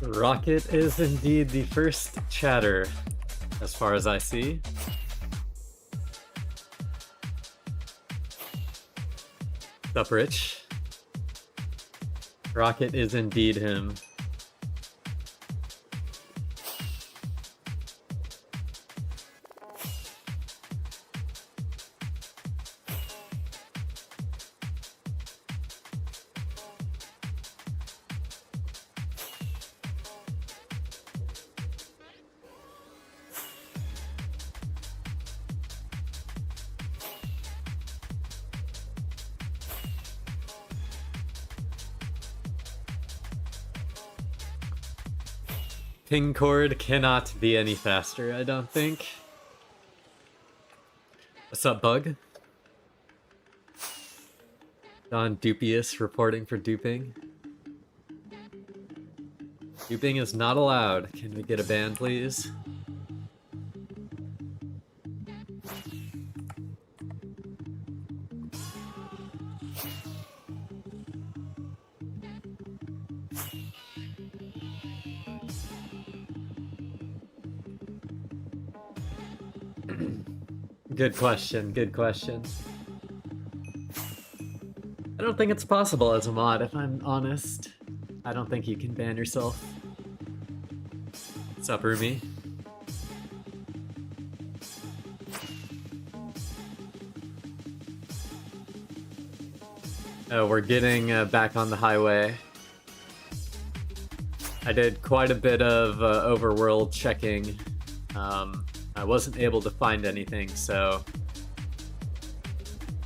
Rocket is indeed the first chatter, as far as I see. What's up, Rich? Rocket is indeed him. Ping cord cannot be any faster, I don't think. What's up, Bug? Don Dupius reporting for duping. Duping is not allowed. Can we get a ban, please? Good question, good question. I don't think it's possible as a mod, if I'm honest. I don't think you can ban yourself. What's up, Rumi? Oh, we're getting back on the highway. I did quite a bit of overworld checking. I wasn't able to find anything, so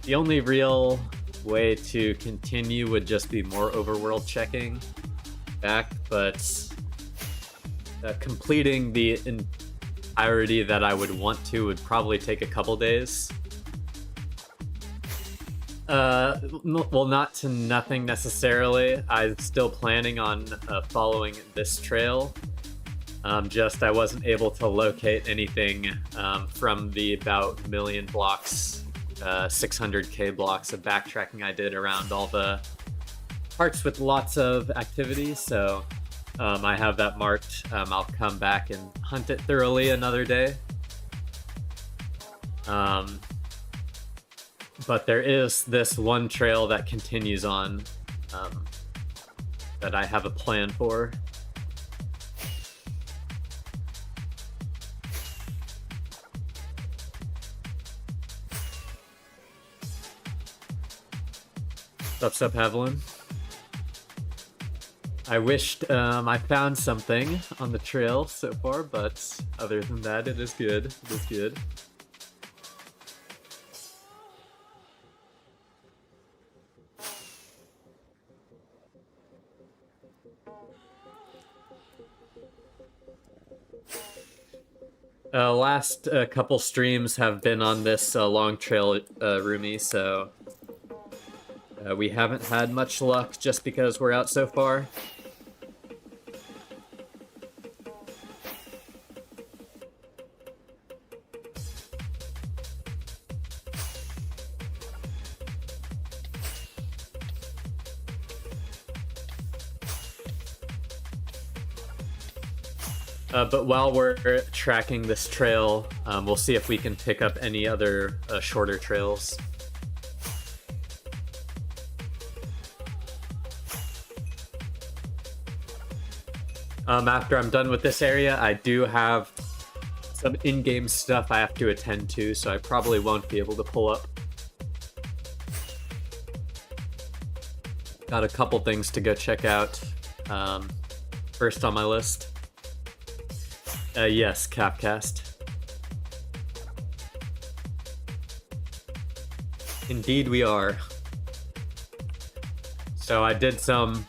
the only real way to continue would just be more overworld checking back, but completing the entirety that I would want to would probably take a couple days. Well, not to nothing necessarily. I'm still planning on following this trail. Just I wasn't able to locate anything from the about million blocks, 600k blocks of backtracking I did around all the parts with lots of activity, so I have that marked. I'll come back and hunt it thoroughly another day. But there is this one trail that continues on that I have a plan for. What's up, Haviland? I wished I found something on the trail so far, but other than that, it is good. It is good. Last couple streams have been on this long trail, Rumi, so we haven't had much luck just because we're out so far. But while we're tracking this trail, we'll see if we can pick up any other shorter trails. After I'm done with this area, I do have some in-game stuff I have to attend to, so I probably won't be able to pull up. Got a couple things to go check out. First on my list. Yes, Capcast. Indeed we are. So I did some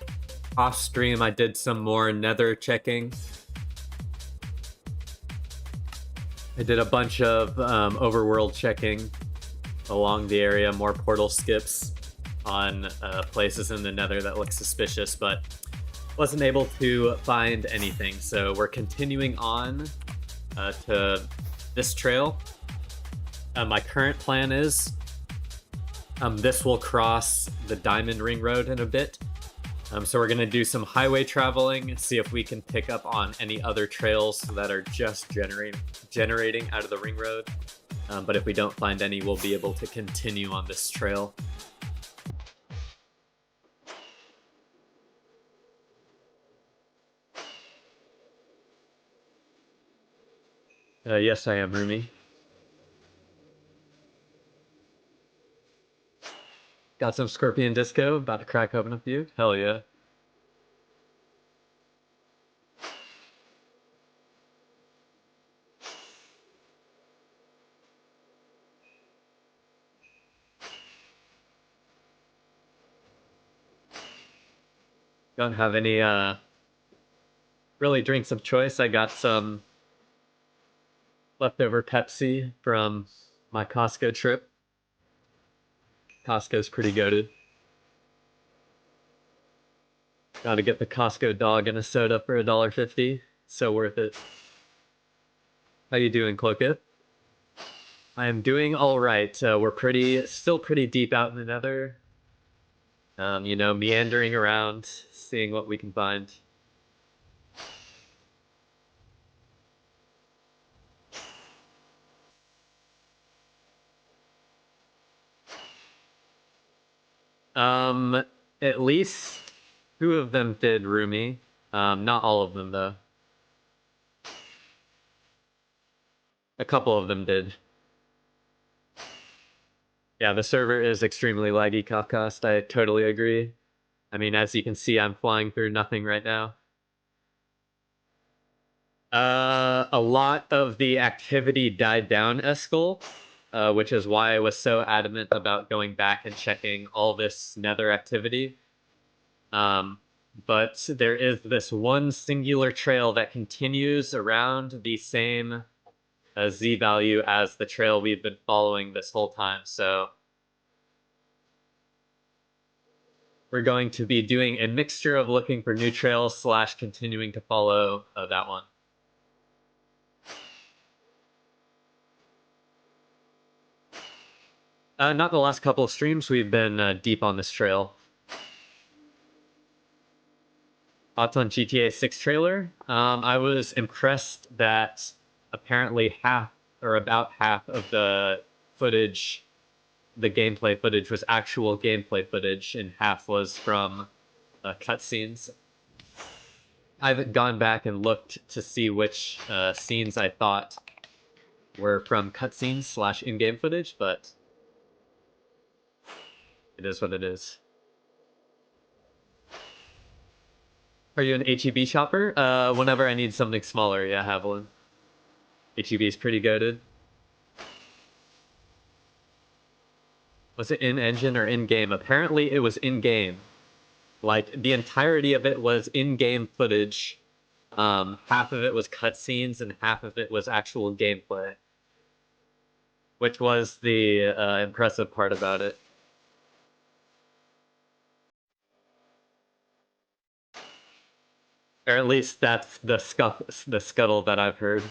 off stream, I did some more Nether checking. I did a bunch of overworld checking along the area, more portal skips on places in the Nether that look suspicious, but wasn't able to find anything. So we're continuing on to this trail. My current plan is this will cross the Diamond Ring Road in a bit. So we're going to do some highway traveling, see if we can pick up on any other trails that are just generating out of the ring road. But if we don't find any, we'll be able to continue on this trail. Yes, I am, Rumi. Got some Scorpion Disco, about to crack open a few. Hell yeah. Don't have any really drinks of choice. I got some leftover Pepsi from my Costco trip. Costco's pretty goated. Gotta get the Costco dog and a soda for $1.50. So worth it. How you doing, Cloakith? I am doing all right. We're still pretty deep out in the Nether. You know, meandering around, seeing what we can find. At least two of them did, Rumi. Not all of them though. A couple of them did. Yeah, the server is extremely laggy, Kafkast. I totally agree. I mean, as you can see, I'm flying through nothing right now. A lot of the activity died down, Eskel, which is why I was so adamant about going back and checking all this Nether activity. But there is this one singular trail that continues around the same Z value as the trail we've been following this whole time, so we're going to be doing a mixture of looking for new trails / continuing to follow that one. Not the last couple of streams, we've been deep on this trail. Thoughts on GTA 6 trailer? I was impressed that apparently about half of the footage, the gameplay footage, was actual gameplay footage, and half was from cutscenes. I haven't gone back and looked to see which scenes I thought were from cutscenes / in-game footage, but it is what it is. Are you an HEB shopper? Whenever I need something smaller, yeah, have one. HEB is pretty goated. Was it in-engine or in-game? Apparently it was in-game. Like, the entirety of it was in-game footage. Half of it was cutscenes and half of it was actual gameplay. Which was the impressive part about it. Or at least that's the scuttle that I've heard.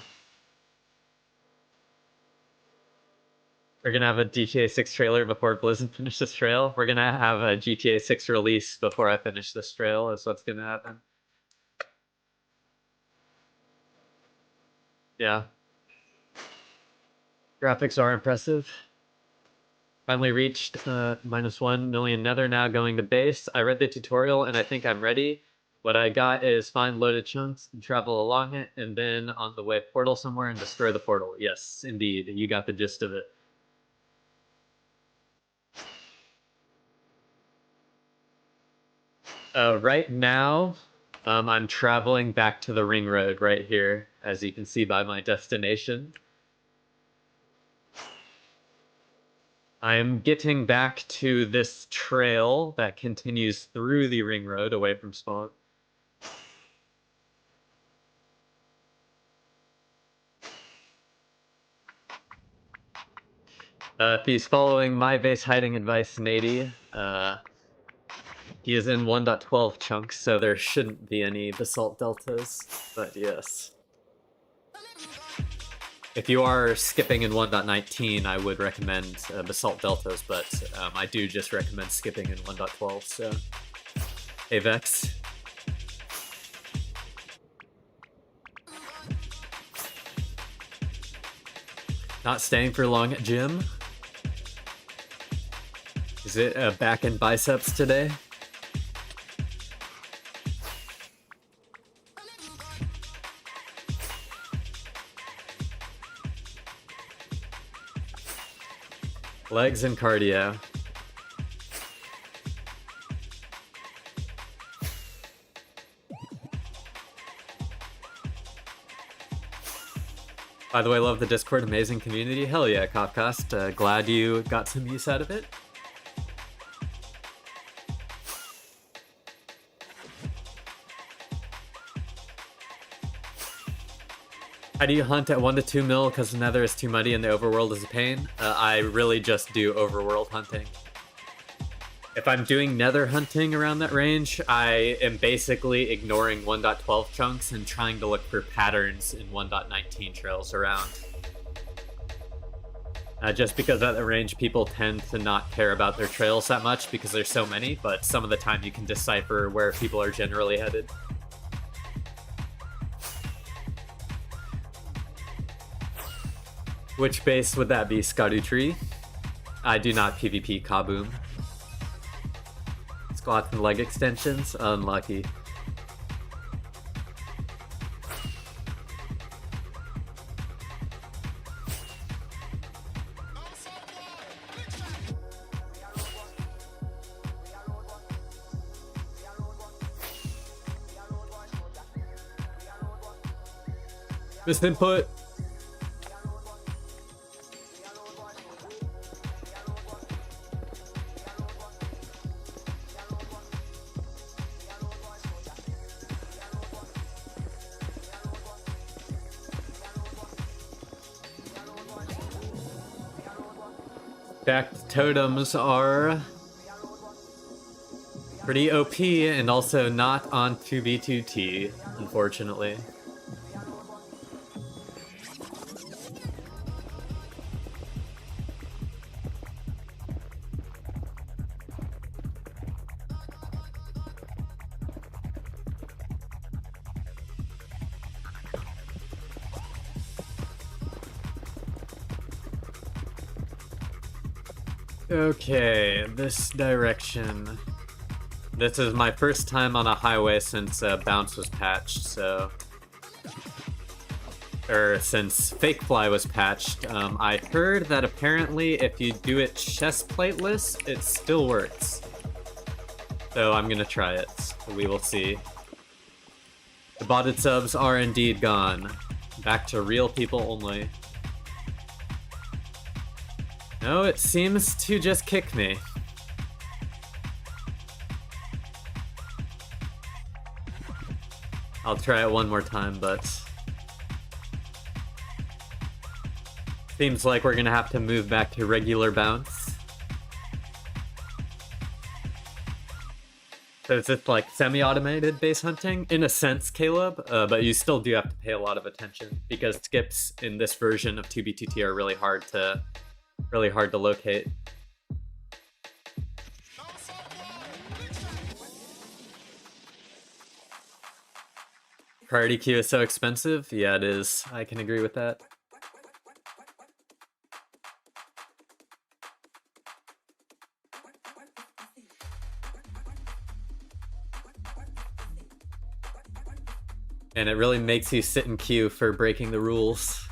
We're gonna have a GTA 6 trailer before Blizzard finish this trail. We're gonna have a GTA 6 release before I finish this trail, is what's gonna happen. Yeah. Graphics are impressive. Finally reached -1 million Nether, now going to base. I read the tutorial and I think I'm ready. What I got is find loaded chunks and travel along it, and then on the way portal somewhere and destroy the portal. Yes, indeed. You got the gist of it. Right now, I'm traveling back to the ring road right here, as you can see by my destination. I'm getting back to this trail that continues through the ring road away from spawn. If he's following my base hiding advice, Nady, he is in 1.12 chunks, so there shouldn't be any basalt deltas, but yes. If you are skipping in 1.19, I would recommend basalt deltas, but I do just recommend skipping in 1.12, so. Hey, Vex. Not staying for long at gym. Is it back and biceps today? Legs and cardio. By the way, love the Discord, amazing community. Hell yeah, Copcast. Glad you got some use out of it. How do you hunt at 1 to 2 mil because the Nether is too muddy and the Overworld is a pain? I really just do Overworld hunting. If I'm doing Nether hunting around that range, I am basically ignoring 1.12 chunks and trying to look for patterns in 1.19 trails around. Just because at the range, people tend to not care about their trails that much because there's so many, but some of the time you can decipher where people are generally headed. Which base would that be, Scotty? I do not PvP Kaboom. Squats and leg extensions? Unlucky. Missed input. Stacked totems are pretty OP and also not on 2B2T, unfortunately. Okay, this direction. This is my first time on a highway since Bounce was patched, so... Or since Fake Fly was patched. I heard that apparently if you do it chest plateless, it still works. So I'm gonna try it. We will see. The botted subs are indeed gone. Back to real people only. No, it seems to just kick me. I'll try it one more time, but... Seems like we're gonna have to move back to regular bounce. So it's just like semi-automated base hunting, in a sense, Caleb, but you still do have to pay a lot of attention, because skips in this version of 2B2T are really hard to locate. Priority queue is so expensive? Yeah, it is. I can agree with that. And it really makes you sit in queue for breaking the rules.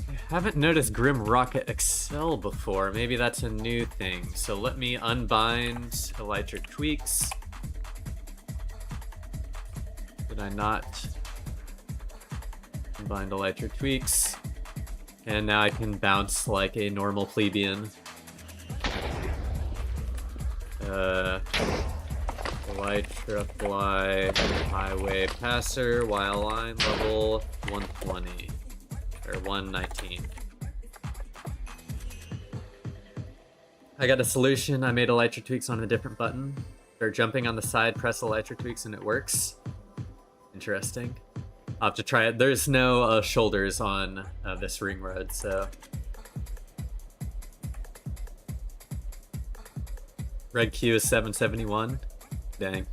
I haven't noticed Grim Rocket Excel before. Maybe that's a new thing. So let me unbind Elytra Tweaks. Did I not unbind Elytra Tweaks? And now I can bounce like a normal plebeian. Elytra Fly Highway Passer, while line level 120. Or 119. I got a solution. I made Elytra Tweaks on a different button. They're jumping on the side, press Elytra Tweaks, and it works. Interesting. I'll have to try it. There's no shoulders on this ring road, so... Red Q is 771. Dang.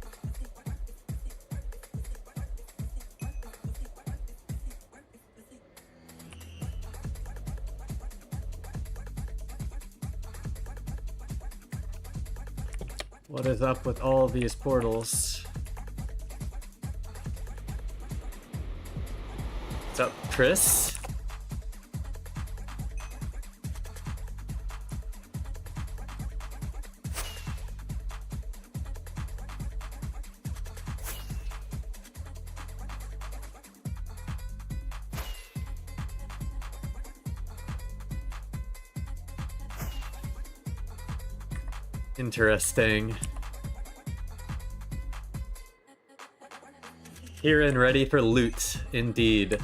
What is up with all these portals? What's up, Chris? Interesting. Here and ready for loot, indeed.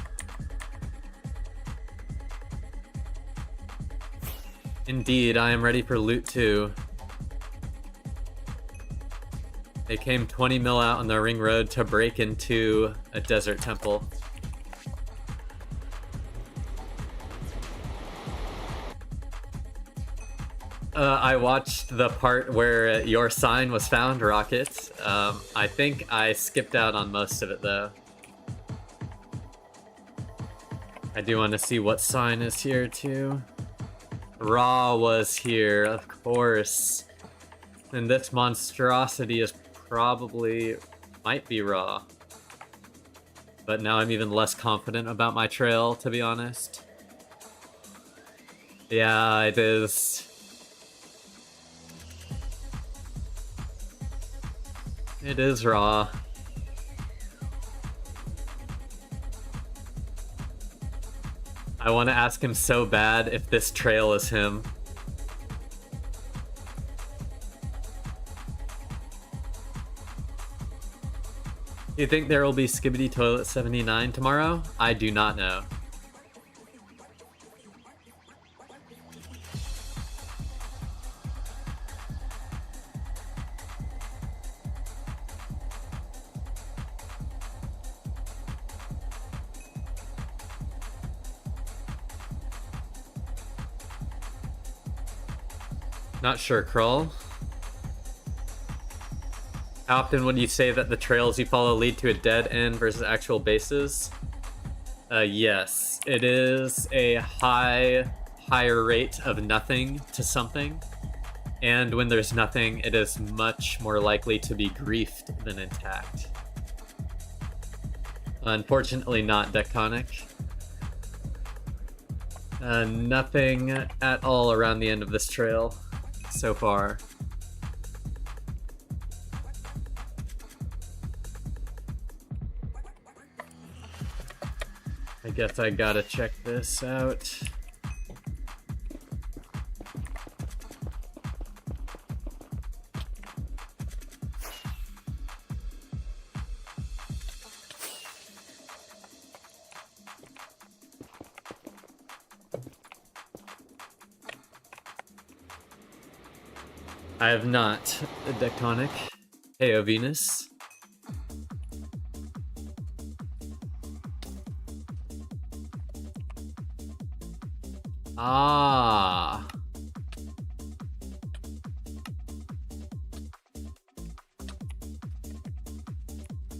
Indeed, I am ready for loot too. They came 20 mil out on the ring road to break into a desert temple. I watched the part where your sign was found, Rocket. I think I skipped out on most of it, though. I do want to see what sign is here, too. Raw was here, of course. And this monstrosity is probably... might be Raw. But now I'm even less confident about my trail, to be honest. Yeah, it is... It is Raw. I want to ask him so bad if this trail is him. Do you think there will be Skibbity Toilet 79 tomorrow? I do not know. Not sure, Krull. How often would you say that the trails you follow lead to a dead end versus actual bases? Yes. It is a higher rate of nothing to something. And when there's nothing, it is much more likely to be griefed than intact. Unfortunately not Deconic. Nothing at all around the end of this trail so far. I guess I gotta check this out. I have not, Deconic. Heyo, Venus. Ah.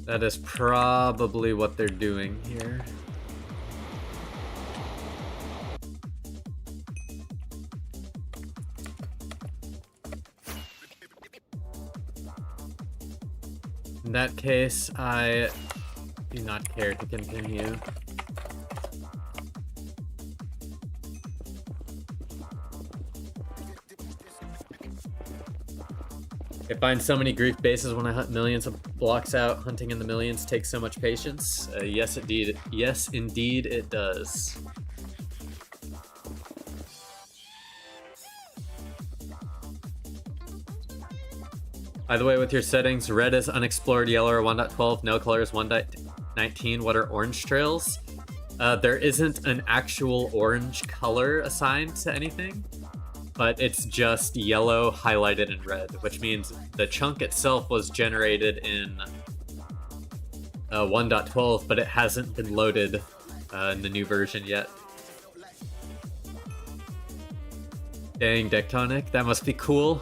That is probably what they're doing here. In that case, I do not care to continue. I find so many grief bases when I hunt millions of blocks out. Hunting in the millions takes so much patience. Yes, indeed. Yes, indeed, it does. By the way, with your settings, red is unexplored, yellow are 1.12, no color is 1.19. What are orange trails? There isn't an actual orange color assigned to anything, but it's just yellow highlighted in red, which means the chunk itself was generated in 1.12, but it hasn't been loaded in the new version yet. Dang, Tectonic, that must be cool.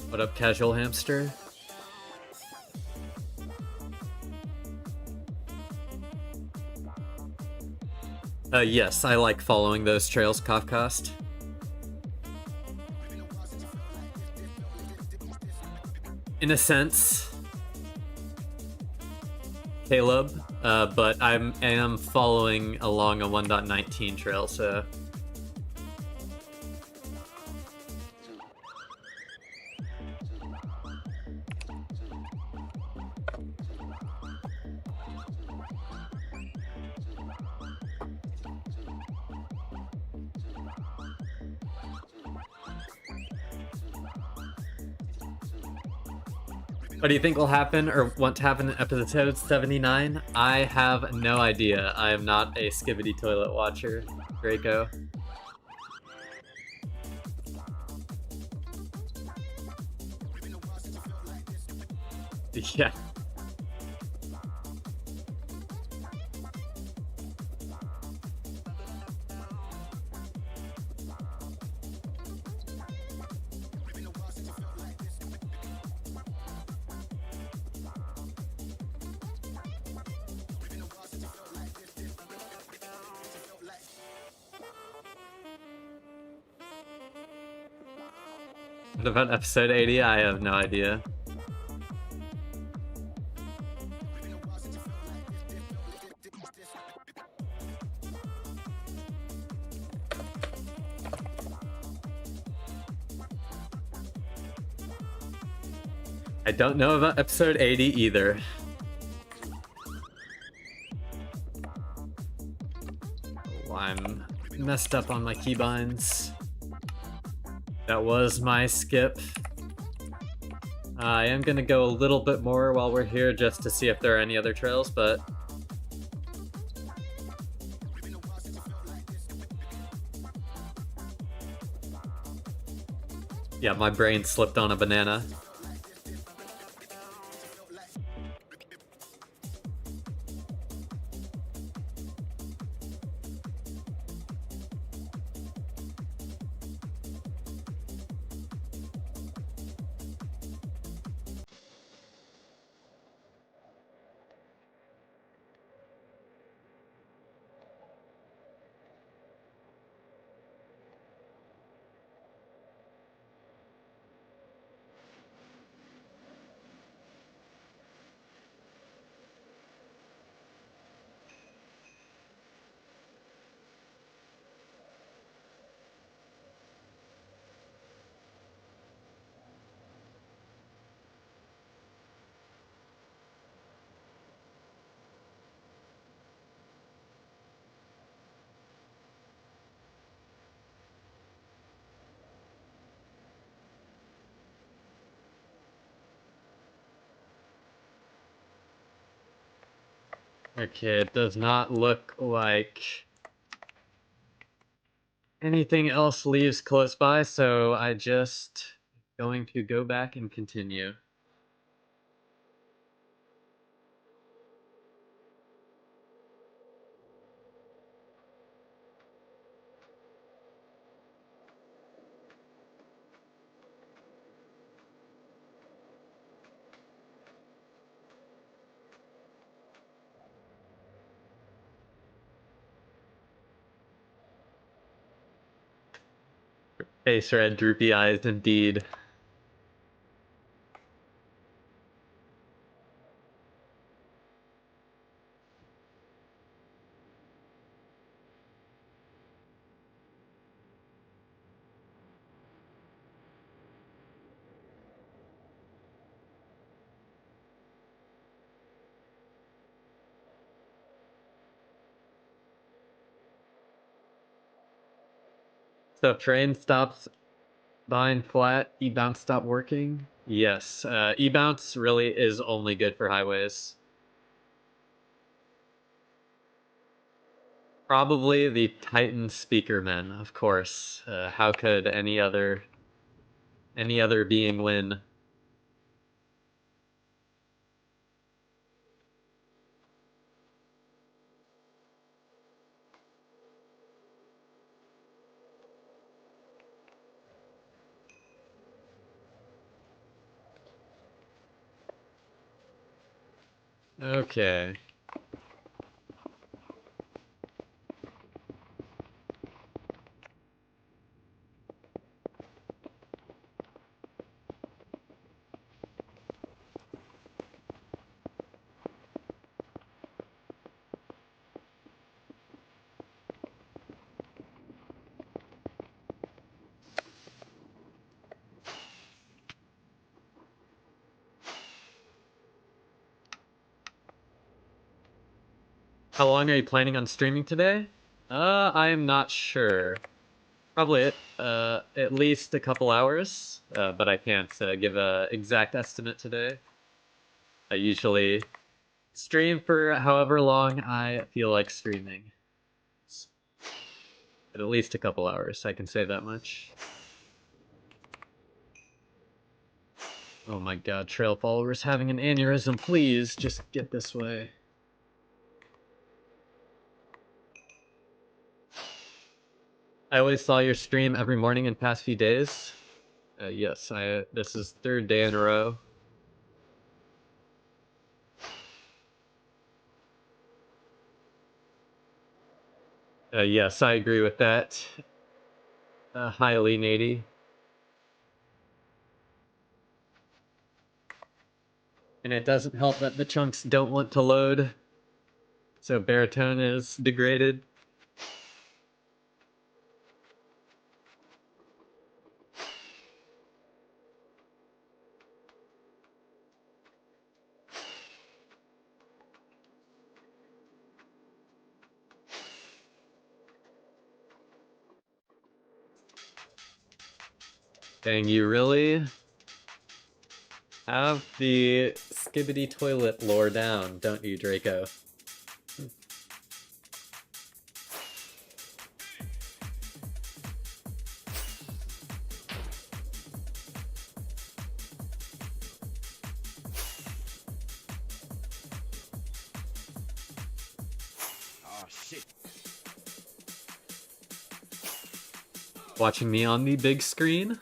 What up, Casual Hamster? Yes, I like following those trails, Kafkast. In a sense, Caleb, but I am following along a 1.19 trail, so... What do you think will happen or want to happen in episode 79? I have no idea. I am not a Skibbity Toilet watcher, Draco. Yeah. What about episode 80? I have no idea. I don't know about episode 80 either. Oh, I'm messed up on my keybinds. That was my skip. I am gonna go a little bit more while we're here just to see if there are any other trails, but... yeah, my brain slipped on a banana. Okay, it does not look like anything else leaves close by, so I just going to go back and continue. Face red, droopy eyes, indeed. So if train stops behind flat, e-bounce stop working. Yes, e-bounce really is only good for highways. Probably the Titan Speakermen, of course. How could any other being win? Okay. How long are you planning on streaming today? I'm not sure. Probably at least a couple hours, but I can't give a exact estimate today. I usually stream for however long I feel like streaming. At least a couple hours, I can say that much. Oh my god, trail followers having an aneurysm, please just get this way. I always saw your stream every morning in past few days. Yes, this is third day in a row. Yes, I agree with that. Highly nady. And it doesn't help that the chunks don't want to load. So baritone is degraded. Dang, you really have the skibbity toilet lore down, don't you, Draco? Oh shit. Watching me on the big screen?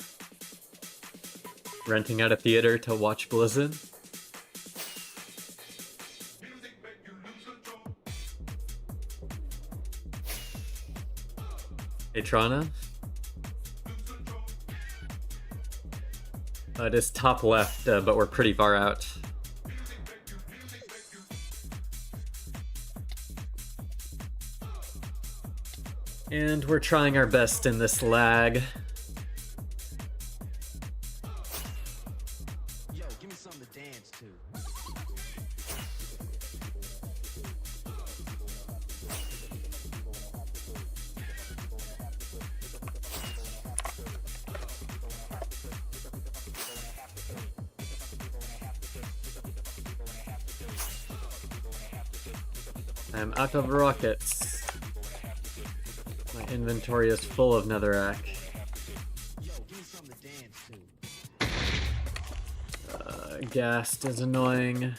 Renting out a theater to watch Blizzard? Atrana? It is top left, but we're pretty far out. And we're trying our best in this lag. Yo, give me something to dance to. I'm out of rockets. My inventory is full of netherrack. Yo, give me something to dance to. Ghast is annoying.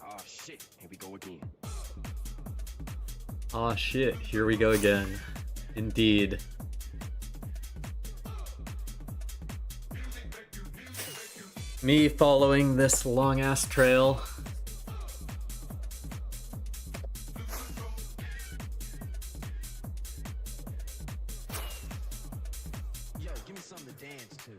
Oh shit, here we go again. Aw shit, here we go again. Indeed. Me following this long-ass trail. Yo, give me something to dance to.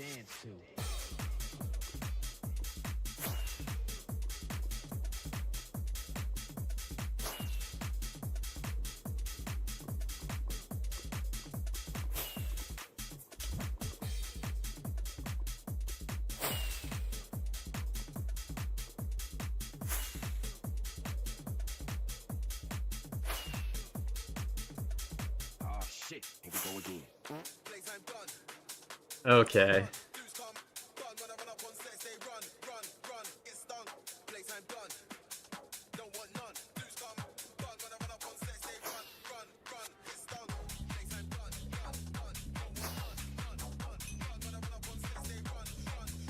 dance to. Ah, shit. Here we go again. Okay.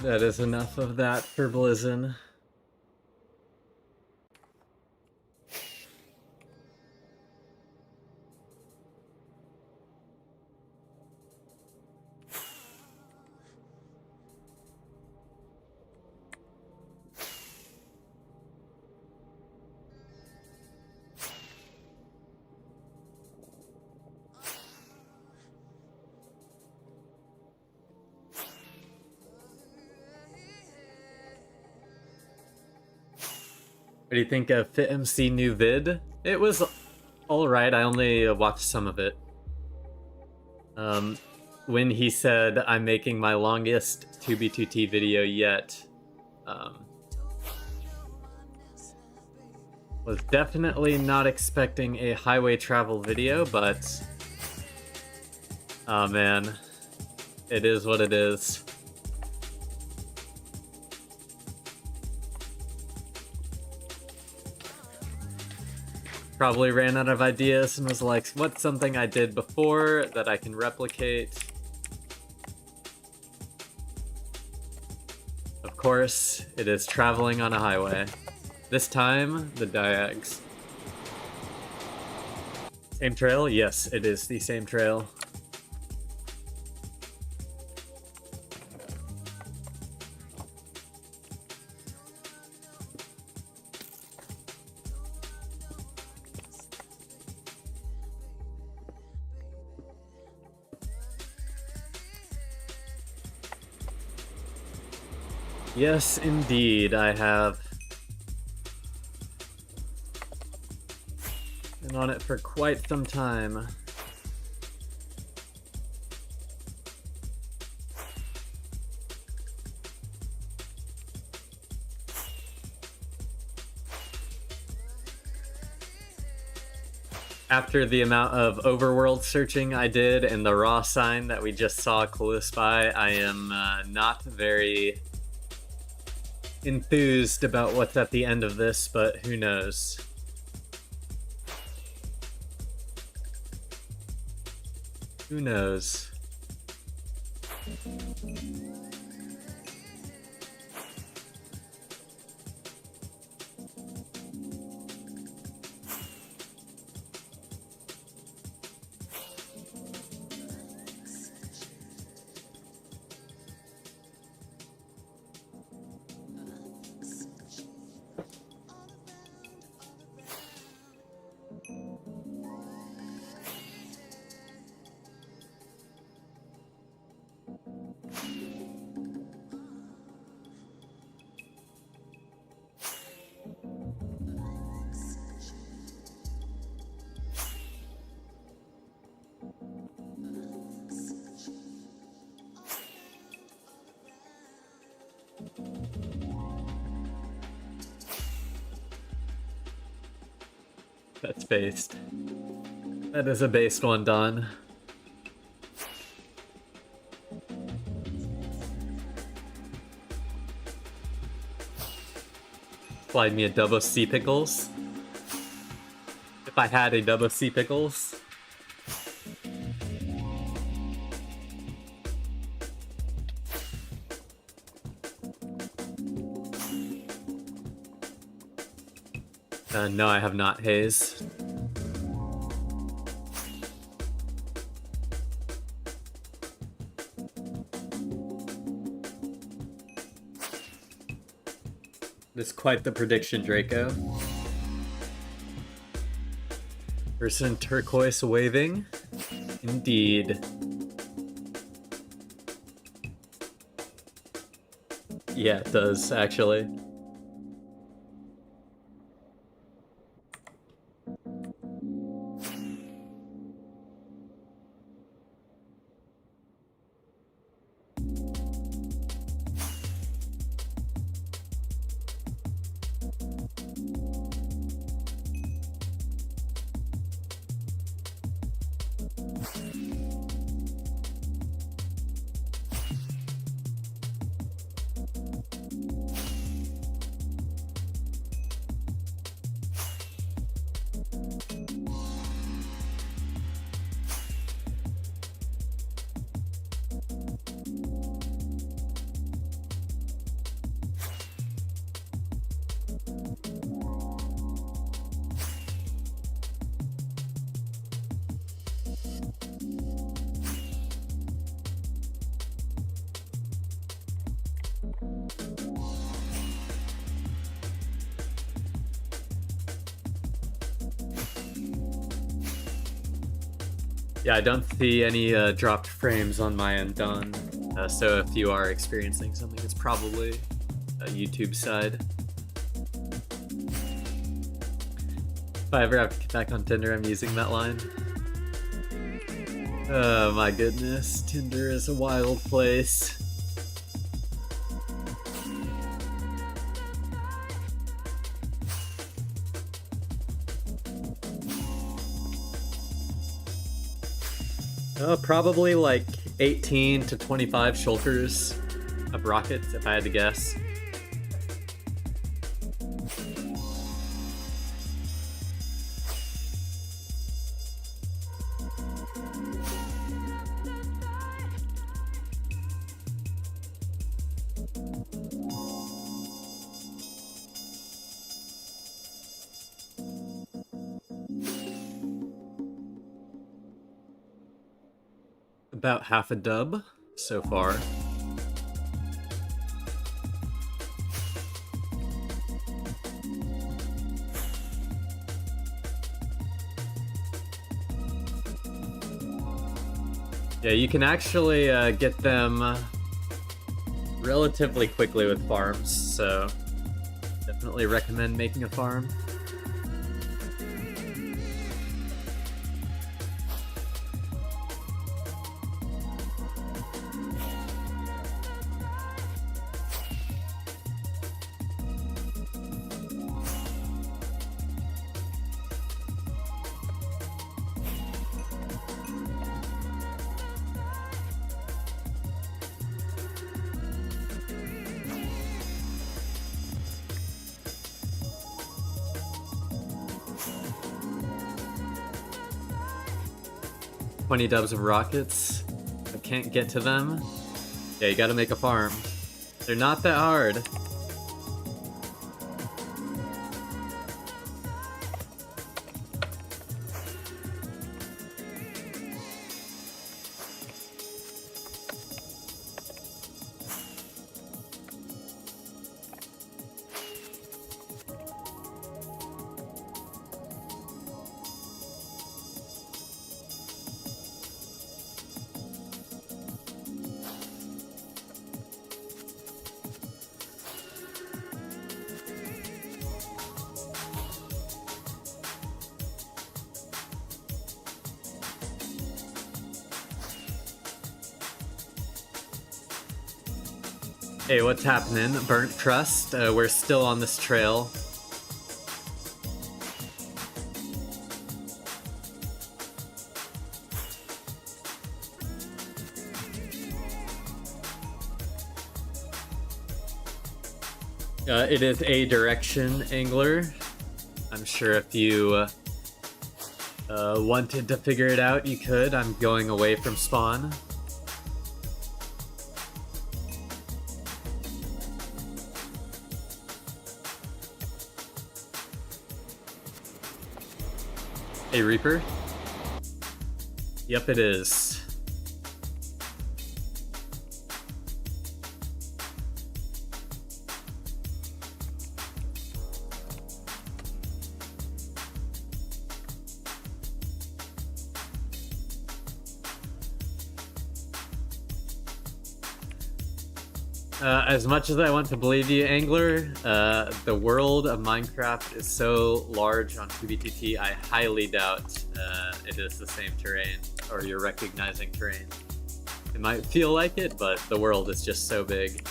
That is enough of that for Blizzin. What do you think of FitMC new vid? It was alright, I only watched some of it. When he said, I'm making my longest 2B2T video yet, was definitely not expecting a highway travel video, but... oh man, it is what it is. Probably ran out of ideas and was like, what's something I did before that I can replicate? Of course, it is traveling on a highway. This time, the diags. Same trail? Yes, it is the same trail. Yes, indeed, I have been on it for quite some time. After the amount of overworld searching I did and the raw sign that we just saw close by, I am not very enthused about what's at the end of this, but who knows. Who knows? That's based. That is a based one, Don. Slide me a double sea pickles. If I had a double sea pickles. No, I have not, Hayes. This is quite the prediction, Draco. Person turquoise waving. Indeed. Yeah, it does, actually. Yeah, I don't see any dropped frames on my end done. So if you are experiencing something, it's probably a YouTube side. If I ever have to get back on Tinder, I'm using that line. Oh my goodness, Tinder is a wild place. Probably like 18 to 25 shulkers of rockets, if I had to guess. About half a dub so far. Yeah, you can actually get them relatively quickly with farms, so definitely recommend making a farm. $20 dubs of rockets. I can't get to them. Yeah, you gotta make a farm. They're not that hard. Hey, what's happening? Burnt Trust. We're still on this trail. It is a direction angler. I'm sure if you wanted to figure it out, you could. I'm going away from spawn. Hey, Reaper? Yep, it is. As much as I want to believe you, Angler, the world of Minecraft is so large on 2b2t, I highly doubt it is the same terrain, or you're recognizing terrain. It might feel like it, but the world is just so big.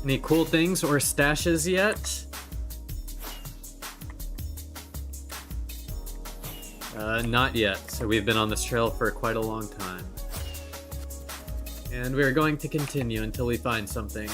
Any cool things or stashes yet? Not yet. So we've been on this trail for quite a long time. And we're going to continue until we find something.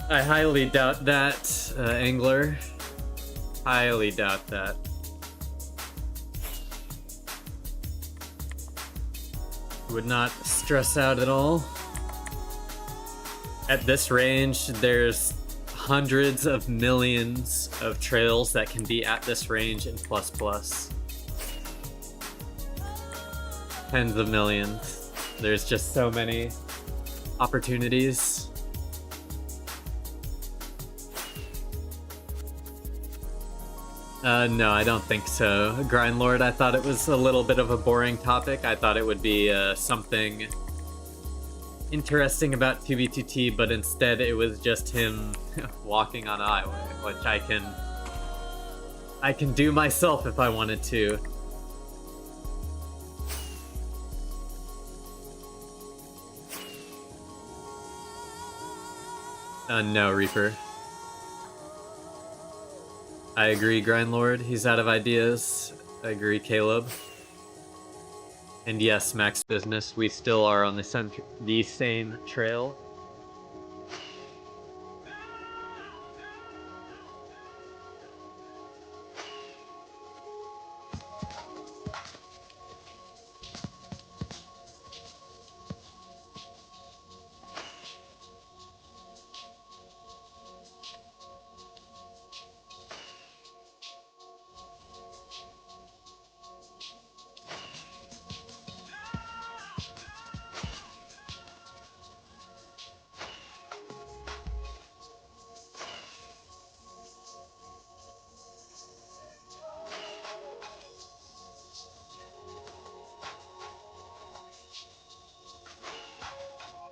I highly doubt that, Angler. Highly doubt that. Would not stress out at all. At this range, there's hundreds of millions of trails that can be at this range in ++. Tens of millions. There's just so many opportunities. No, I don't think so. Grindlord, I thought it was a little bit of a boring topic. I thought it would be something interesting about 2b2t, but instead it was just him walking on a highway, which I can do myself if I wanted to. No, Reaper. I agree, Grindlord. He's out of ideas. I agree, Caleb. And yes, Max Business, we still are on the same trail.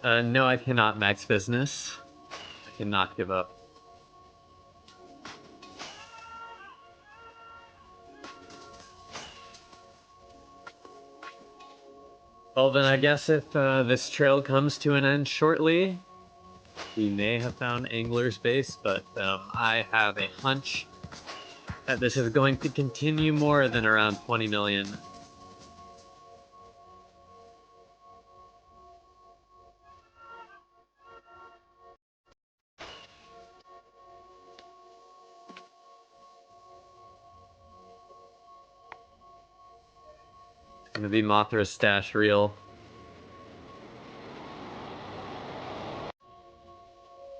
No, I cannot, Max Business. I cannot give up. Well, then I guess if this trail comes to an end shortly, we may have found Angler's base, but I have a hunch that this is going to continue more than around 20 million. It's gonna be Mothra's stash reel.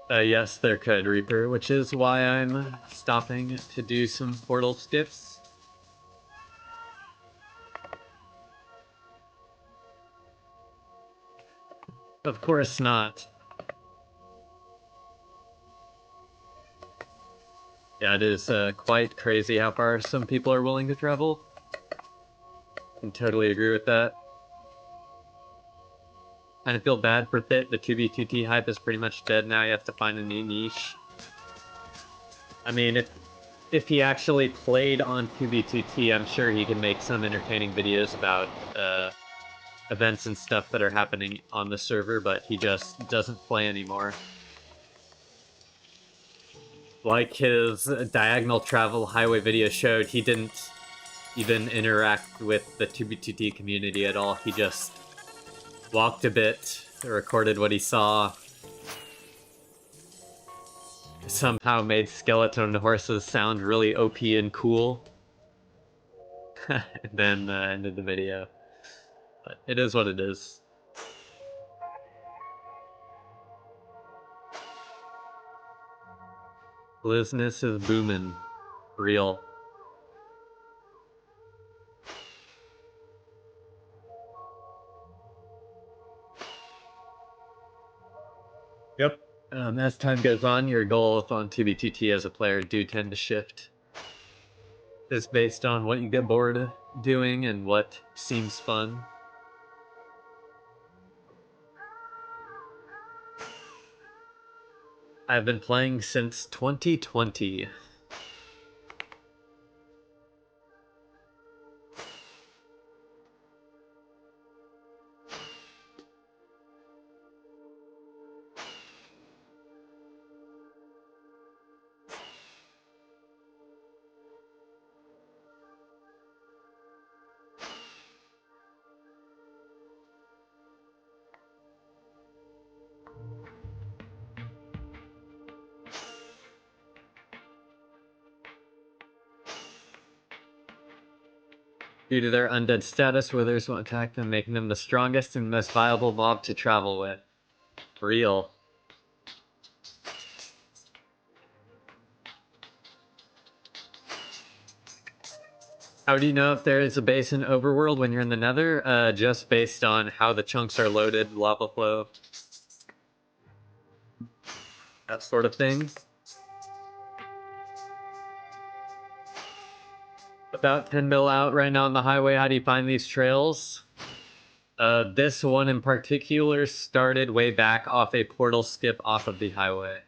Yes, there could, Reaper, which is why I'm stopping to do some portal skips. Of course not. Yeah, it is quite crazy how far some people are willing to travel. I can totally agree with that. Kind of feel bad for Thit. The 2b2t hype is pretty much dead now. You have to find a new niche. I mean, if he actually played on 2b2t, I'm sure he can make some entertaining videos about events and stuff that are happening on the server, but he just doesn't play anymore. Like his diagonal travel highway video showed, he didn't even interact with the 2B2T community at all. He just walked a bit, recorded what he saw, somehow made skeleton horses sound really OP and cool, and then ended the video. But it is what it is. Business is booming. Real. Yep. As time goes on, your goals on 2B2T as a player do tend to shift. It's based on what you get bored doing and what seems fun. I've been playing since 2020. Due to their undead status, withers will attack them, making them the strongest and most viable mob to travel with. Real. How do you know if there is a base in Overworld when you're in the Nether? Just based on how the chunks are loaded, lava flow, that sort of thing. About 10 mil out right now on the highway. How do you find these trails? This one in particular started way back off a portal skip off of the highway.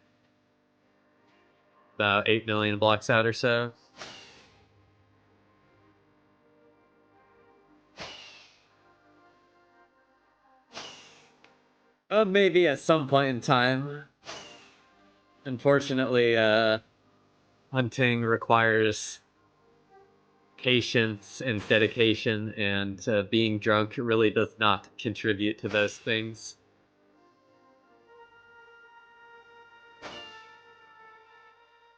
About 8 million blocks out or so. Maybe at some point in time. Unfortunately, hunting requires patience and dedication, and being drunk really does not contribute to those things.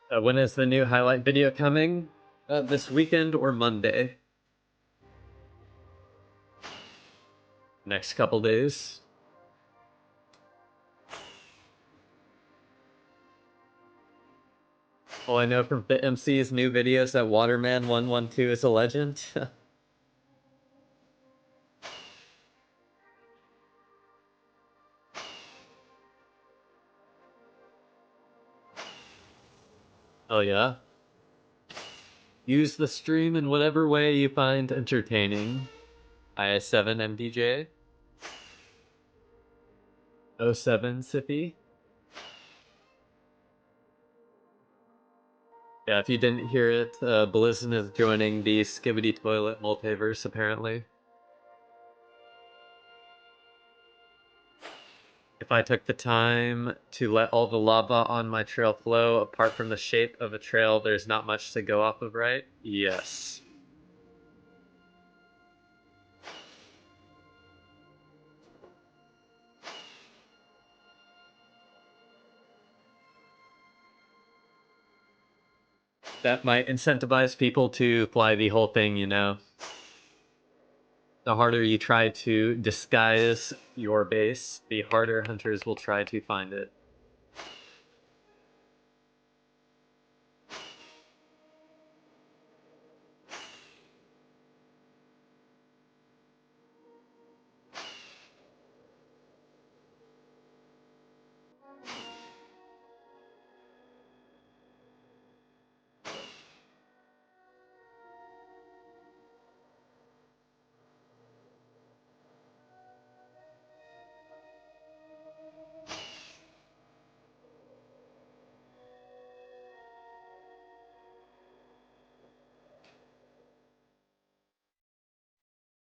When is the new highlight video coming? This weekend or Monday? Next couple days. Well, I know from FitMC's new videos that Waterman112 is a legend. Oh yeah? Use the stream in whatever way you find entertaining. IS7MDJ. 07 Sippy. Yeah, if you didn't hear it, Blizzard is joining the Skibbity Toilet multiverse, apparently. If I took the time to let all the lava on my trail flow, apart from the shape of a trail, there's not much to go off of, right? Yes. That might incentivize people to fly the whole thing, you know? The harder you try to disguise your base, the harder hunters will try to find it.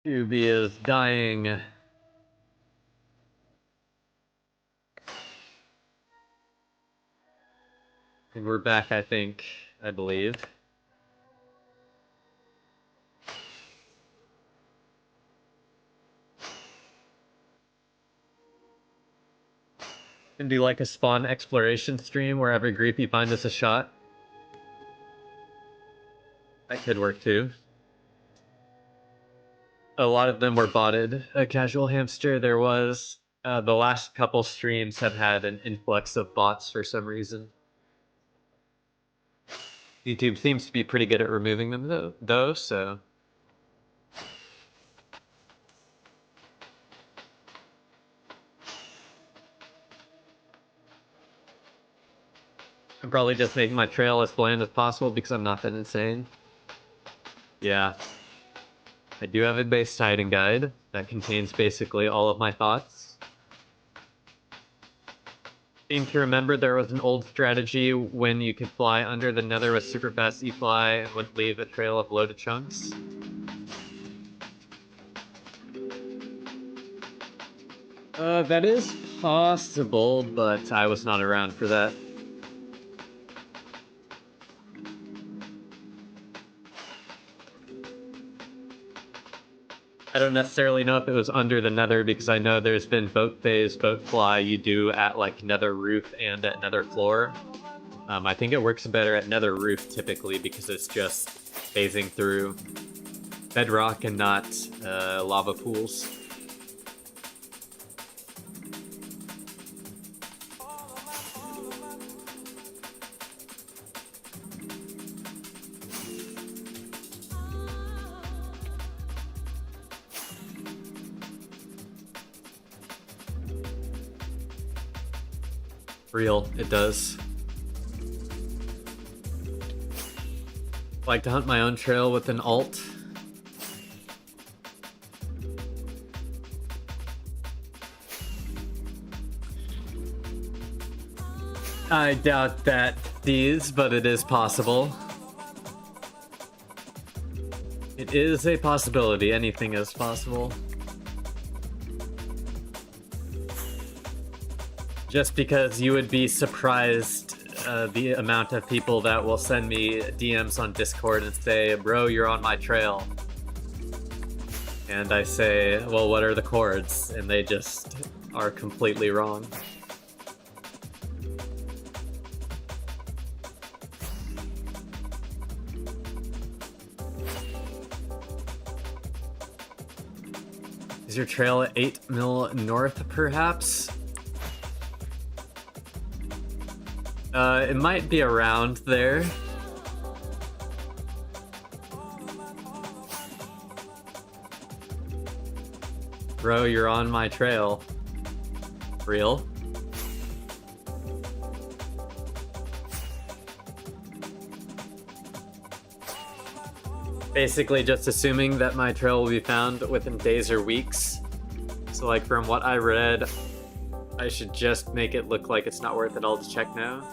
Yubi is dying. And we're back, I think, I believe. And do like a spawn exploration stream where every group you find is a shot. That could work too. A lot of them were botted. A casual hamster, there was. The last couple streams have had an influx of bots for some reason. YouTube seems to be pretty good at removing them though, so... I'm probably just making my trail as bland as possible because I'm not that insane. Yeah. I do have a base hiding guide that contains basically all of my thoughts. Seem to remember there was an old strategy when you could fly under the Nether with super fast e-fly and would leave a trail of loaded chunks. That is possible, but I was not around for that. I don't necessarily know if it was under the Nether because I know there's been boat phase, boat fly you do at like Nether roof and at Nether floor. I think it works better at Nether roof typically because it's just phasing through bedrock and not lava pools. Real, it does. Like to hunt my own trail with an alt. I doubt that these, but it is possible. It is a possibility. Anything is possible. Just because you would be surprised the amount of people that will send me DMs on Discord and say, bro, you're on my trail. And I say, well, what are the chords? And they just are completely wrong. Is your trail at 8 mil north, perhaps? It might be around there. Bro, you're on my trail. Real? Basically just assuming that my trail will be found within days or weeks. So like from what I read, I should just make it look like it's not worth it all to check now.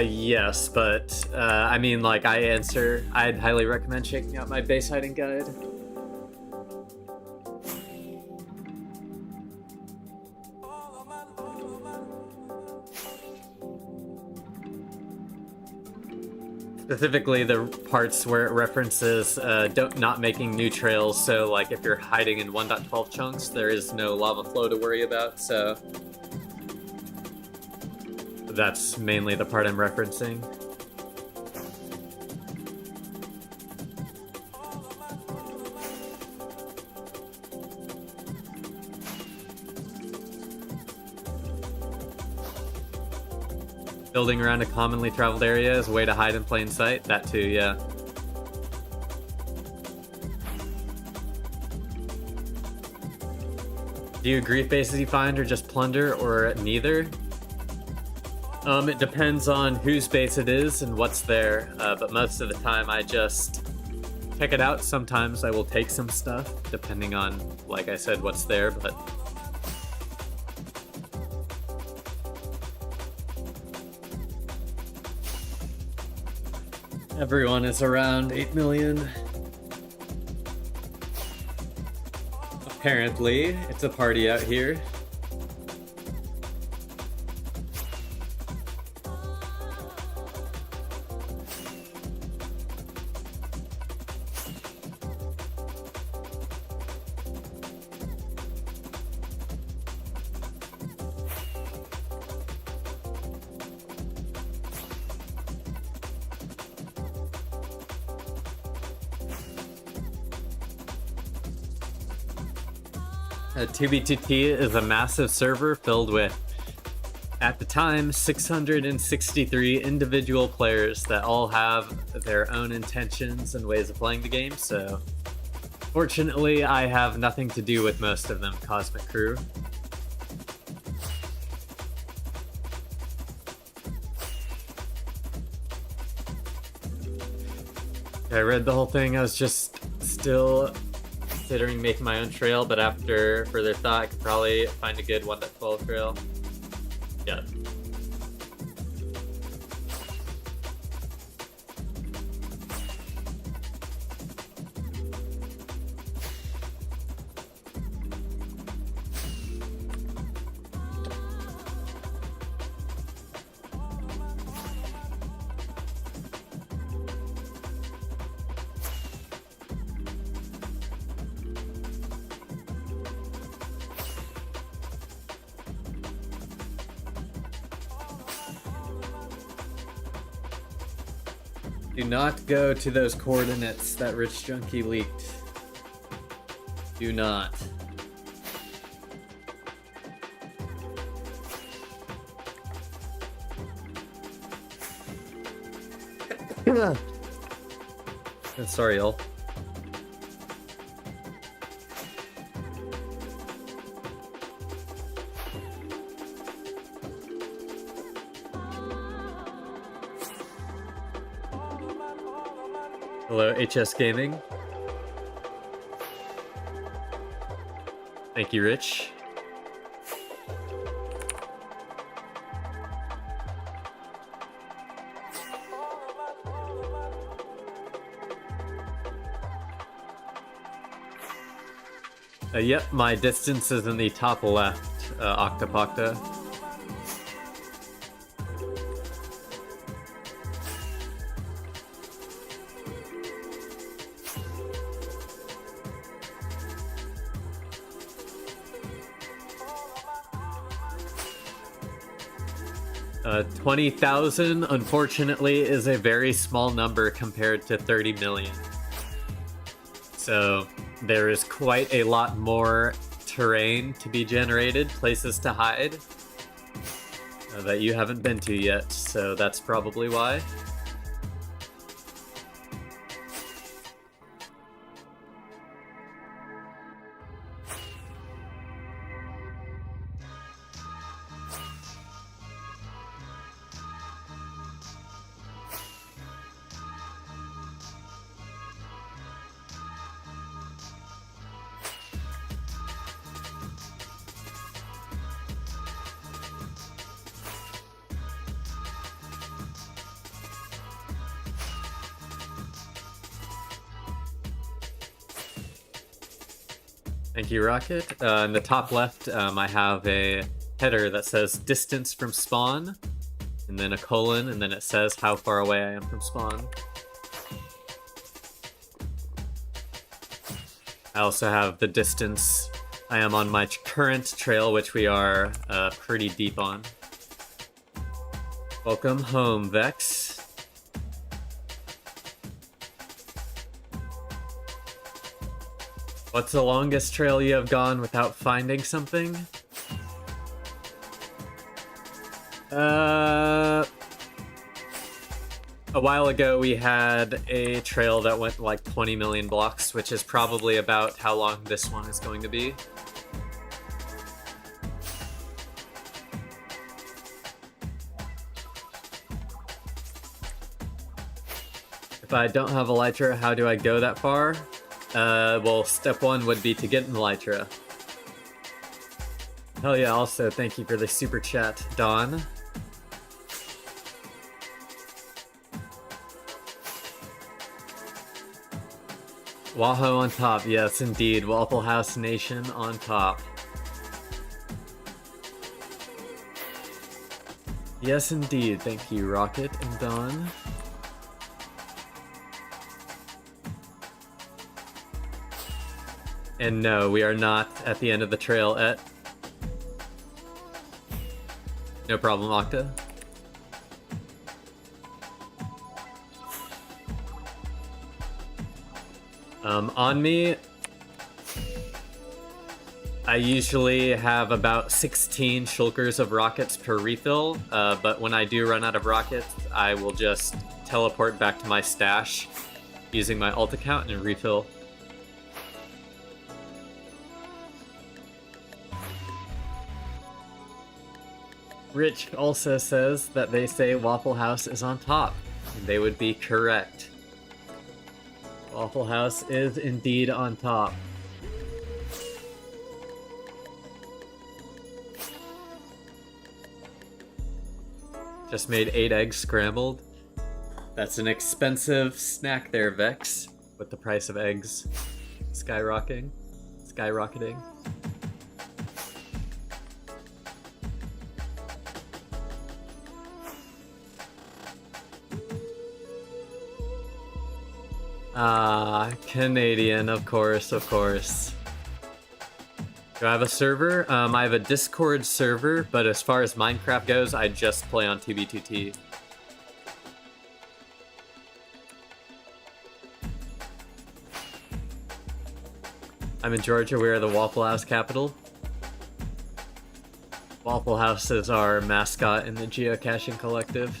Yes, but I mean, like I'd highly recommend checking out my base hiding guide. Specifically the parts where it references not making new trails, so like if you're hiding in 1.12 chunks, there is no lava flow to worry about, so that's mainly the part I'm referencing. Building around a commonly traveled area is a way to hide in plain sight. That too, yeah. Do you grief bases you find or just plunder or neither? It depends on whose base it is and what's there, but most of the time I just check it out. Sometimes I will take some stuff, depending on, like I said, what's there, but... Everyone is around 8 million. Apparently, it's a party out here. 2B2T is a massive server filled with, at the time, 663 individual players that all have their own intentions and ways of playing the game, so fortunately I have nothing to do with most of them, Cosmic Crew. I read the whole thing. I was just still considering making my own trail, but after further thought, I could probably find a good 1.12 trail. Yeah. Do not go to those coordinates that Rich Junkie leaked. Do not. Sorry, y'all. Hello, HS Gaming. Thank you, Rich. Yep, my distance is in the top left, Octopocta. Uh, 20,000, unfortunately, is a very small number compared to 30 million. So there is quite a lot more terrain to be generated, places to hide, that you haven't been to yet, so that's probably why. Thank you, Rocket. In the top left, I have a header that says distance from spawn, and then a colon, and then it says how far away I am from spawn. I also have the distance I am on my current trail, which we are pretty deep on. Welcome home, Vex. What's the longest trail you have gone without finding something? A while ago we had a trail that went like 20 million blocks, which is probably about how long this one is going to be. If I don't have Elytra, how do I go that far? Well, step one would be to get an Elytra. Hell yeah, also thank you for the super chat, Dawn. Wahoo on top, yes indeed, Waffle House Nation on top. Yes indeed, thank you Rocket and Dawn. And no, we are not at the end of the trail at... No problem, Octa. On me... I usually have about 16 shulkers of rockets per refill, but when I do run out of rockets, I will just teleport back to my stash using my alt account and refill. Rich also says that they say Waffle House is on top, and they would be correct. Waffle House is indeed on top. Just made 8 eggs scrambled. That's an expensive snack there, Vex, with the price of eggs skyrocketing. Ah, Canadian, of course. Do I have a server? I have a Discord server, but as far as Minecraft goes, I just play on TB2T. I'm in Georgia. We are the Waffle House capital. Waffle House is our mascot in the Geocaching collective.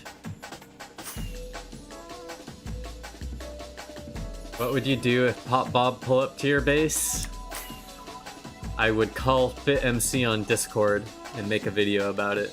What would you do if Pop Bob pull up to your base? I would call FitMC on Discord and make a video about it.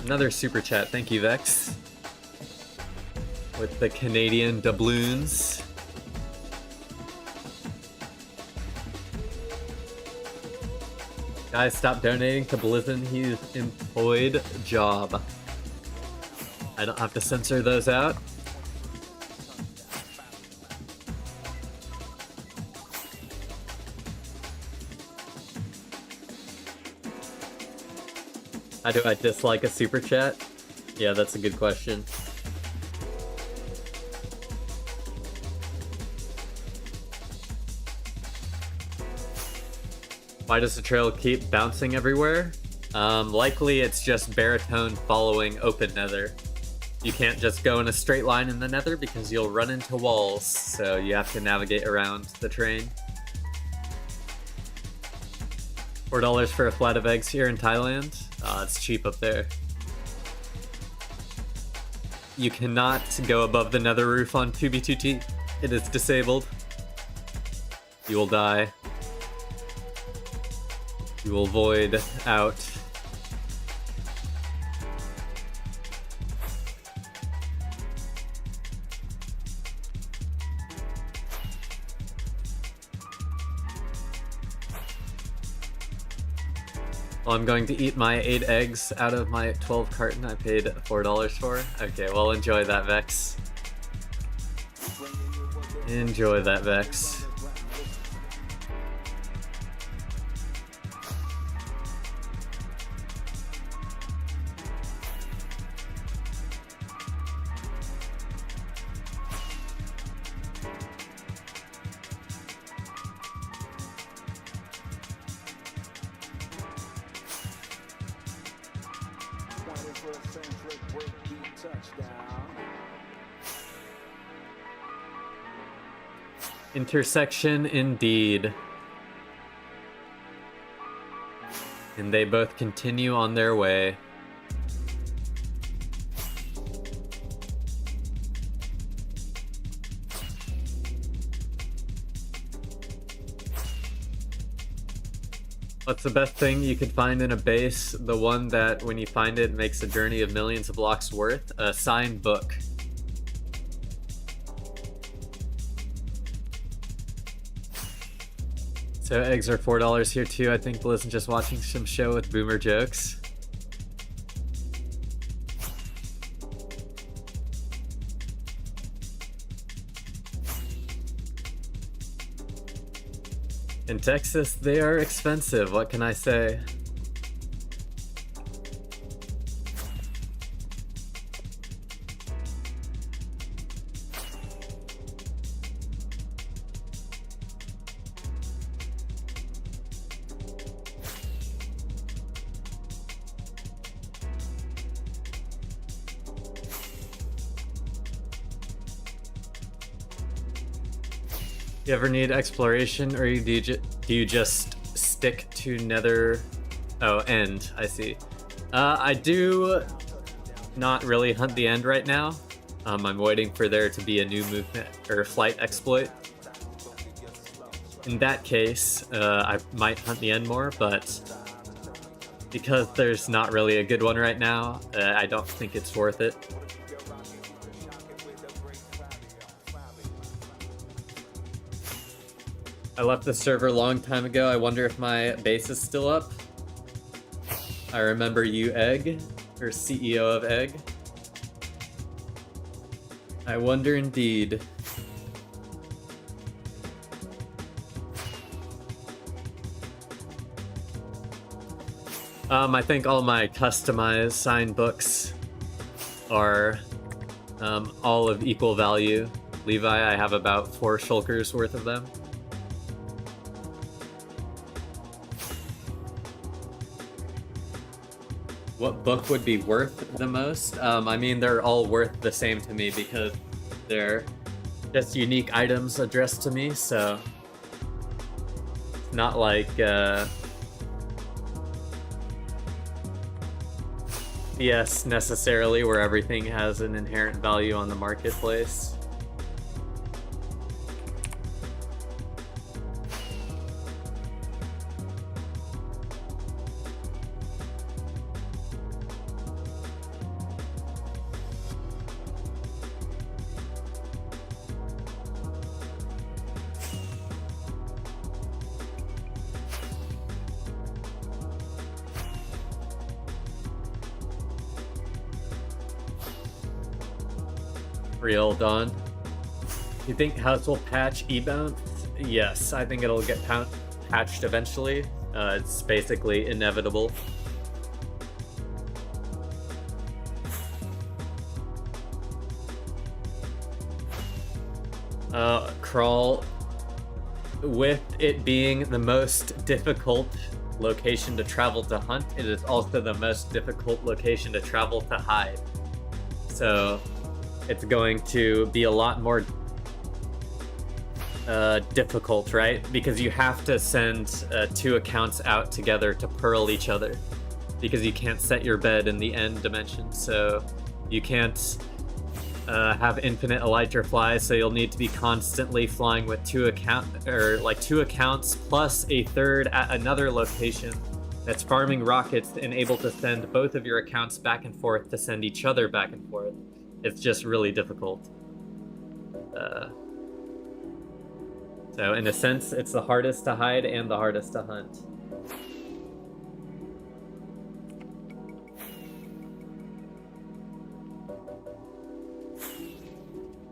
Another super chat, thank you, Vex. With the Canadian doubloons. Guys, stop donating to Blizzard. He's employed job. I don't have to censor those out. How do I dislike a super chat? Yeah, that's a good question. Why does the trail keep bouncing everywhere? Likely it's just baritone following open nether. You can't just go in a straight line in the nether because you'll run into walls, so you have to navigate around the terrain. $4 for a flat of eggs here in Thailand. It's cheap up there. You cannot go above the nether roof on 2b2t. It is disabled. You will die. You will void out. Well, I'm going to eat my 8 eggs out of my 12 carton I paid $4 for. Okay, well, enjoy that, Vex. Enjoy that, Vex. Intersection indeed. And they both continue on their way. What's the best thing you could find in a base? The one that, when you find it, makes a journey of millions of blocks worth? A signed book. So eggs are $4 here too. I think Blizz just watching some show with boomer jokes. In Texas, they are expensive. What can I say? You ever need exploration, or do you just stick to Nether? Oh, end. I see. I do not really hunt the end right now. I'm waiting for there to be a new movement or flight exploit. In that case, I might hunt the end more, but because there's not really a good one right now, I don't think it's worth it. I left the server a long time ago. I wonder if my base is still up. I remember you, Egg, or CEO of Egg. I wonder indeed. I think all my customized signed books are all of equal value. Levi, I have about 4 shulkers worth of them. What book would be worth the most? I mean, they're all worth the same to me because they're just unique items addressed to me, so it's not like CS necessarily, where everything has an inherent value on the marketplace. Real Dawn. You think House will patch E-Bounce? Yes, I think it'll get patched eventually. It's basically inevitable. Crawl, with it being the most difficult location to travel to hunt, it is also the most difficult location to travel to hide. So it's going to be a lot more difficult, right? Because you have to send 2 accounts out together to pearl each other, because you can't set your bed in the end dimension, so you can't have infinite elytra flies, so you'll need to be constantly flying with 2 accounts plus a third at another location that's farming rockets and able to send both of your accounts back and forth to send each other back and forth. It's just really difficult. So in a sense, it's the hardest to hide and the hardest to hunt.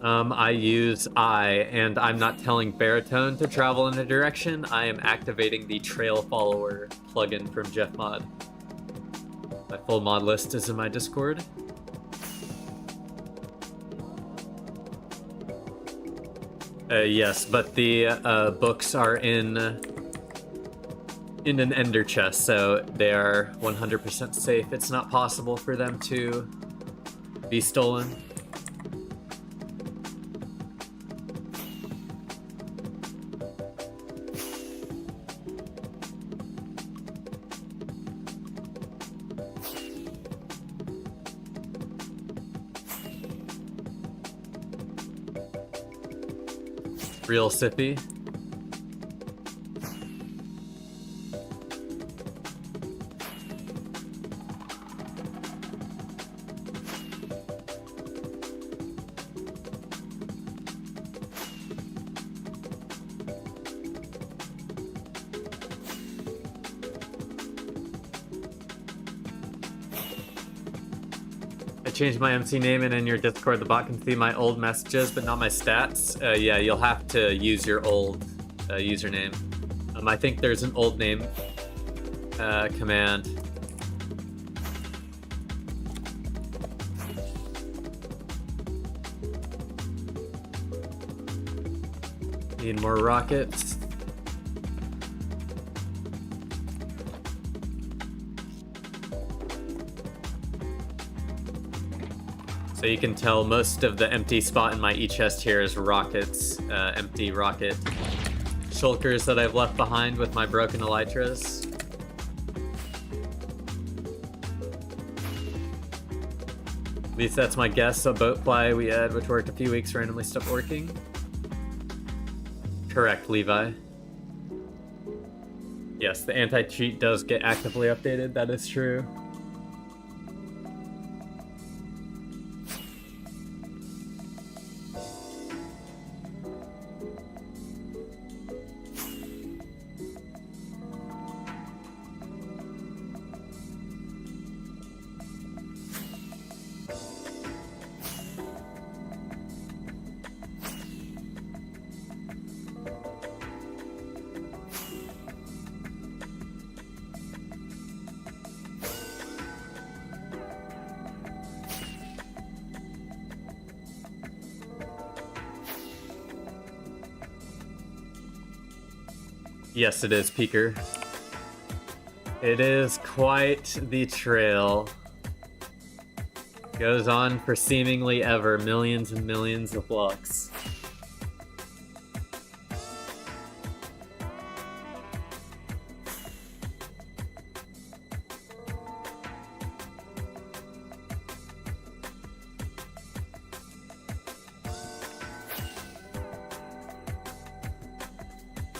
I use and I'm not telling Baritone to travel in a direction. I am activating the Trail Follower plugin from JeffMod. My full mod list is in my Discord. Yes, but the books are in an ender chest, so they are 100% safe. It's not possible for them to be stolen. Real sippy. I changed my MC name, and in your Discord the bot can see my old messages but not my stats. Yeah, you'll have to use your old username. I think there's an old name command. Need more rockets. So you can tell most of the empty spot in my E-chest here is rockets, empty rocket shulkers that I've left behind with my broken elytras. At least that's my guess. So boatfly we had, which worked a few weeks, randomly stopped working. Correct, Levi. Yes, the anti-cheat does get actively updated. That is true. Yes, it is, Peeker. It is quite the trail. Goes on for seemingly ever, millions and millions of blocks.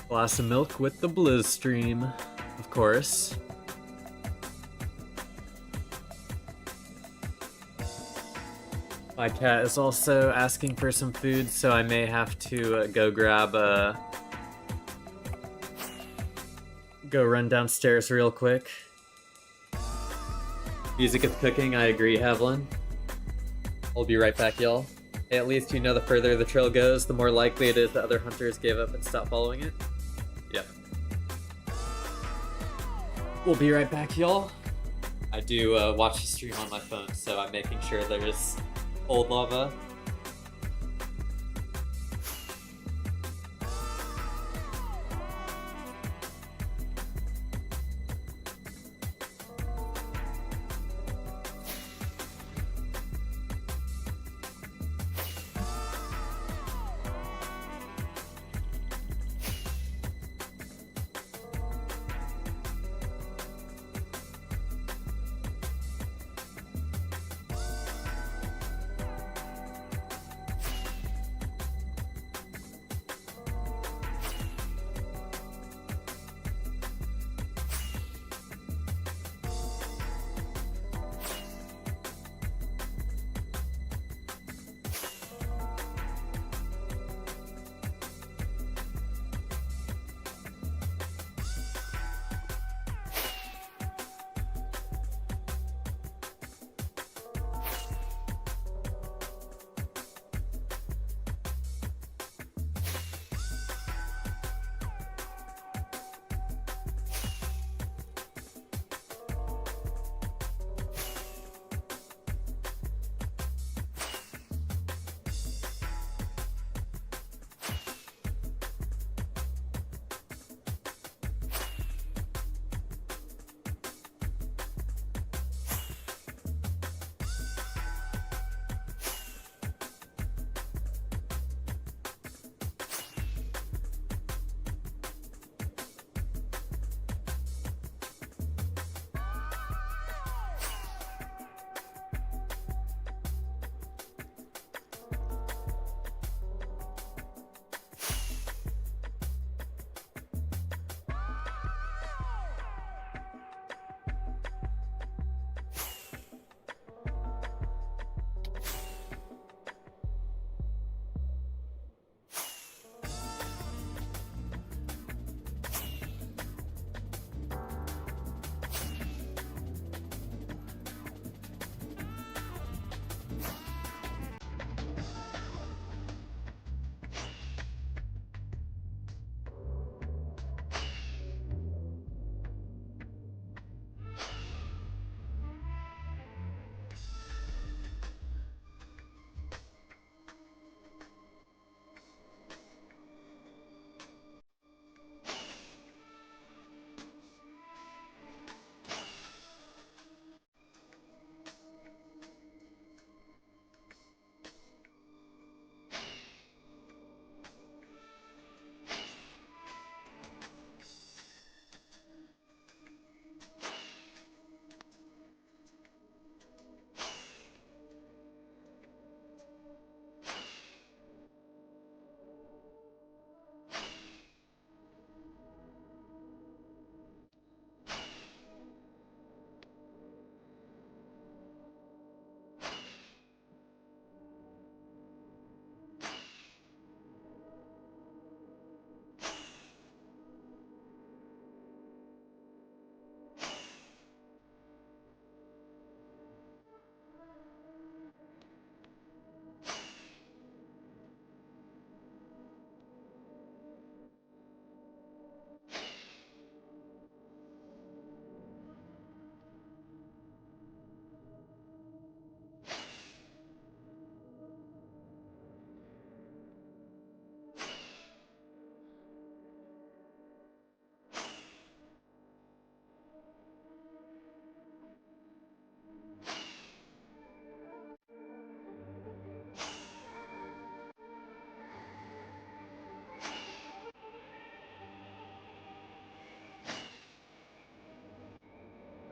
Glass of milk with the blizz stream, of course. My cat is also asking for some food, so I may have to go grab a... Go run downstairs real quick. Music is cooking, I agree, Havlin. I'll be right back, y'all. Hey, at least you know the further the trail goes, the more likely it is that other hunters gave up and stopped following it. Yep. We'll be right back, y'all. I do watch the stream on my phone, so I'm making sure there's old lava.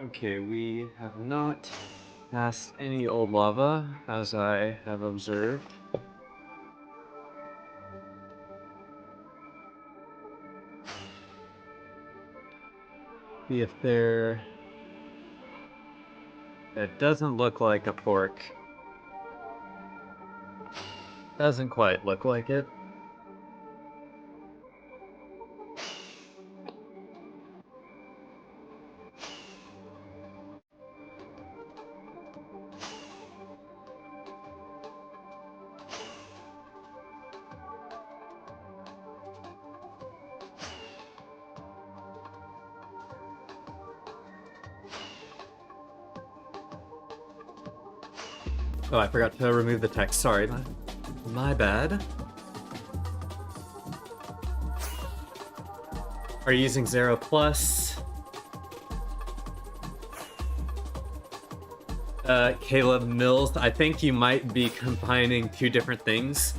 Okay, we have not passed any old lava, as I have observed. See if there... It doesn't look like a fork. Doesn't quite look like it. Oh, I forgot to remove the text. Sorry. My bad. Are you using 0 plus? Caleb Mills, I think you might be combining two different things.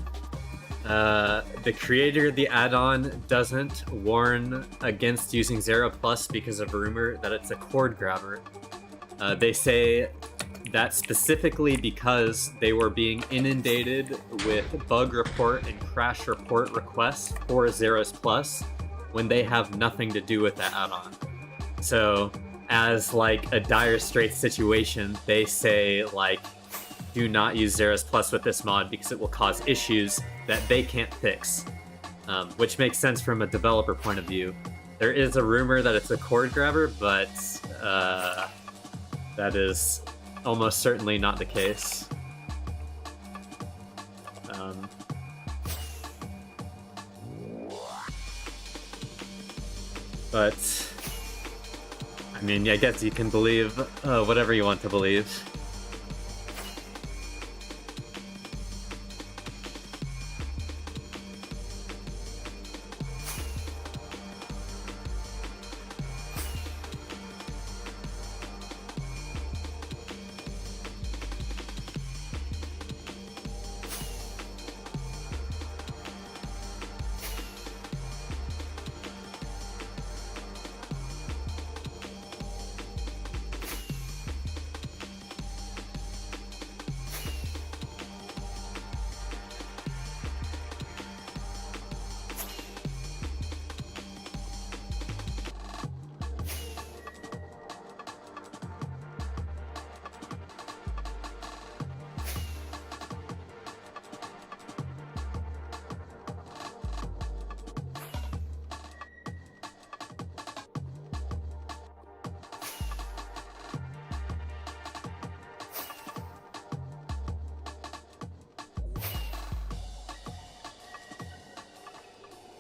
The creator of the add-on doesn't warn against using 0 plus because of a rumor that it's a cord grabber. They say that specifically because they were being inundated with bug report and crash report requests for Zeros Plus when they have nothing to do with that add-on. So, as like a dire straits situation, they say like, do not use Zeros Plus with this mod because it will cause issues that they can't fix, which makes sense from a developer point of view. There is a rumor that it's a cord grabber, but that is almost certainly not the case. But I mean, I guess you can believe whatever you want to believe.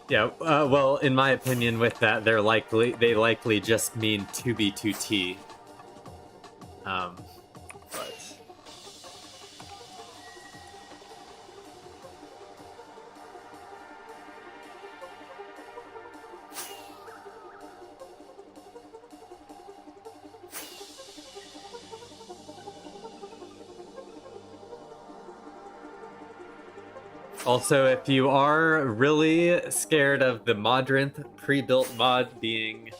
Yeah, well, in my opinion, with that, they likely just mean 2B2T. But also, if you are really scared of the Modrinth pre-built mod being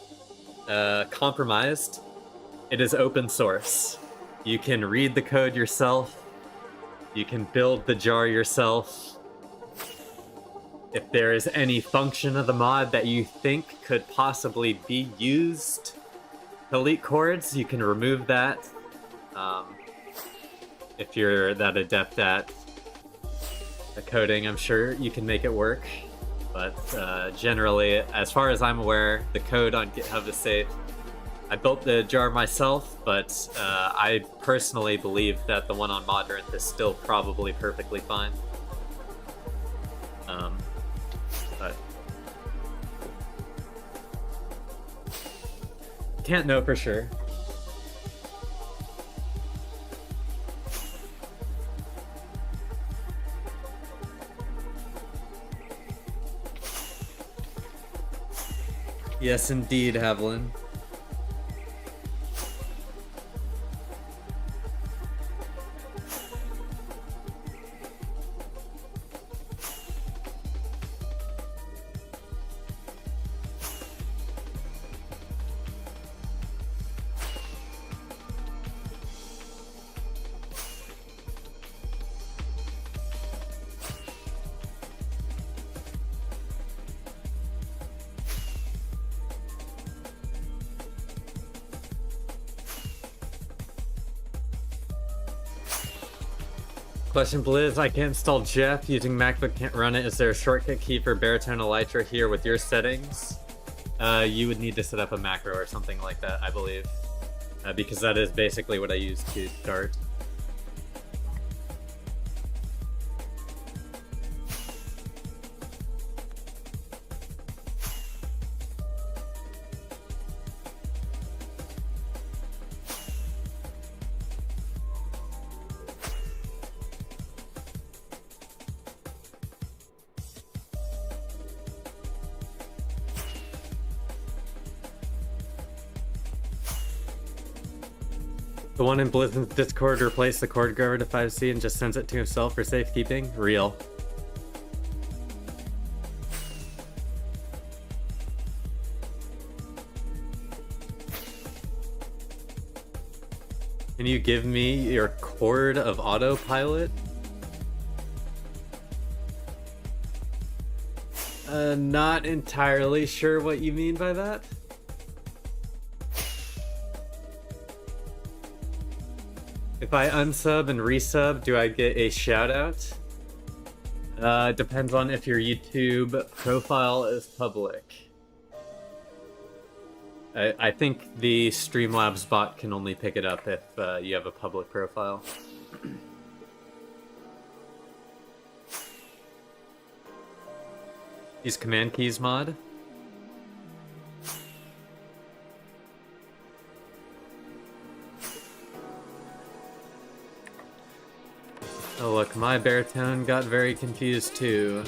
compromised, it is open source. You can read the code yourself. You can build the jar yourself. If there is any function of the mod that you think could possibly be used to leak cords, you can remove that. If you're that adept at the coding, I'm sure you can make it work. But generally, as far as I'm aware, the code on GitHub is safe. I built the jar myself, but I personally believe that the one on Modrinth is still probably perfectly fine. But can't know for sure. Yes, indeed, Havlin. Question, Blizz, I can't install Jeff using MacBook, can't run it. Is there a shortcut key for Baritone Elytra here with your settings? You would need to set up a macro or something like that, I believe. Because that is basically what I use to start. The one in Blizzard's Discord replaced the cord grabber to 5C and just sends it to himself for safekeeping? Real. Can you give me your cord of autopilot? Not entirely sure what you mean by that. If I unsub and resub, do I get a shout out? Depends on if your YouTube profile is public. I think the Streamlabs bot can only pick it up if you have a public profile. Use command keys mod. Oh look, my baritone got very confused too.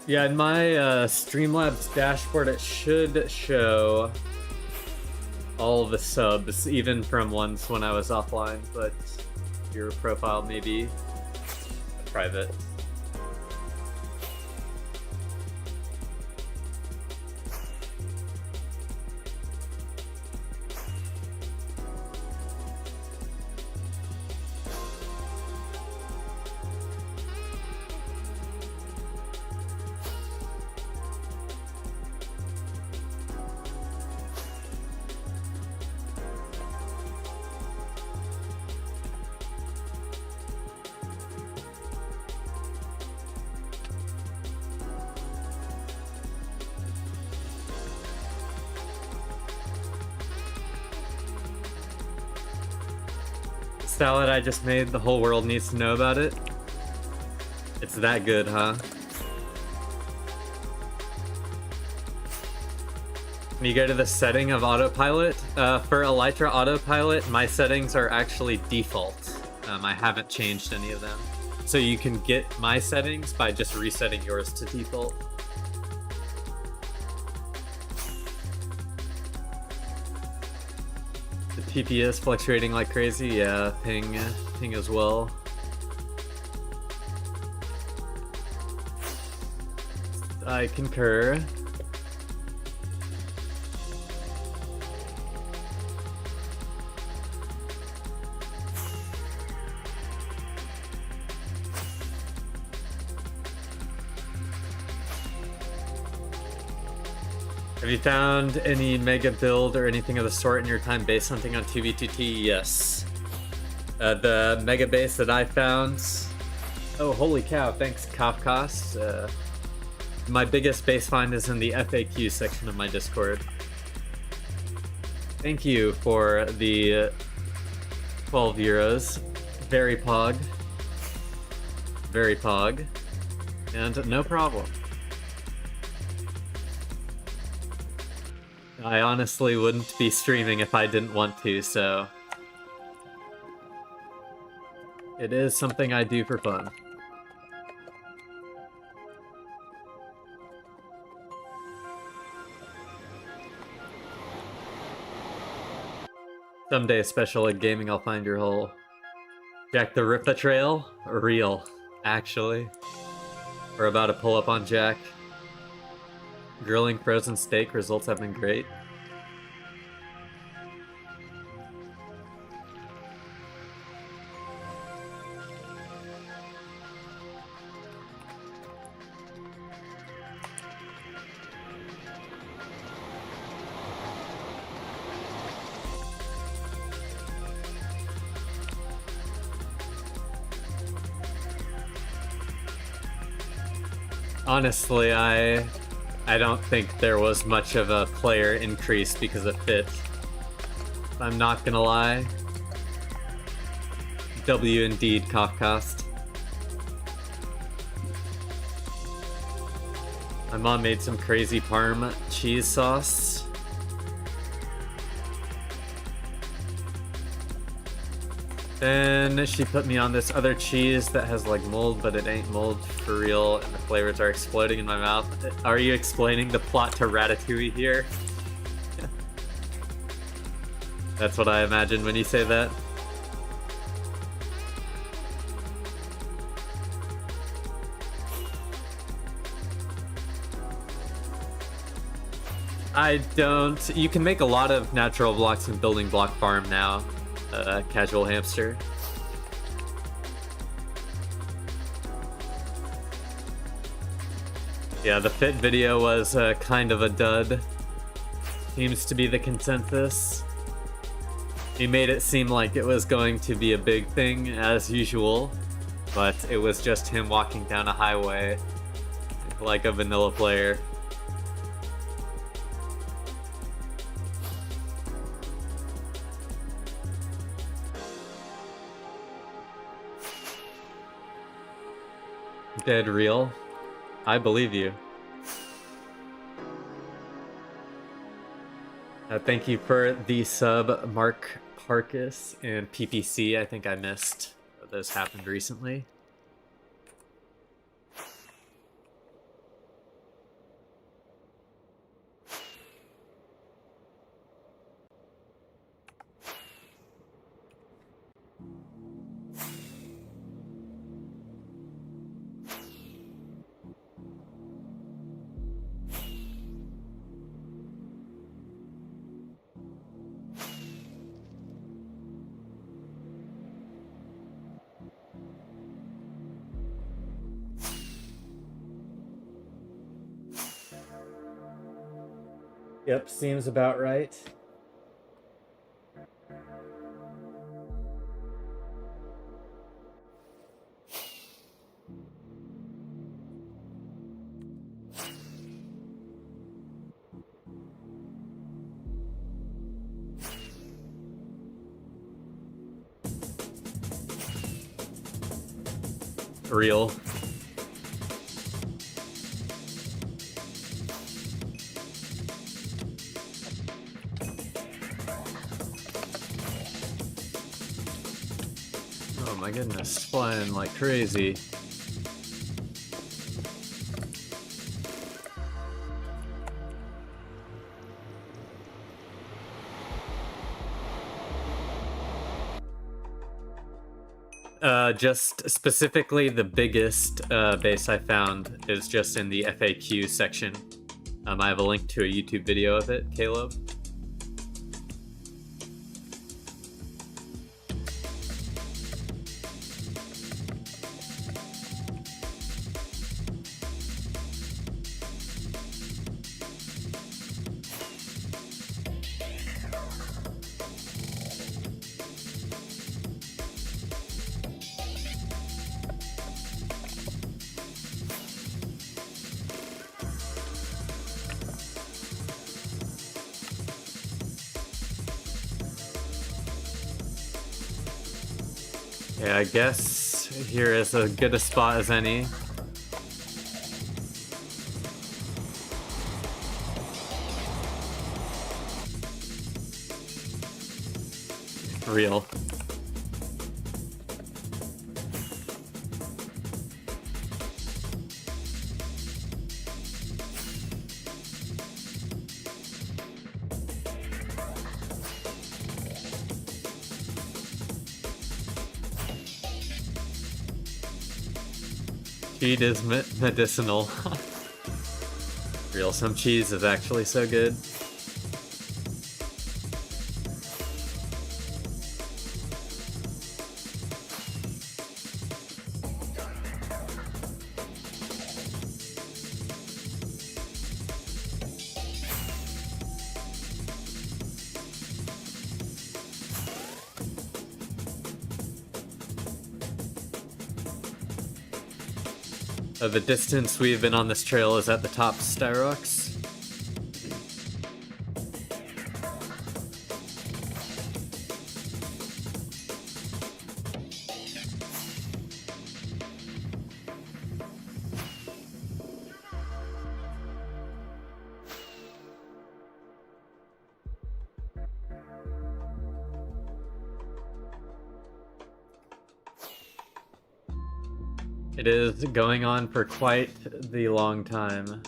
Yeah, in my Streamlabs dashboard it should show all the subs, even from ones when I was offline, but your profile may be private. Salad I just made, the whole world needs to know about it. It's that good, huh? When you go to the setting of autopilot, for Elytra autopilot, my settings are actually default. I haven't changed any of them. So you can get my settings by just resetting yours to default. The PPS fluctuating like crazy, yeah, ping as well. I concur. Have you found any mega build or anything of the sort in your time base hunting on 2v2t? Yes. The mega base that I found... Oh, holy cow, thanks Kafkas. My biggest base find is in the FAQ section of my Discord. Thank you for the 12 euros. Very pog. Very pog. And no problem. I honestly wouldn't be streaming if I didn't want to, so... It is something I do for fun. Someday, special at gaming, I'll find your hole. Jack the Ripper Trail? Real, actually. We're about to pull up on Jack. Grilling frozen steak, results have been great. Honestly, I don't think there was much of a player increase because of fit. I'm not gonna lie. W indeed, Cockcast. My mom made some crazy parm cheese sauce. Then she put me on this other cheese that has like mold, but it ain't mold for real, and the flavors are exploding in my mouth. Are you explaining the plot to Ratatouille here? That's what I imagine when you say that. I don't... You can make a lot of natural blocks in Building Block Farm now, Casual Hamster. Yeah, the fit video was kind of a dud. Seems to be the consensus. He made it seem like it was going to be a big thing, as usual, but it was just him walking down a highway like a vanilla player. Dead real? I believe you. Thank you for the sub, Mark Parkus and PPC. I think I missed. Those happened recently. Yep, seems about right. Real. Oh my goodness, flying like crazy. Just specifically the biggest base I found is just in the FAQ section. I have a link to a YouTube video of it, Caleb. Yeah, I guess here is as good a spot as any. Real. Cheese is medicinal. Real, some cheese is actually so good. The distance we've been on this trail is at the top Styrox. It is going on for quite the long time.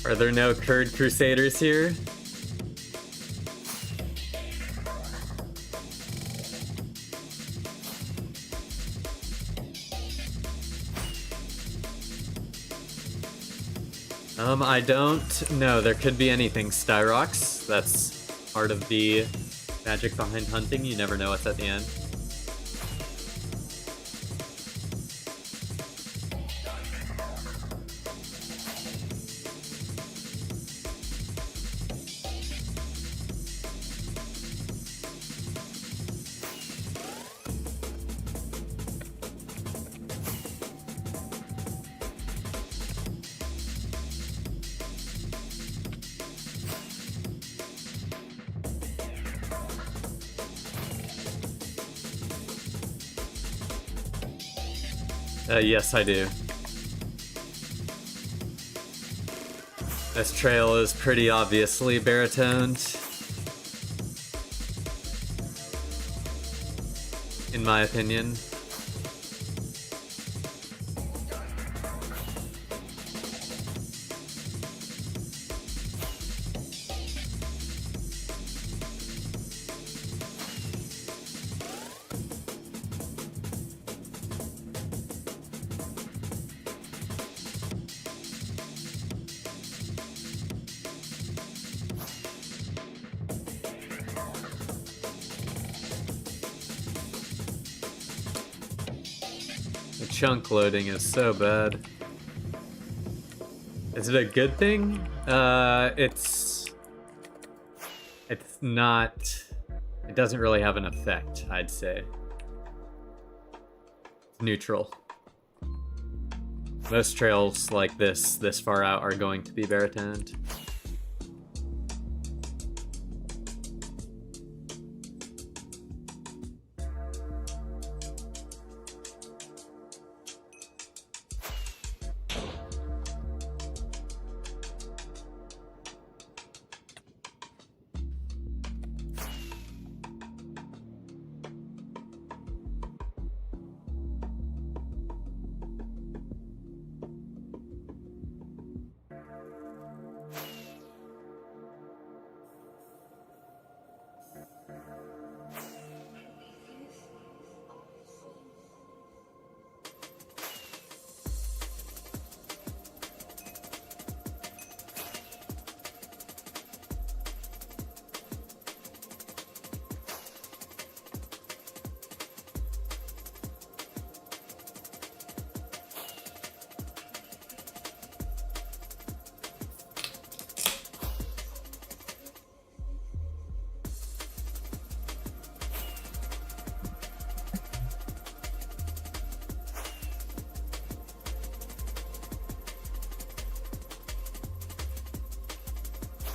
Are there no Kurd Crusaders here? I don't know. There could be anything. Styrox, that's part of the magic behind hunting. You never know what's at the end. Yes, I do. This trail is pretty obviously baritoned, in my opinion. Chunk loading is so bad. Is it a good thing? It's not. It doesn't really have an effect, I'd say. Neutral. Most trails like this far out are going to be baritoned.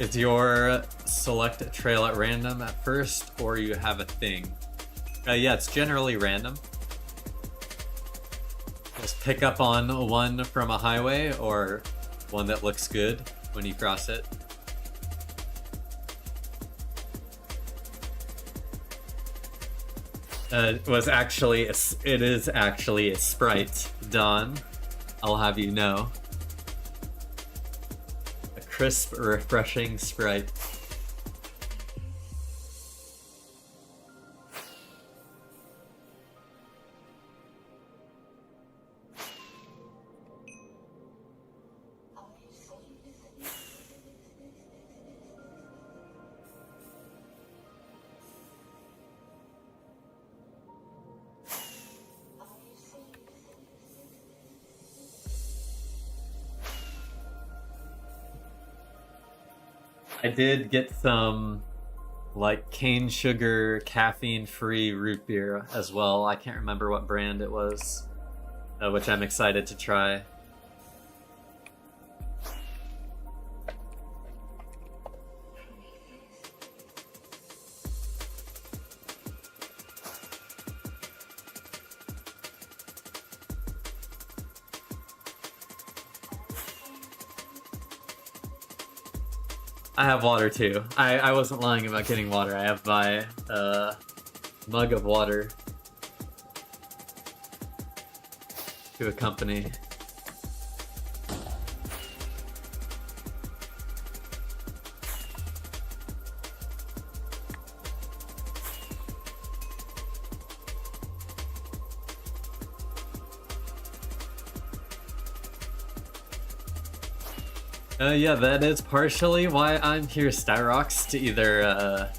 Is your select a trail at random at first, or you have a thing? Yeah, it's generally random. Just pick up on one from a highway, or one that looks good when you cross it. It is actually a sprite, Don. I'll have you know. Crisp, refreshing sprite. I did get some like cane sugar caffeine free root beer as well. I can't remember what brand it was, which I'm excited to try. I have water too. I wasn't lying about getting water. I have my mug of water to accompany. Yeah, that is partially why I'm here, Styrox, to either,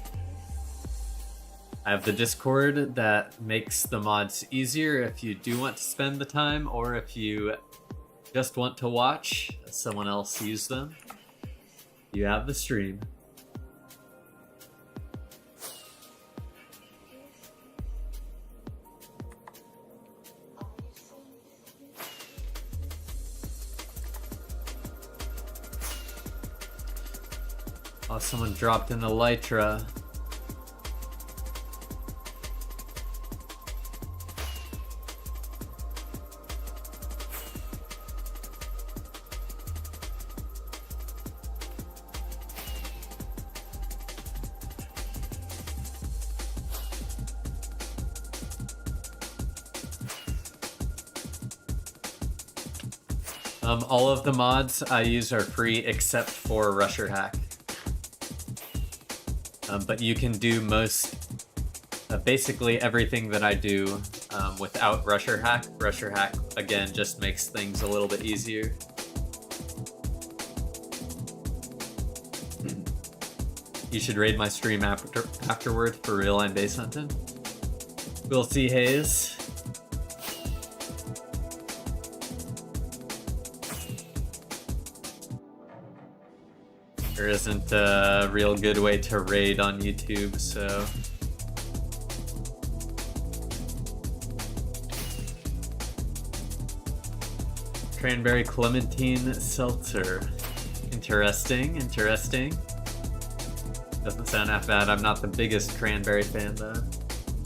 I have the Discord that makes the mods easier if you do want to spend the time, or if you just want to watch someone else use them. You have the stream. Oh, someone dropped in the Elytra. All of the mods I use are free except for Rusher Hack. But you can do basically everything that I do without Rusher Hack. Rusher Hack, again, just makes things a little bit easier. You should raid my stream afterward for real-line base hunting. We'll see, Hayes. There isn't a real good way to raid on YouTube, so... Cranberry Clementine Seltzer. Interesting, interesting. Doesn't sound half bad. I'm not the biggest cranberry fan, though.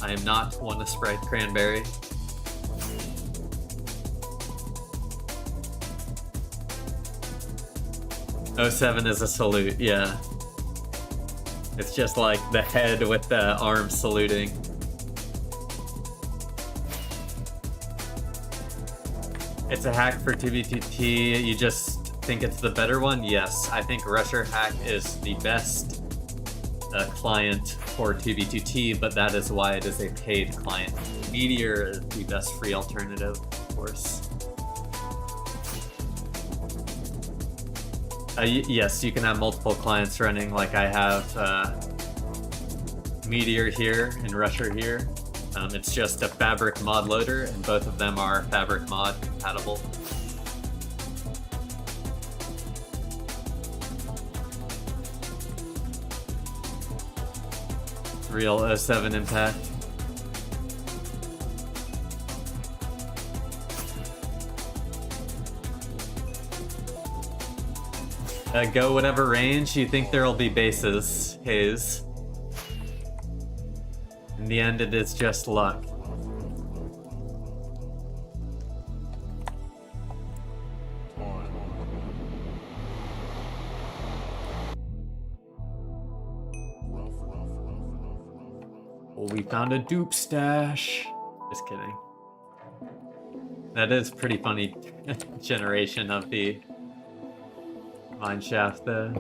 I am not one to Sprite cranberry. '07 is a salute, yeah. It's just like the head with the arm saluting. It's a hack for 2v2t. You just think it's the better one? Yes, I think Rusher Hack is the best client for 2v2t, but that is why it is a paid client. Meteor is the best free alternative, of course. Yes, you can have multiple clients running, like I have Meteor here and Rusher here. It's just a Fabric mod loader, and both of them are Fabric mod compatible. Real 07 impact. Go whatever range you think there will be bases, Hayes. In the end, it is just luck. Oh, we found a dupe stash. Just kidding. That is pretty funny generation of the mine shaft though.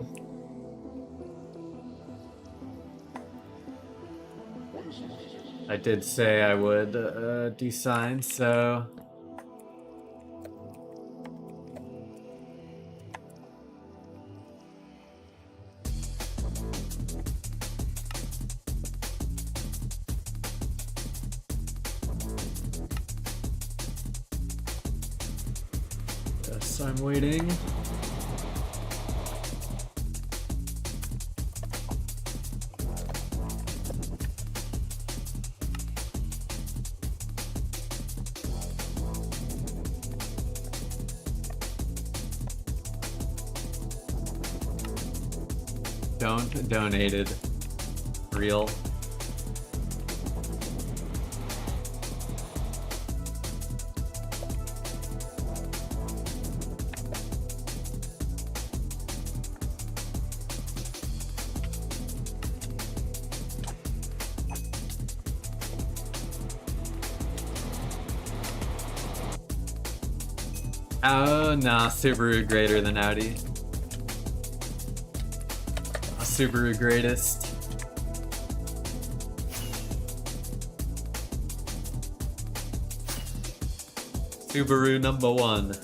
I did say I would do signs, so... Yes, I'm waiting. Don't donated. Real. Oh, nah, Subaru greater than Audi. Subaru greatest. Subaru number one.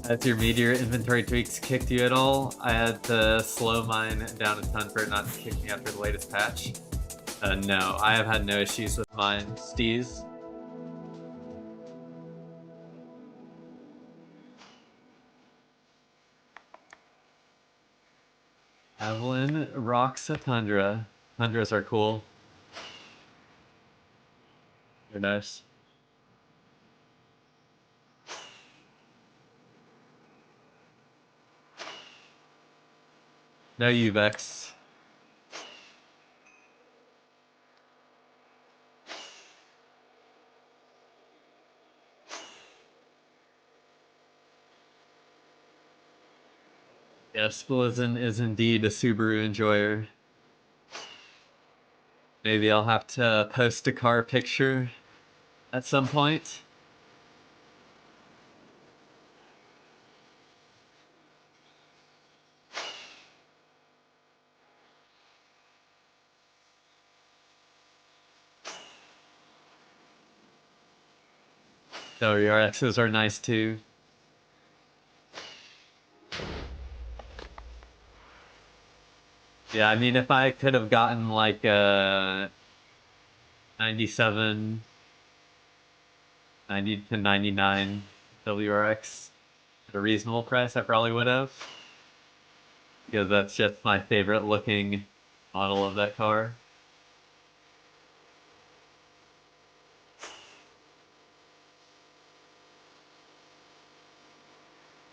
Has your meteor inventory tweaks kicked you at all? I had to slow mine down a ton for it not to kick me after the latest patch. No, I have had no issues with mine. Steez. Evelyn rocks a Tundra. Tundras are cool. They're nice. No Uvex. Yes, Blizzin is indeed a Subaru enjoyer. Maybe I'll have to post a car picture at some point. WRXs are nice too. Yeah, I mean, if I could have gotten like a 97, 90 to 99 WRX at a reasonable price, I probably would have. Because that's just my favorite looking model of that car.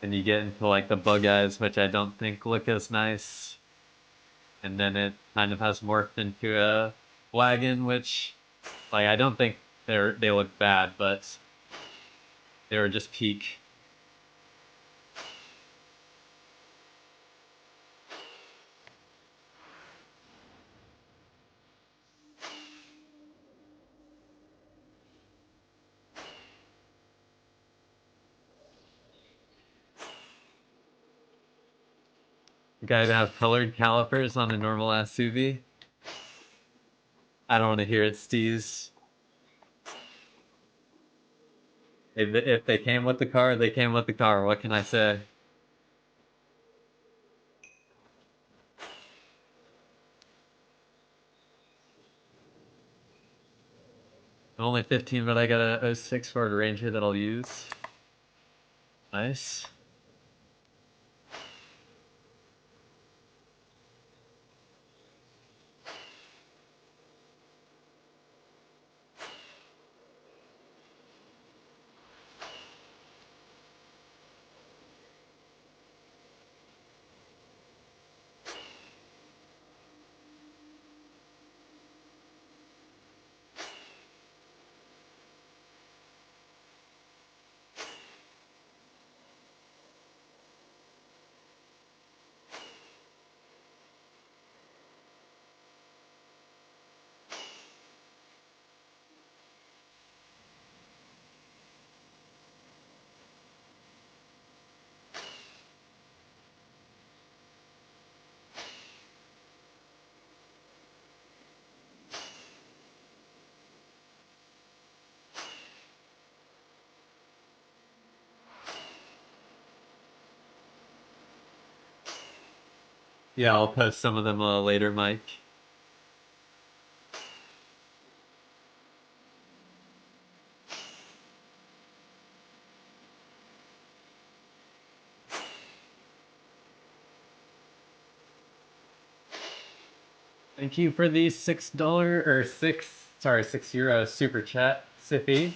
And you get into like the bug eyes, which I don't think look as nice. And then it kind of has morphed into a wagon, which, like, I don't think they look bad, but they were just peak. Guy to have colored calipers on a normal SUV. I don't want to hear it, Steez. If they came with the car, they came with the car. What can I say? I'm only 15, but I got a 06 Ford Ranger that I'll use. Nice. Yeah, I'll post some of them later, Mike. Thank you for the $6 or €6 super chat, Sippy.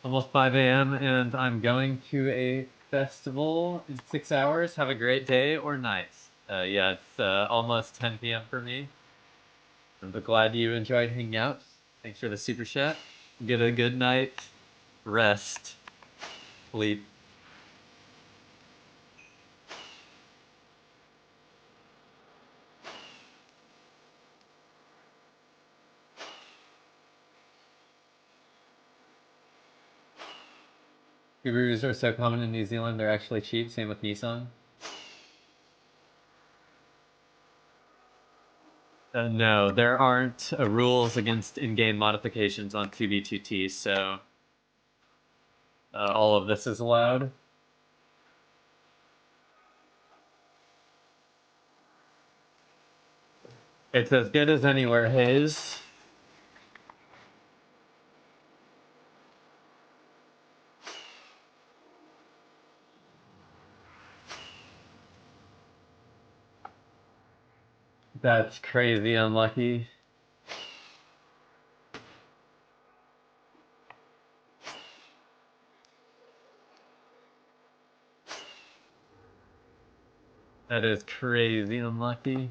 Almost 5 a.m. and I'm going to a festival in 6 hours. Have a great day or night. Yeah, it's almost 10 p.m. for me. I'm glad you enjoyed hanging out. Thanks for the super chat. Get a good night, rest, sleep. Subarus are so common in New Zealand, they're actually cheap. Same with Nissan. No, there aren't rules against in-game modifications on 2B2T, so all of this is allowed. It's as good as anywhere, Hayes. That's crazy unlucky. That is crazy unlucky.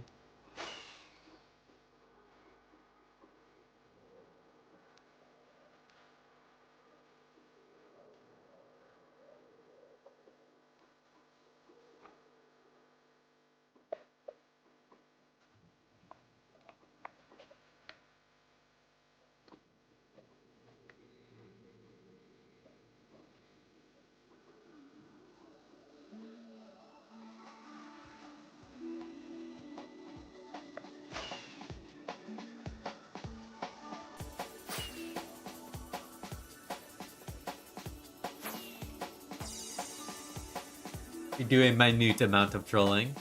You do a minute amount of trolling.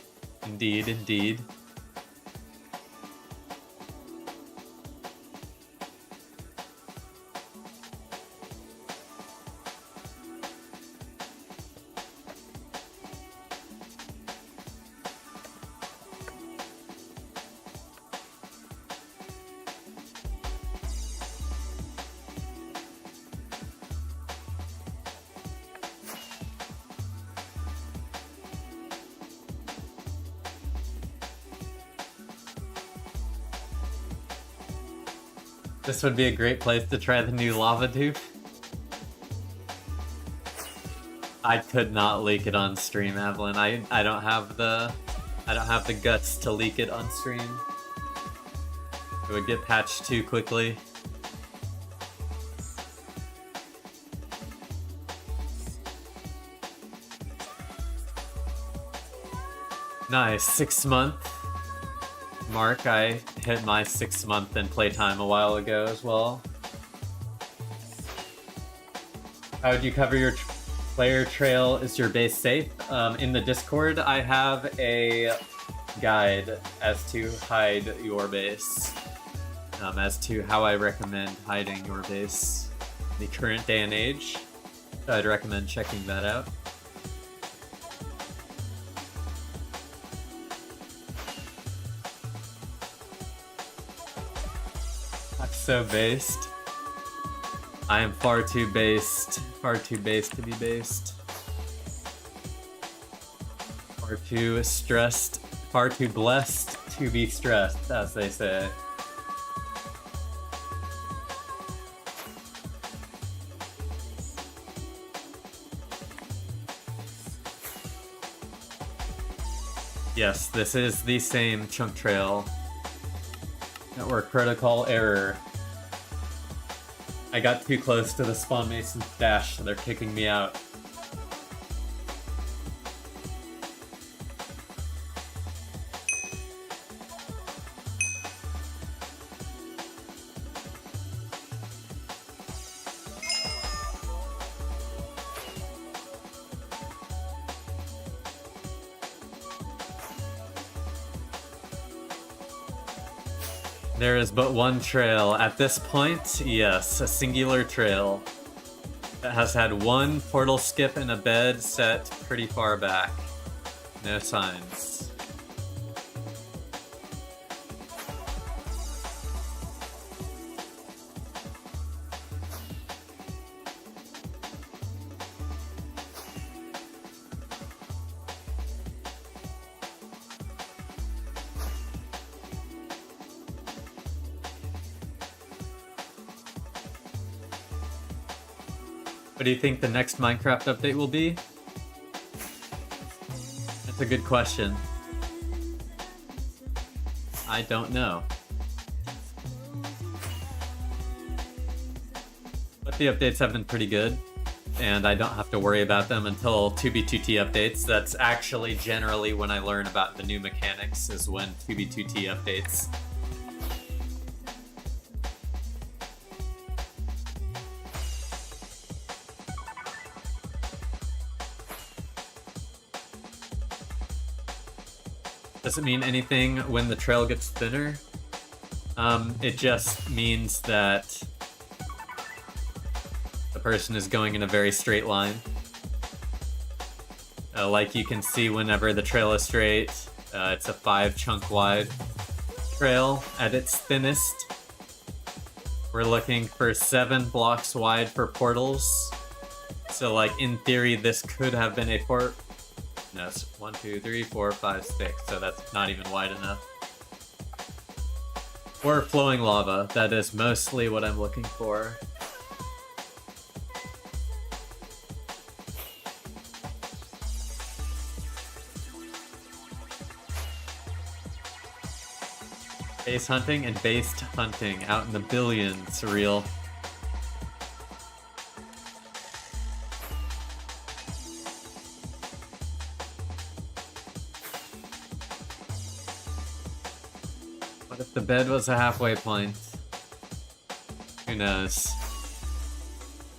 Indeed, indeed. This would be a great place to try the new lava tube. I could not leak it on stream, Evelyn. I don't have the guts to leak it on stream. It would get patched too quickly. Nice, 6 month mark. I hit my 6 month in playtime a while ago as well. How would you cover your player trail? Is your base safe? In the Discord, I have a guide as to hide your base. As to how I recommend hiding your base in the current day and age. So I'd recommend checking that out. I'm so based. I am far too based to be based. Far too stressed, far too blessed to be stressed, as they say. Yes, this is the same chunk trail. Network protocol error. I got too close to the spawn mason stash, so they're kicking me out. There is but one trail. At this point, yes, a singular trail that has had one portal skip and a bed set pretty far back. No signs. What do you think the next Minecraft update will be? That's a good question. I don't know. But the updates have been pretty good, and I don't have to worry about them until 2b2t updates. That's actually generally when I learn about the new mechanics, is when 2b2t updates. Does it mean anything when the trail gets thinner? It just means that the person is going in a very straight line. Like you can see whenever the trail is straight, it's a 5 chunk wide trail at its thinnest. We're looking for 7 blocks wide for portals. So like in theory, this could have been a port. No, it's 1, 2, 3, 4, 5, 6, so that's not even wide enough. Or flowing lava, that is mostly what I'm looking for. Base hunting and based hunting out in the billions, real. What if the bed was a halfway point? Who knows?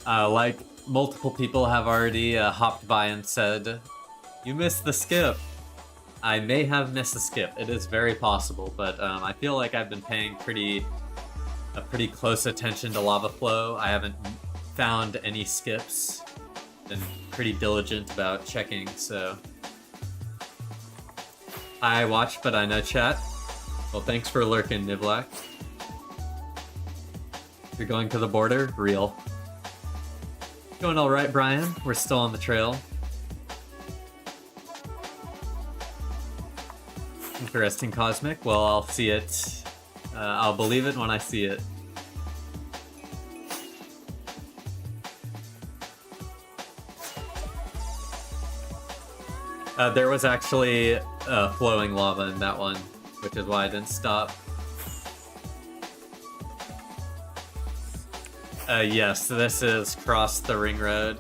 Like multiple people have already hopped by and said, "You missed the skip." I may have missed a skip. It is very possible, but I feel like I've been paying pretty close attention to lava flow. I haven't found any skips. Been pretty diligent about checking, so. I watch, but I know chat. Well, thanks for lurking, Nivlak. You're going to the border? Real. Going alright, Brian. We're still on the trail. Interesting, Cosmic. Well, I'll see it. I'll believe it when I see it. There was actually flowing lava in that one, which is why I didn't stop. Yes, this is cross the ring road.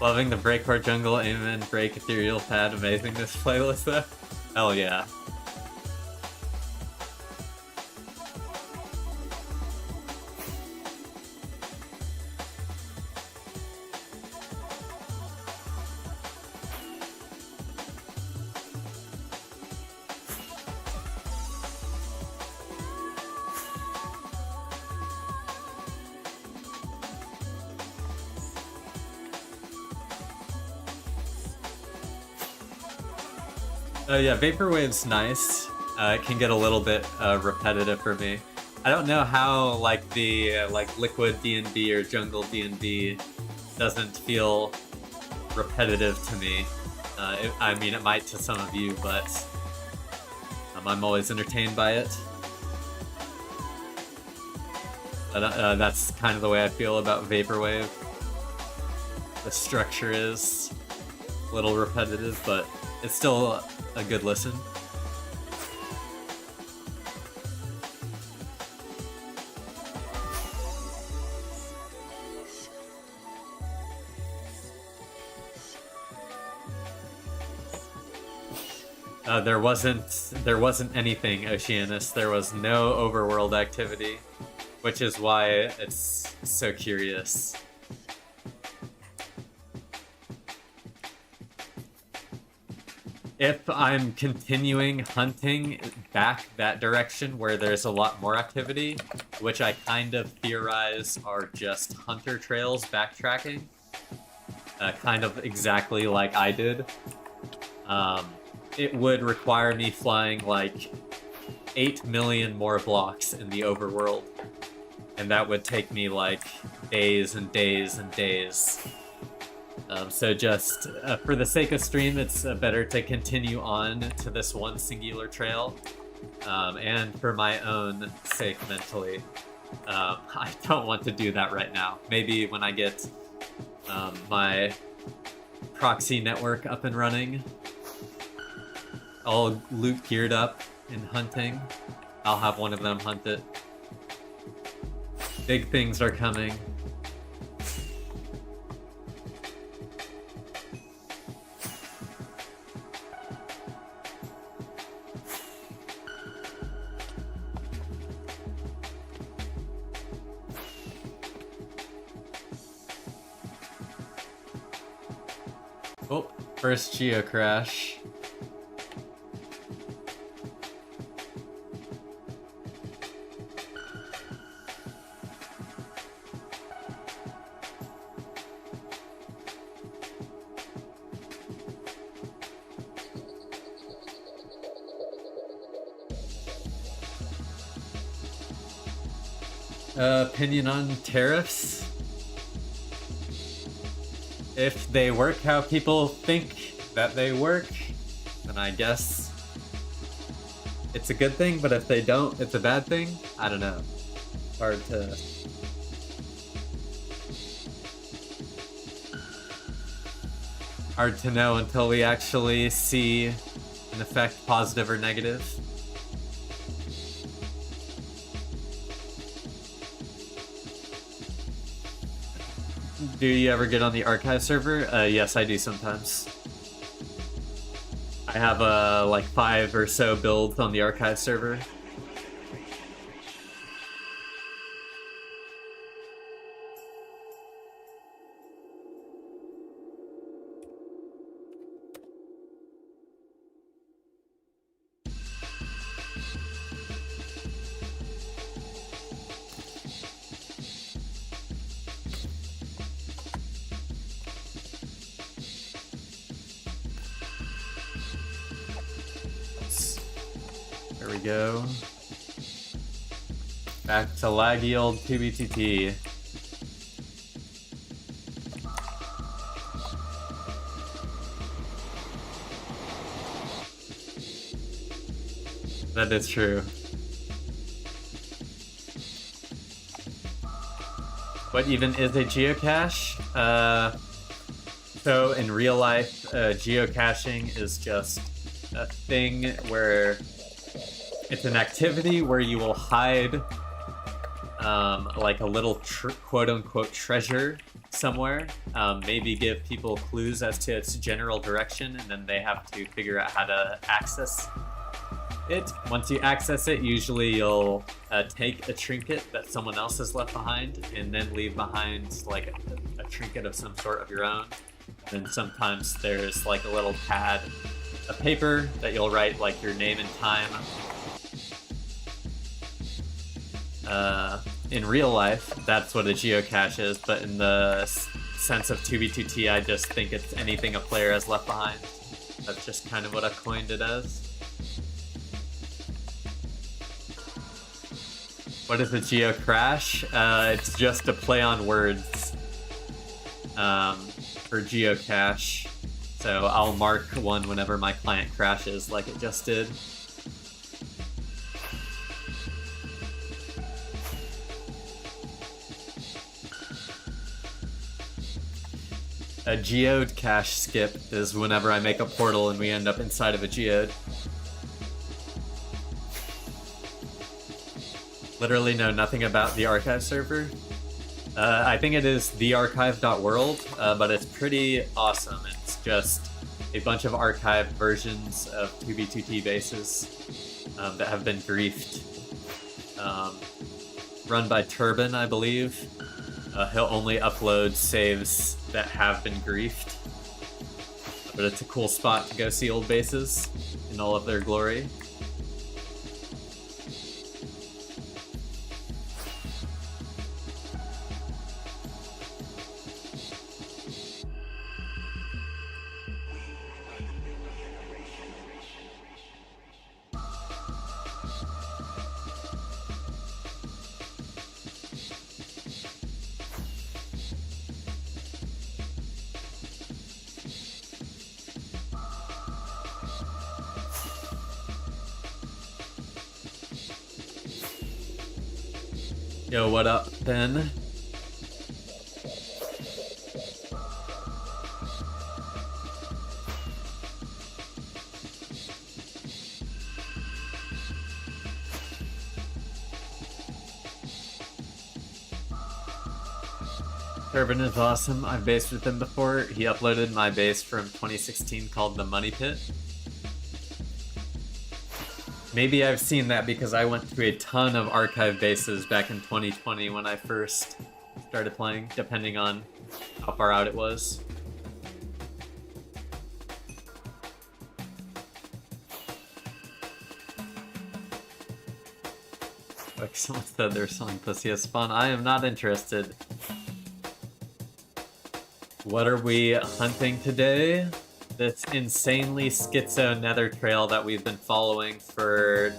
Loving the breakcore jungle, amen, break ethereal pad, amazing this playlist though. Hell yeah. Yeah, Vaporwave's nice. It can get a little bit repetitive for me. I don't know how like the Liquid D&B or Jungle D&B doesn't feel repetitive to me. I mean, it might to some of you, but I'm always entertained by it. That's kind of the way I feel about Vaporwave. The structure is a little repetitive, but it's still a good listen. There wasn't anything, Oceanus. There was no overworld activity, which is why it's so curious. If I'm continuing hunting back that direction where there's a lot more activity, which I kind of theorize are just hunter trails backtracking, kind of exactly like I did, it would require me flying like 8 million more blocks in the overworld. And that would take me like days and days and days. So just for the sake of stream, it's better to continue on to this one singular trail. And for my own sake mentally, I don't want to do that right now. Maybe when I get my proxy network up and running, all loot geared up in hunting, I'll have one of them hunt it. Big things are coming. Oh, first geocrash. Opinion on tariffs? If they work how people think that they work, then I guess it's a good thing, but if they don't, it's a bad thing? I don't know. Hard to know until we actually see an effect, positive or negative. Do you ever get on the archive server? Yes, I do sometimes. I have like 5 or so builds on the archive server. There we go. Back to laggy old 2BTT. That is true. What even is a geocache? So in real life, geocaching is just a thing where it's an activity where you will hide like a little quote-unquote treasure somewhere. Maybe give people clues as to its general direction, and then they have to figure out how to access it. Once you access it, usually you'll take a trinket that someone else has left behind, and then leave behind like a trinket of some sort of your own. And sometimes there's like a little pad of paper that you'll write like your name and time. In real life, that's what a geocache is, but in the sense of 2B2T, I just think it's anything a player has left behind. That's just kind of what I coined it as. What is a geocrash? It's just a play on words for geocache. So I'll mark one whenever my client crashes, like it just did. A geode cache skip is whenever I make a portal and we end up inside of a geode. Literally know nothing about the archive server. I think it is thearchive.world, but it's pretty awesome. It's just a bunch of archived versions of 2B2T bases that have been griefed. Run by Turban, I believe. He'll only upload saves that have been griefed. But it's a cool spot to go see old bases in all of their glory. Yo, what up, Ben? Urban is awesome. I've based with him before. He uploaded my base from 2016 called The Money Pit. Maybe I've seen that because I went to a ton of archive bases back in 2020 when I first started playing, depending on how far out it was. Like someone said they're selling pussy as fun. I am not interested. What are we hunting today? This insanely schizo nether trail that we've been following for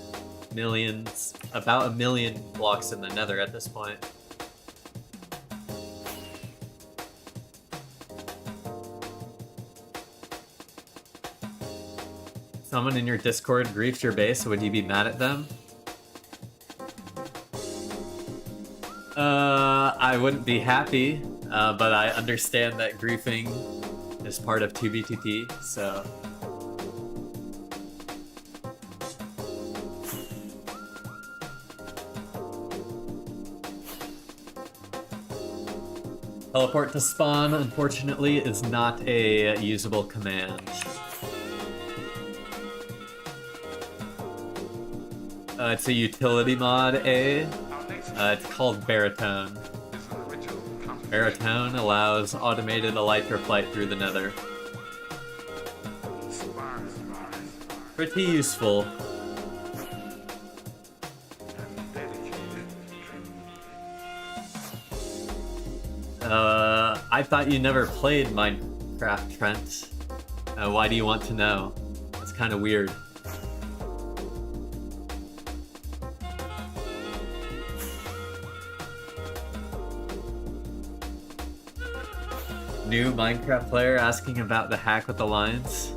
millions, about 1 million blocks in the nether at this point. Someone in your Discord griefs your base, would you be mad at them? I wouldn't be happy, but I understand that griefing is part of 2B2T, so... Teleport to spawn, unfortunately, is not a usable command. It's a utility mod, it's called Baritone. Baritone allows automated elytra flight through the nether. Pretty useful. I thought you never played Minecraft, Trent. Why do you want to know? It's kind of weird. New Minecraft player asking about the hack with the lines.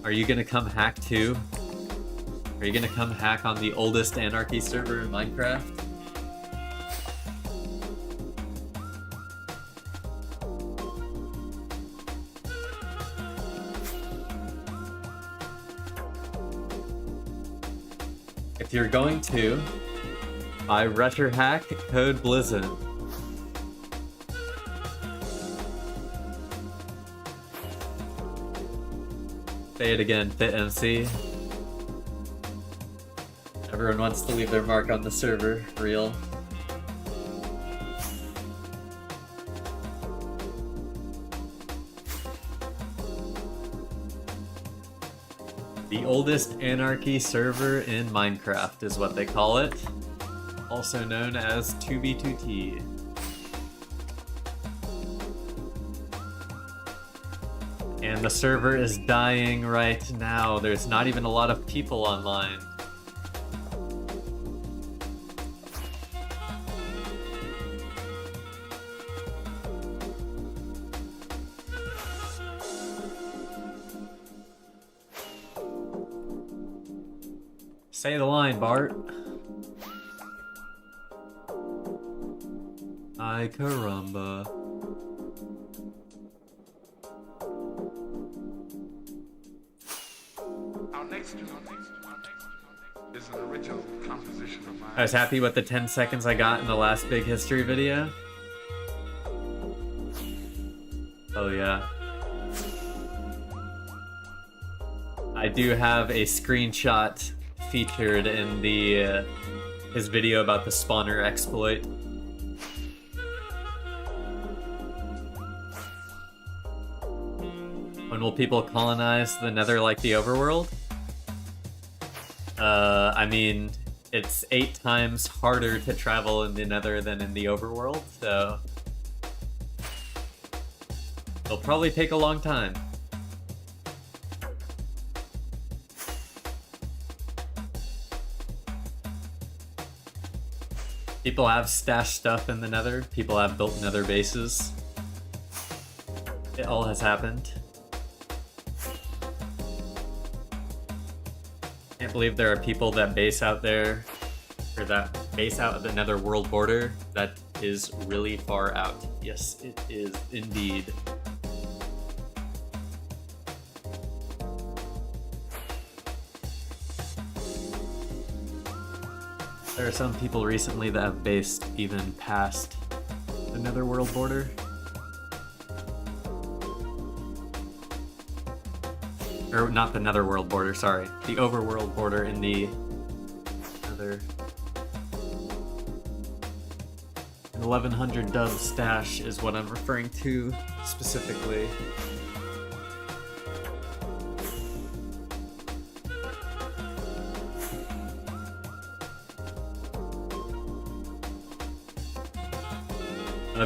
Are you gonna come hack too? Are you gonna come hack on the oldest anarchy server in Minecraft? If you're going to, buy Rusher Hack code Blizzard. Say it again, Fit MC. Everyone wants to leave their mark on the server. Real. The oldest anarchy server in Minecraft is what they call it. Also known as 2B2T. And the server is dying right now. There's not even a lot of people online. Say the line, Bart. Ay caramba. Is an original composition of mine. I was happy with the 10 seconds I got in the last big history video. Oh yeah. I do have a screenshot featured in the his video about the spawner exploit. When will people colonize the Nether like the Overworld? I mean, it's 8 times harder to travel in the Nether than in the Overworld, so it'll probably take a long time. People have stashed stuff in the Nether. People have built Nether bases. It all has happened. Can't believe there are people that base out there, or that base out of the Nether world border. That is really far out. Yes, it is indeed. There are some people recently that have based even past the Nether world border. Or not the Nether world border, sorry. The Overworld border in the Nether. An 1100 dub stash is what I'm referring to specifically.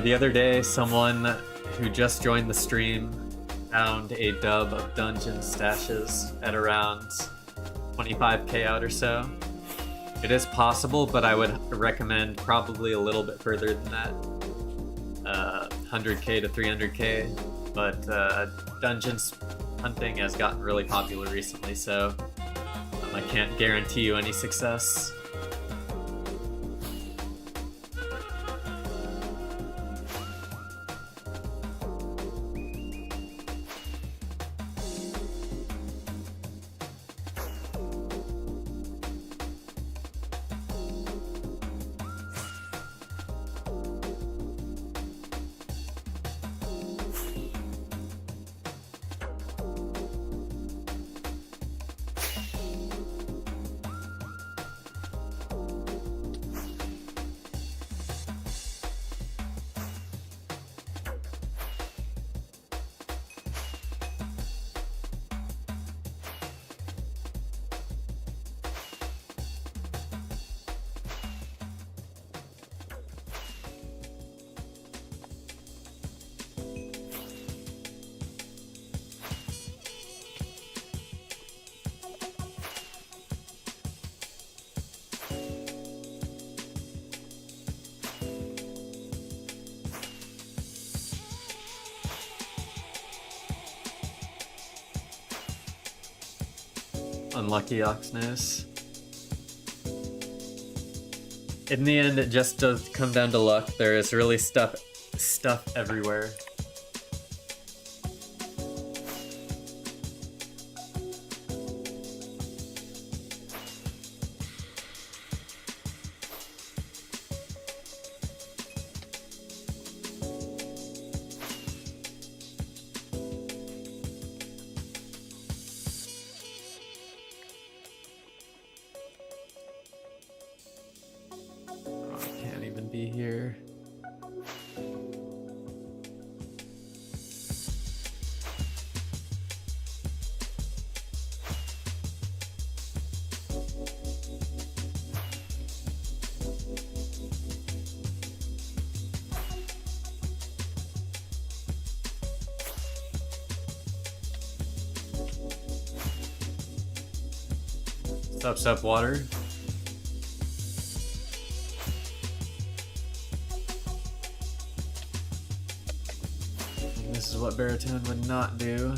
The other day, someone who just joined the stream found a dub of dungeon stashes at around 25k out or so. It is possible, but I would recommend probably a little bit further than that. 100k to 300k, but dungeons hunting has gotten really popular recently, so I can't guarantee you any success. Unlucky Oxnose. In the end, it just does come down to luck. There is really stuff everywhere. Be here. Sup, water. This is what Baritone would not do.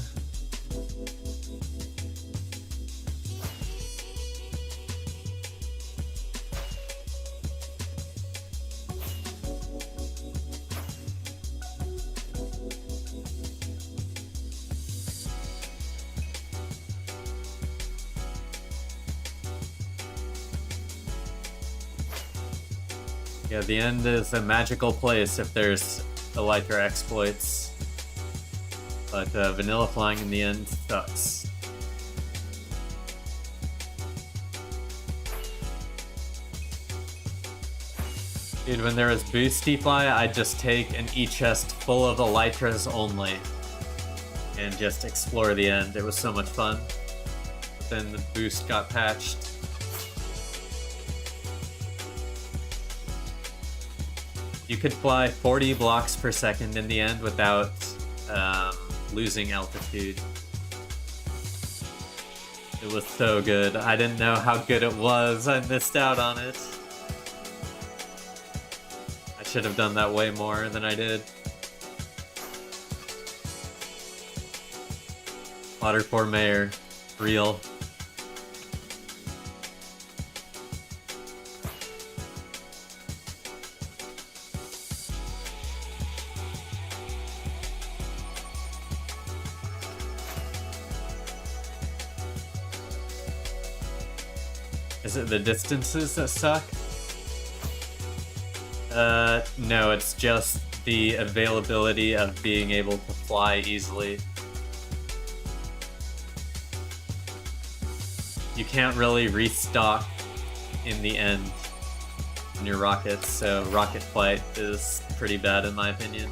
Yeah, the end is a magical place if there's Elytra exploits. But vanilla flying in the end sucks. Dude, when there was boosty fly, I'd just take an e-chest full of Elytras only and just explore the end. It was so much fun. But then the boost got patched. You could fly 40 blocks per second in the end without losing altitude. It was so good. I didn't know how good it was. I missed out on it. I should have done that way more than I did. Water for mayor. Real. Is it the distances that suck? No, it's just the availability of being able to fly easily. You can't really restock in the end on your rockets, so rocket flight is pretty bad in my opinion.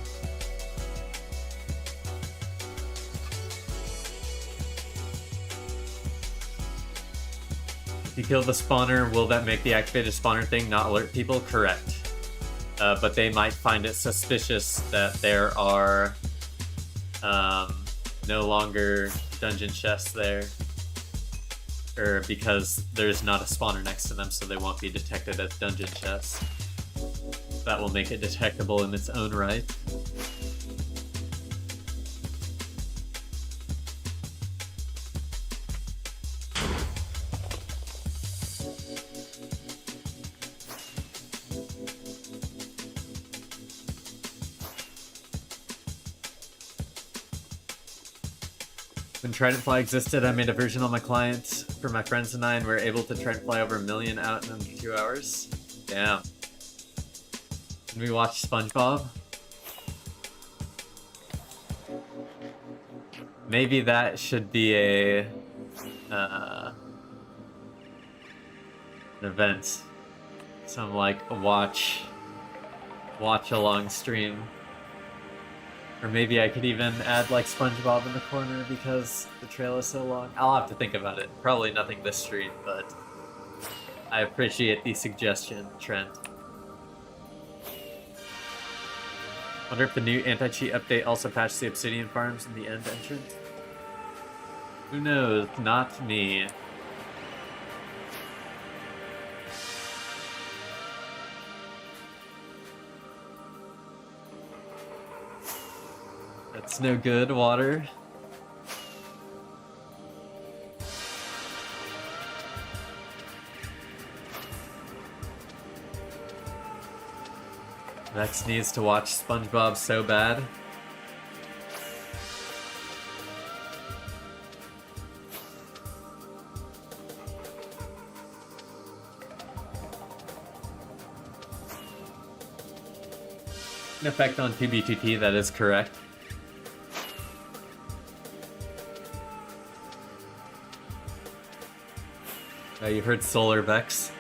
If you kill the spawner, will that make the activated spawner thing not alert people? Correct. But they might find it suspicious that there are no longer dungeon chests there. Or because there's not a spawner next to them, so they won't be detected as dungeon chests. That will make it detectable in its own right. When Trident Fly existed, I made a version on my client for my friends and I, and we were able to Trident Fly over 1 million out in under 2 hours. Damn. Can we watch SpongeBob? Maybe that should be an event. Some like a watch along stream. Or maybe I could even add like SpongeBob in the corner because the trail is so long. I'll have to think about it. Probably nothing this stream, but I appreciate the suggestion, Trent. Wonder if the new anti-cheat update also patched the obsidian farms in the end entrance? Who knows? Not me. That's no good, water. Vex needs to watch SpongeBob so bad. An effect on 2B2T, that is correct. You heard Solar Vex.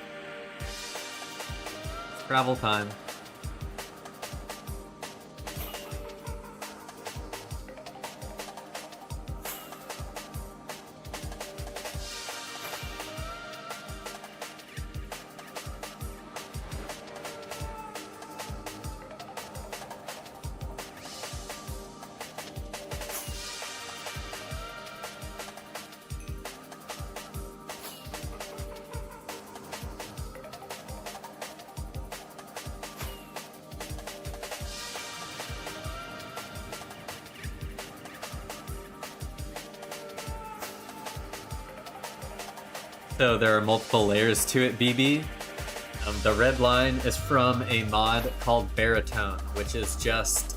It's travel time. So there are multiple layers to it, BB. The red line is from a mod called Baritone, which is just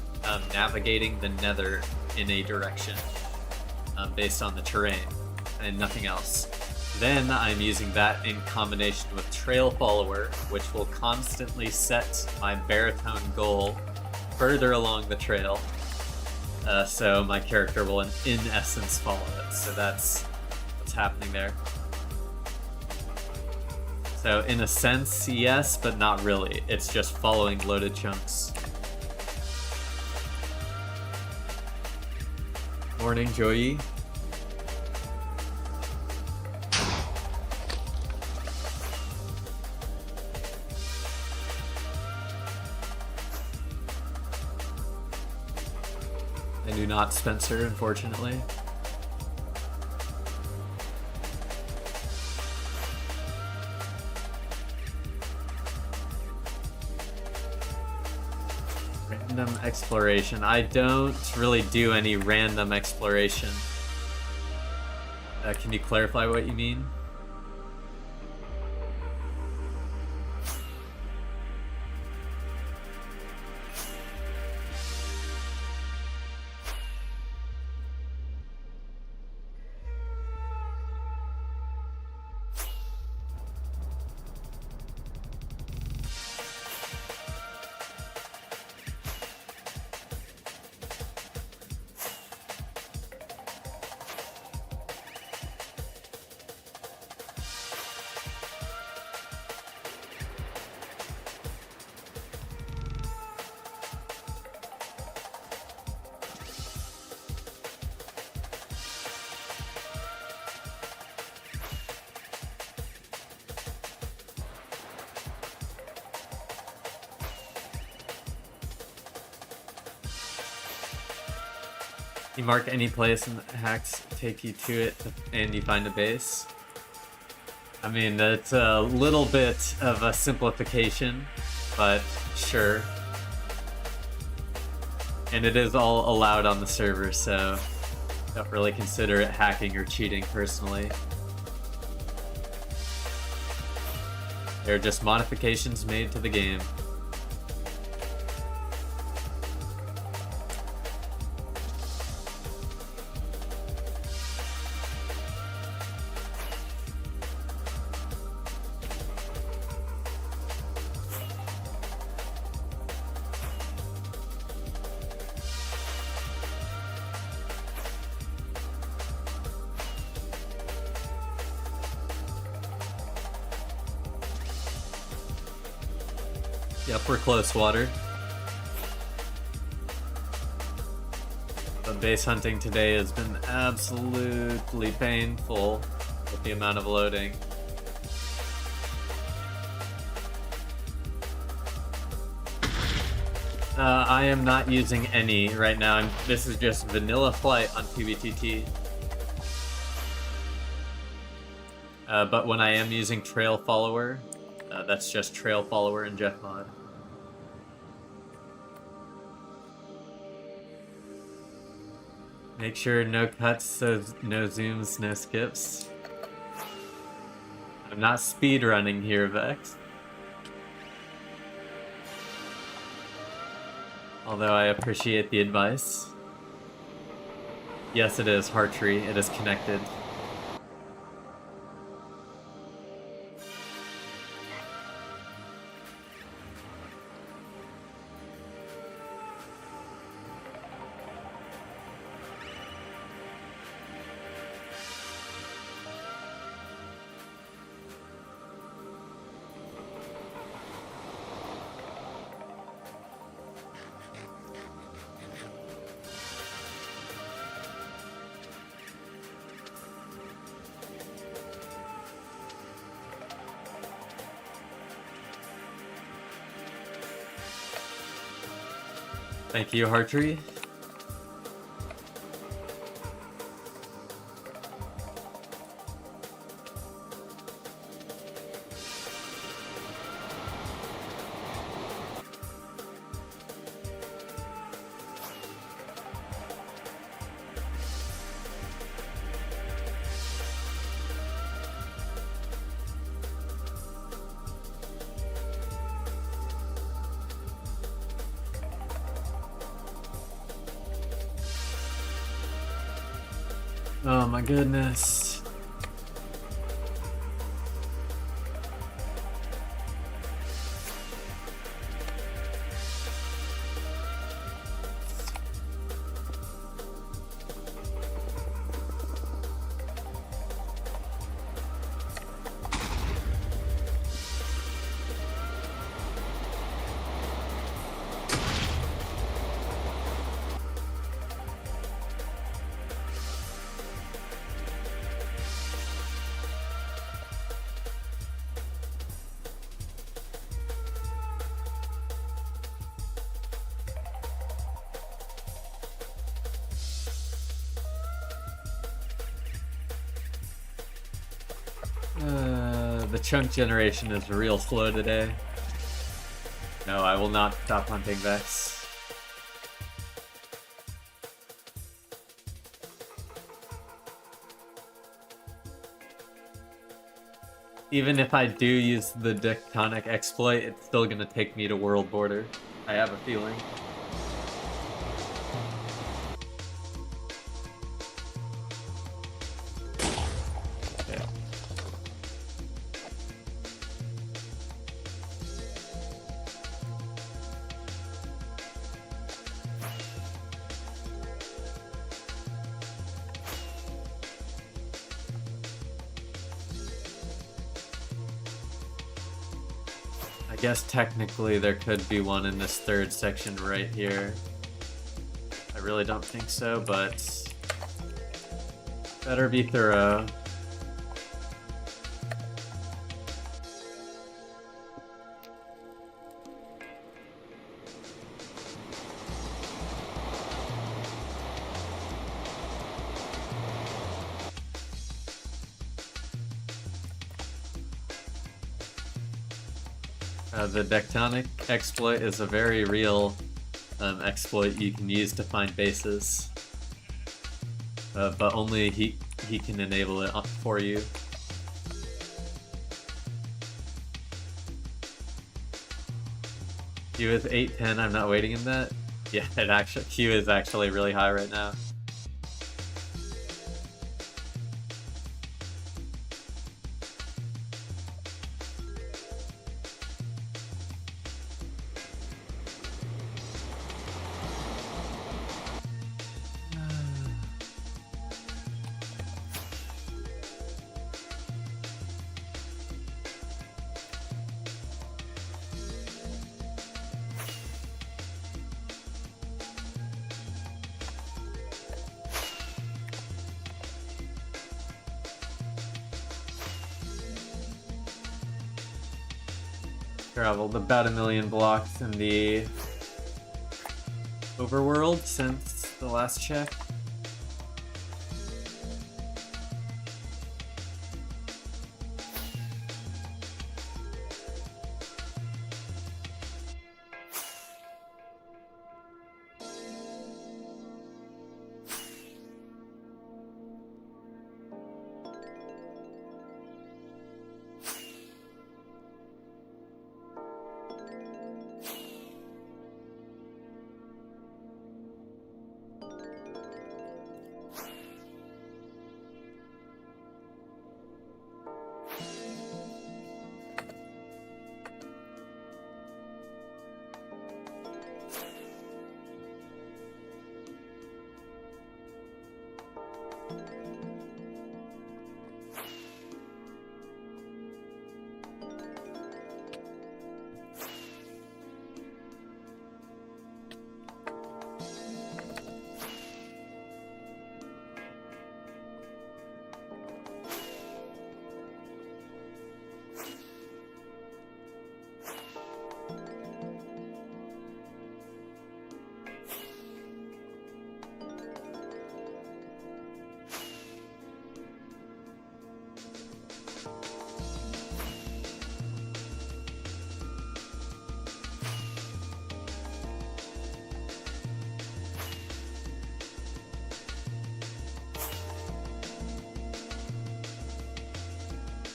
navigating the Nether in a direction based on the terrain and nothing else. Then I'm using that in combination with Trail Follower, which will constantly set my Baritone goal further along the trail. So my character will in essence follow it. So that's what's happening there. So in a sense, yes, but not really. It's just following loaded chunks. Morning, Joey. I do not, Spencer, unfortunately. Random exploration. I don't really do any random exploration. Can you clarify what you mean? You mark any place and the hacks take you to it and you find a base. I mean, it's a little bit of a simplification, but sure. And it is all allowed on the server, so don't really consider it hacking or cheating personally. They're just modifications made to the game. Yep, we're close, water. The base hunting today has been absolutely painful with the amount of loading. I am not using any right now. This is just vanilla flight on TBTT. But when I am using Trail Follower, that's just Trail Follower in JeffMod. Make sure no cuts, so no zooms, no skips. I'm not speed running here, Vex. Although I appreciate the advice. Yes, it is Hartree. It is connected. Thank you, Hartree. Oh my goodness. The chunk generation is real slow today. No, I will not stop hunting Vex. Even if I do use the Tectonic exploit, it's still gonna take me to world border. I have a feeling. I guess technically there could be one in this third section right here. I really don't think so, but better be thorough. The tectonic exploit is a very real exploit you can use to find bases, but only he can enable it for you. Q is 810. I'm not waiting in that. Yeah, Q is actually really high right now. Traveled about 1 million blocks in the Overworld since the last check.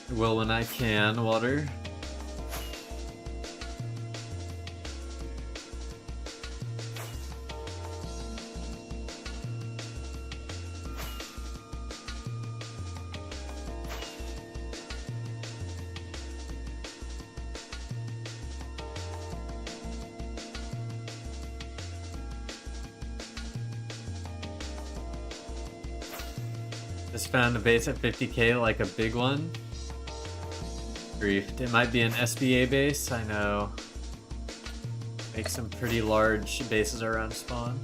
Will when I can, water. Just found a base at 50k, like a big one. Grief. It might be an SBA base, I know. Make some pretty large bases around spawn.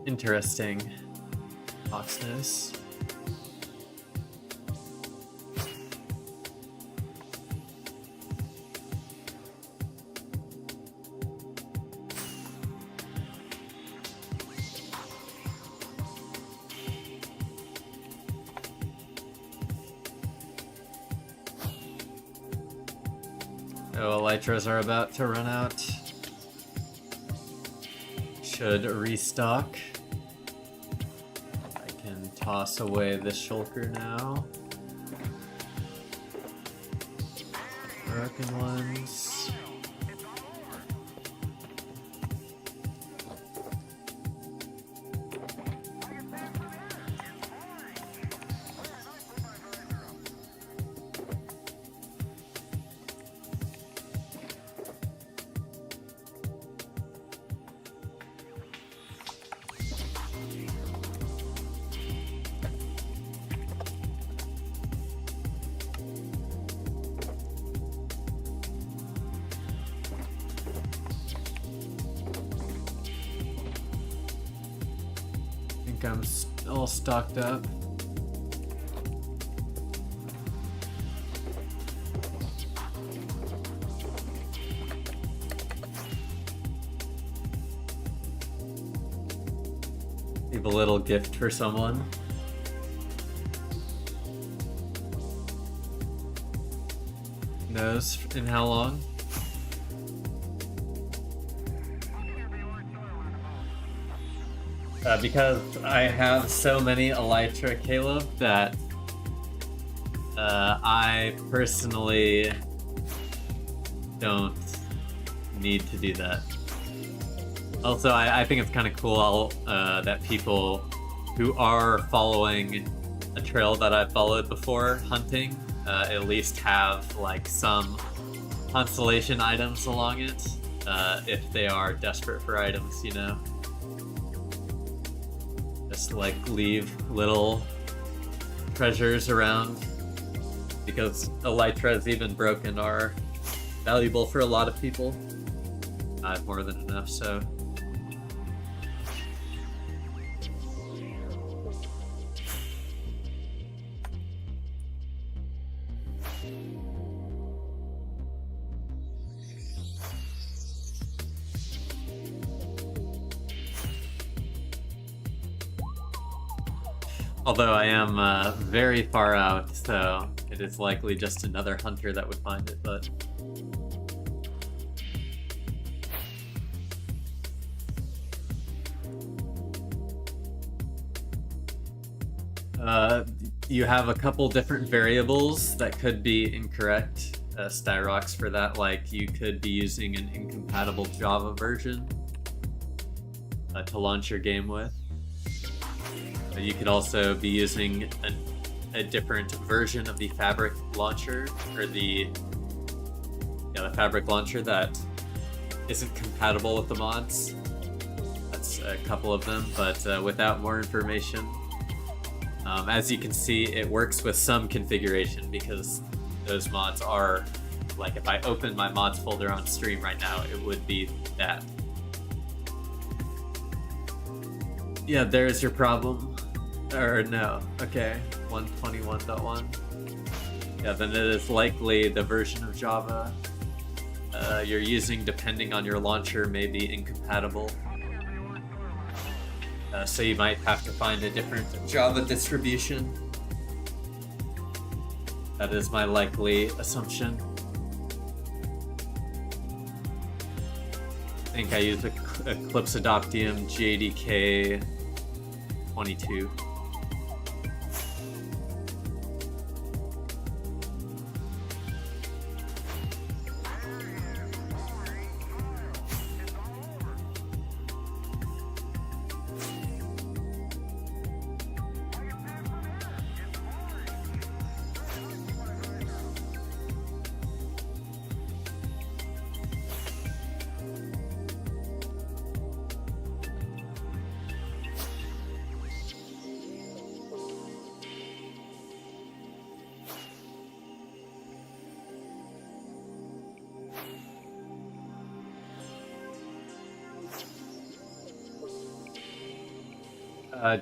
Interesting. Fox nose. Oh, elytras are about to run out. Should restock. I can toss away this shulker now. Broken ones. I'm all stocked up. Leave a little gift for someone. Knows in how long? Because I have so many elytra, Caleb, that I personally don't need to do that. Also, I think it's kind of cool that people who are following a trail that I've followed before hunting at least have like some constellation items along it if they are desperate for items, you know? Just like leave little treasures around, because elytras, even broken, are valuable for a lot of people. I have more than enough, so. Although I am very far out, so it is likely just another hunter that would find it, but... you have a couple different variables that could be incorrect. Styrox for that, like you could be using an incompatible Java version to launch your game with. You could also be using a different version of the Fabric launcher, or the Fabric launcher that isn't compatible with the mods. That's a couple of them, but without more information. As you can see, it works with some configuration because those mods are, like if I open my mods folder on stream right now, it would be that. Yeah, there's your problem. Or no, okay, 121.1. Yeah, then it is likely the version of Java you're using, depending on your launcher, may be incompatible. So you might have to find a different Java distribution. That is my likely assumption. I think I use Eclipse Adoptium JDK 22.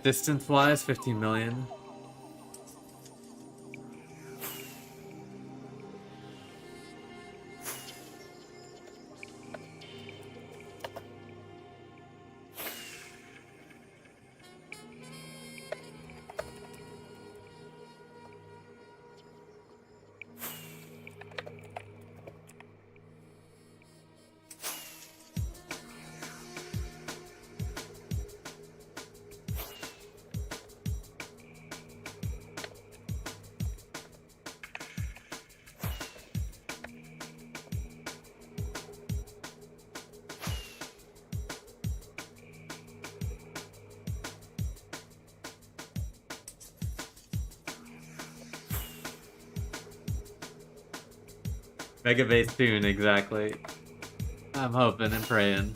Distance-wise, 15 million. Mega base soon, exactly. I'm hoping and praying.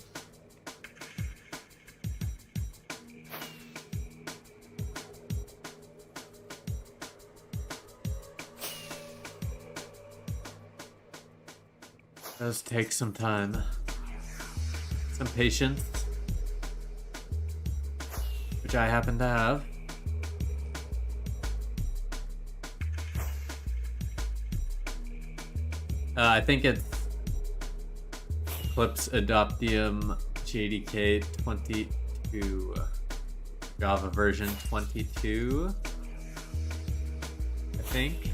Does take some time. Some patience. Which I happen to have. I think it's Eclipse Adoptium JDK 22, Java version 22, I think.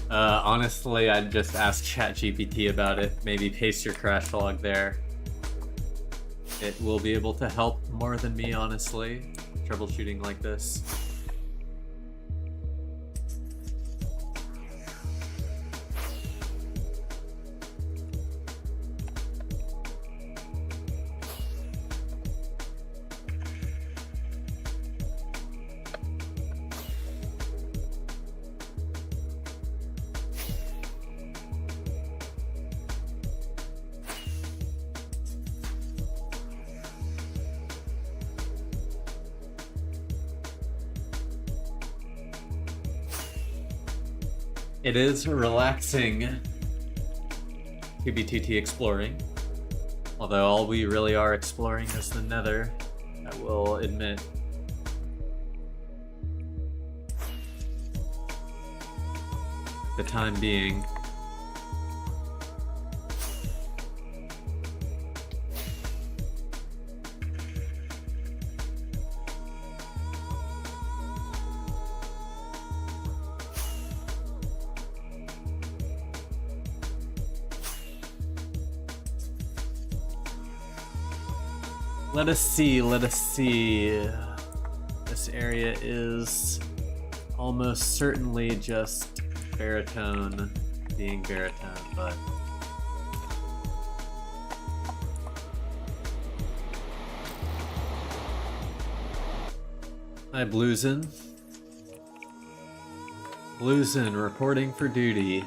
Honestly, I'd just ask ChatGPT about it. Maybe paste your crash log there. It will be able to help more than me, honestly, troubleshooting like this. It is relaxing to be TT exploring, although all we really are exploring is the Nether, I will admit. The time being. Let us see, let us see. This area is almost certainly just baritone being baritone, but hi, Bluesin. Bluesin reporting for duty.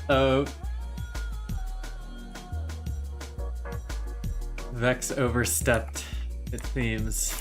Uh-oh. Vex overstepped, it seems.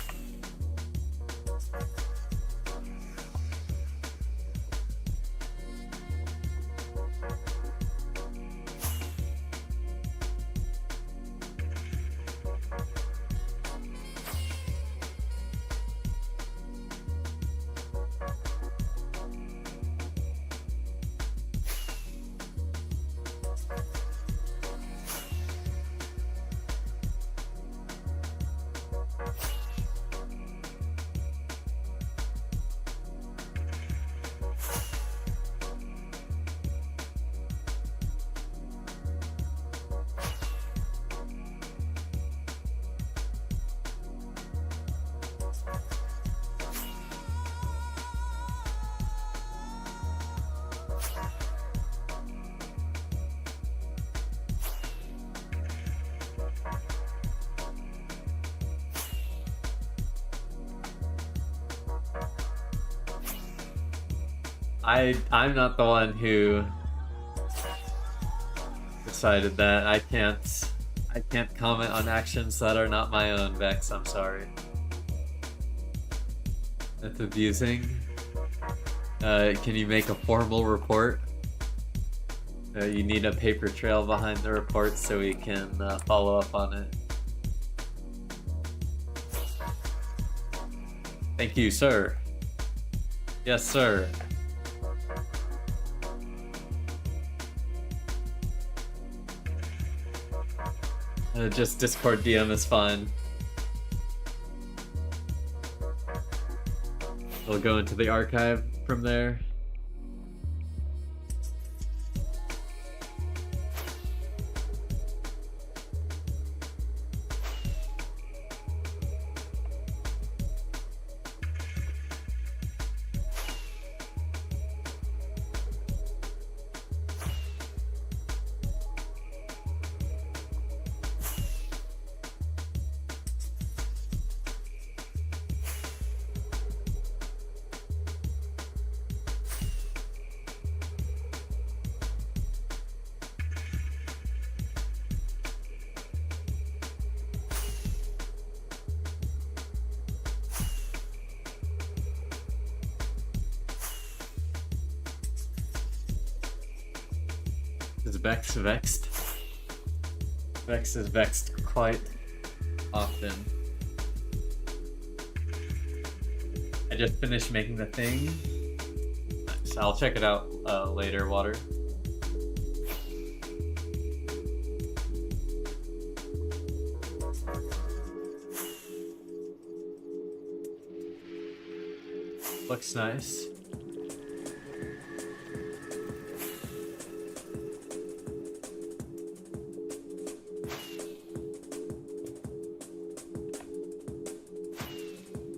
I'm not the one who decided that. I can't comment on actions that are not my own, Vex. I'm sorry. That's abusing. Can you make a formal report? You need a paper trail behind the report so we can follow up on it. Thank you, sir. Yes, sir. Just Discord DM is fine. We'll go into the archive from there. Is Vex vexed? Vex is vexed quite often. I just finished making the thing. Nice. I'll check it out later, Water. Looks nice.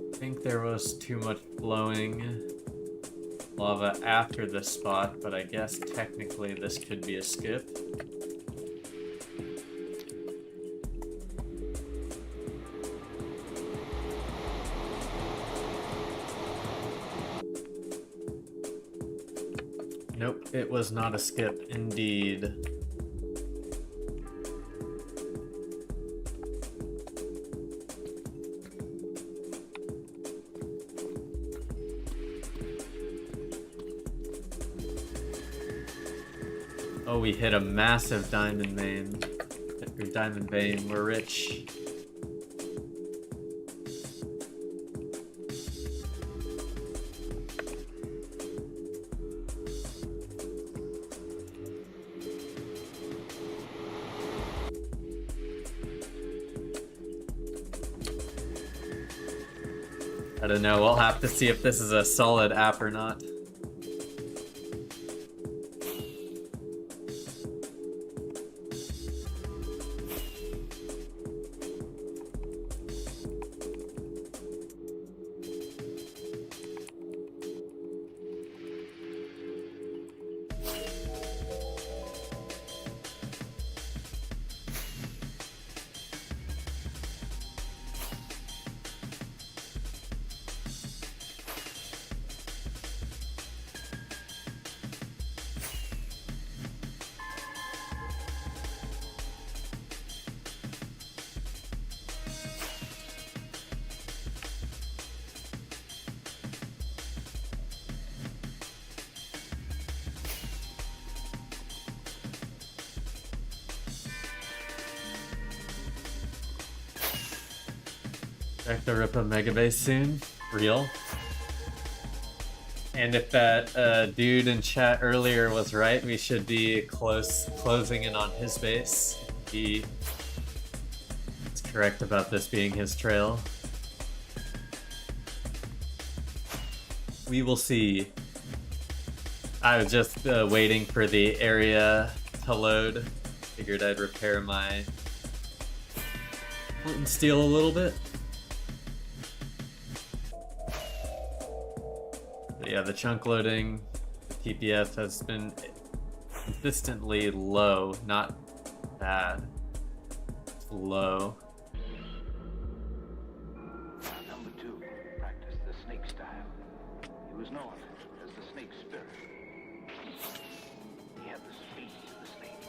I think there was too much flowing lava after this spot, but I guess technically this could be a skip. Nope, it was not a skip, indeed. Oh, we hit a massive diamond vein. Diamond vein, we're rich. I don't know, we'll have to see if this is a solid app or not. Expect to rip a mega base soon. Real. And if that dude in chat earlier was right, we should be closing in on his base. He is correct about this being his trail. We will see. I was just waiting for the area to load. Figured I'd repair my flint and steel a little bit. But yeah, the chunk loading, the TPS has been consistently low, not bad. It's low. Number 2 practiced the snake style. He was known as the snake spirit. He had the speed of the snake.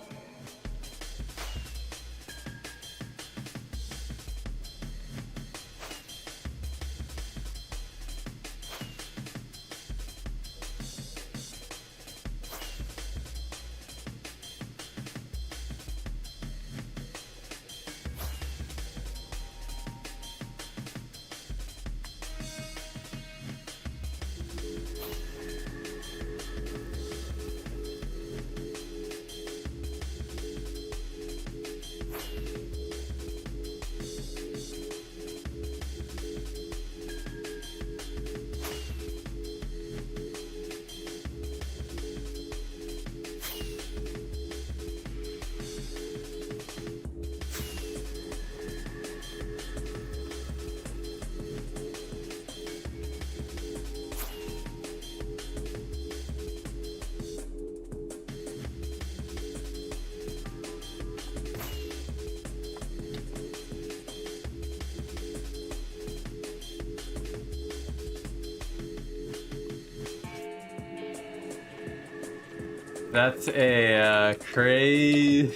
That's a crazy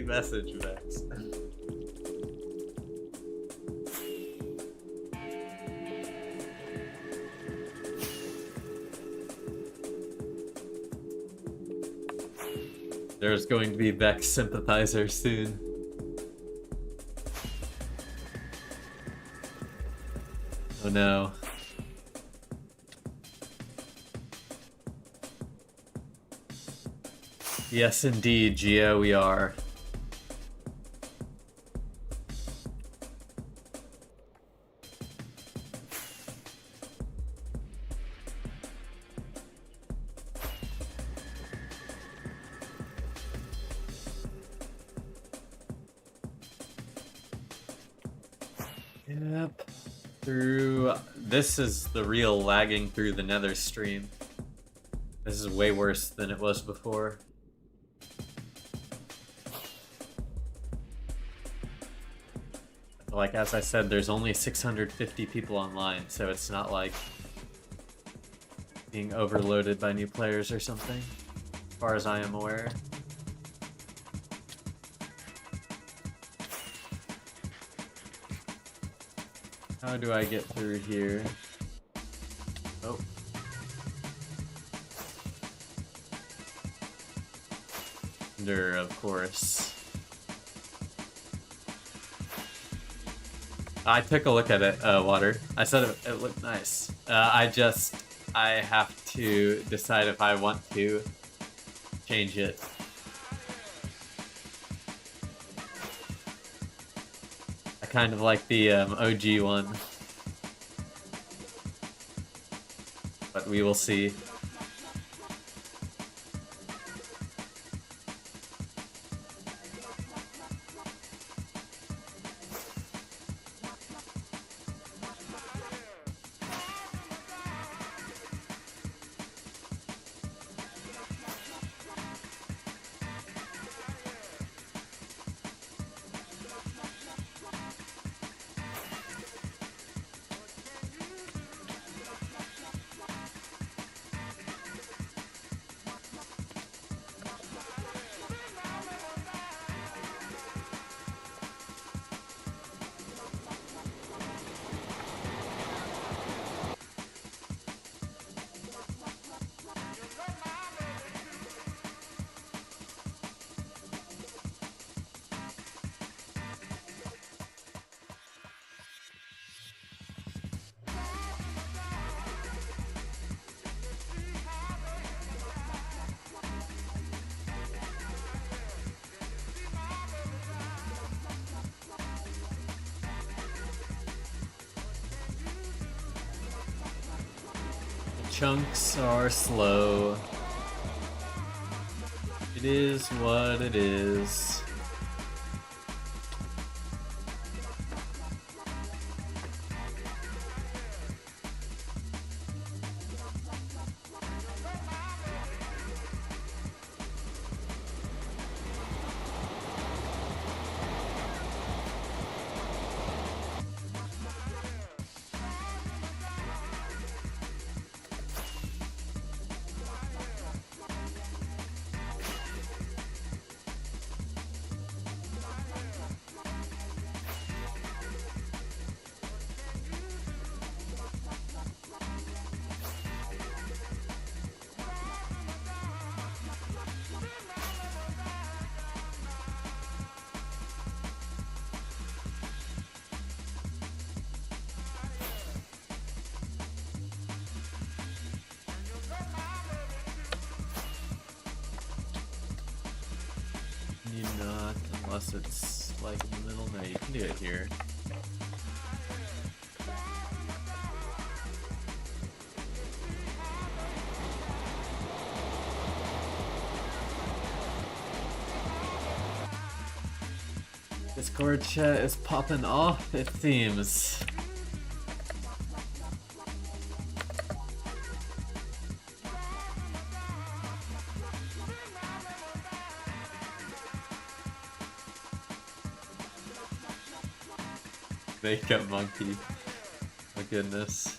message, Vex. There's going to be Vex sympathizers soon. Oh no. Yes, indeed, Geo, we are. Yep. This is the real lagging through the Nether stream. This is way worse than it was before. Like, as I said, there's only 650 people online, so it's not like being overloaded by new players or something, as far as I am aware. How do I get through here? Oh. Under, of course. I took a look at it, Water. I said it looked nice. I have to decide if I want to change it. I kind of like the OG one. But we will see. chunks are slow. It is what it is. Can you not, unless it's like in the middle? No, you can do it here. Discord chat is popping off, it seems. Makeup monkey. My goodness.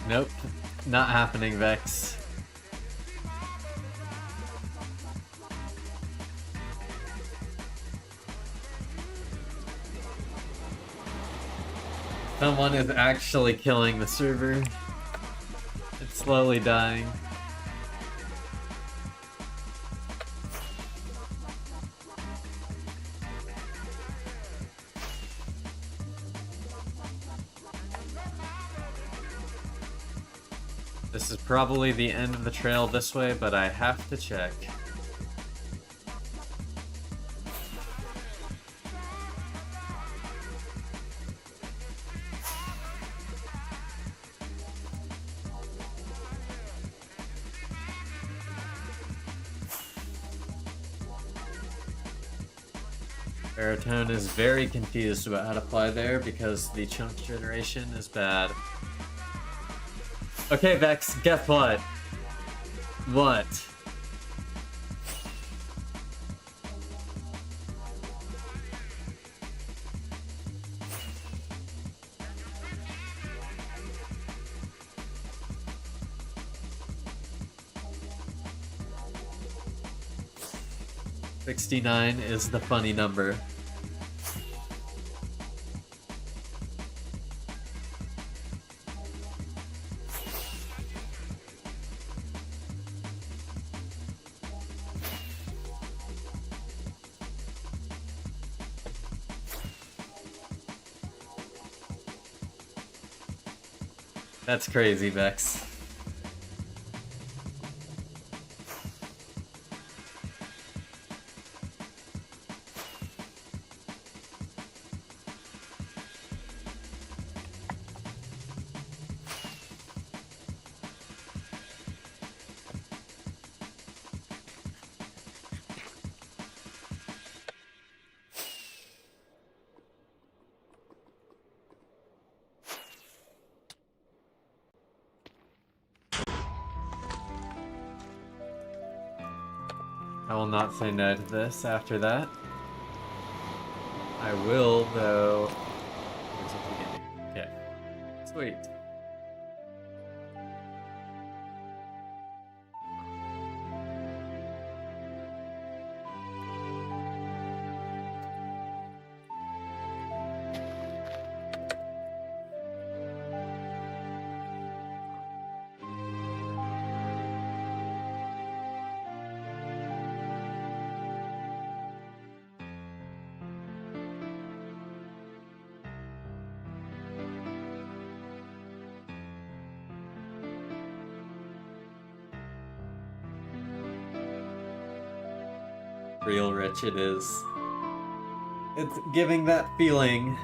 Nope, not happening, Vex. Someone is actually killing the server. It's slowly dying. This is probably the end of the trail this way, but I have to check. Baritone is very confused about how to fly there because the chunk generation is bad. Okay, Vex, guess what? What? $69 is the funny number. That's crazy, Vex. I will not say no to this after that. I will, though. Here's what we can do. Okay. Sweet. real rich it is. It's giving that feeling.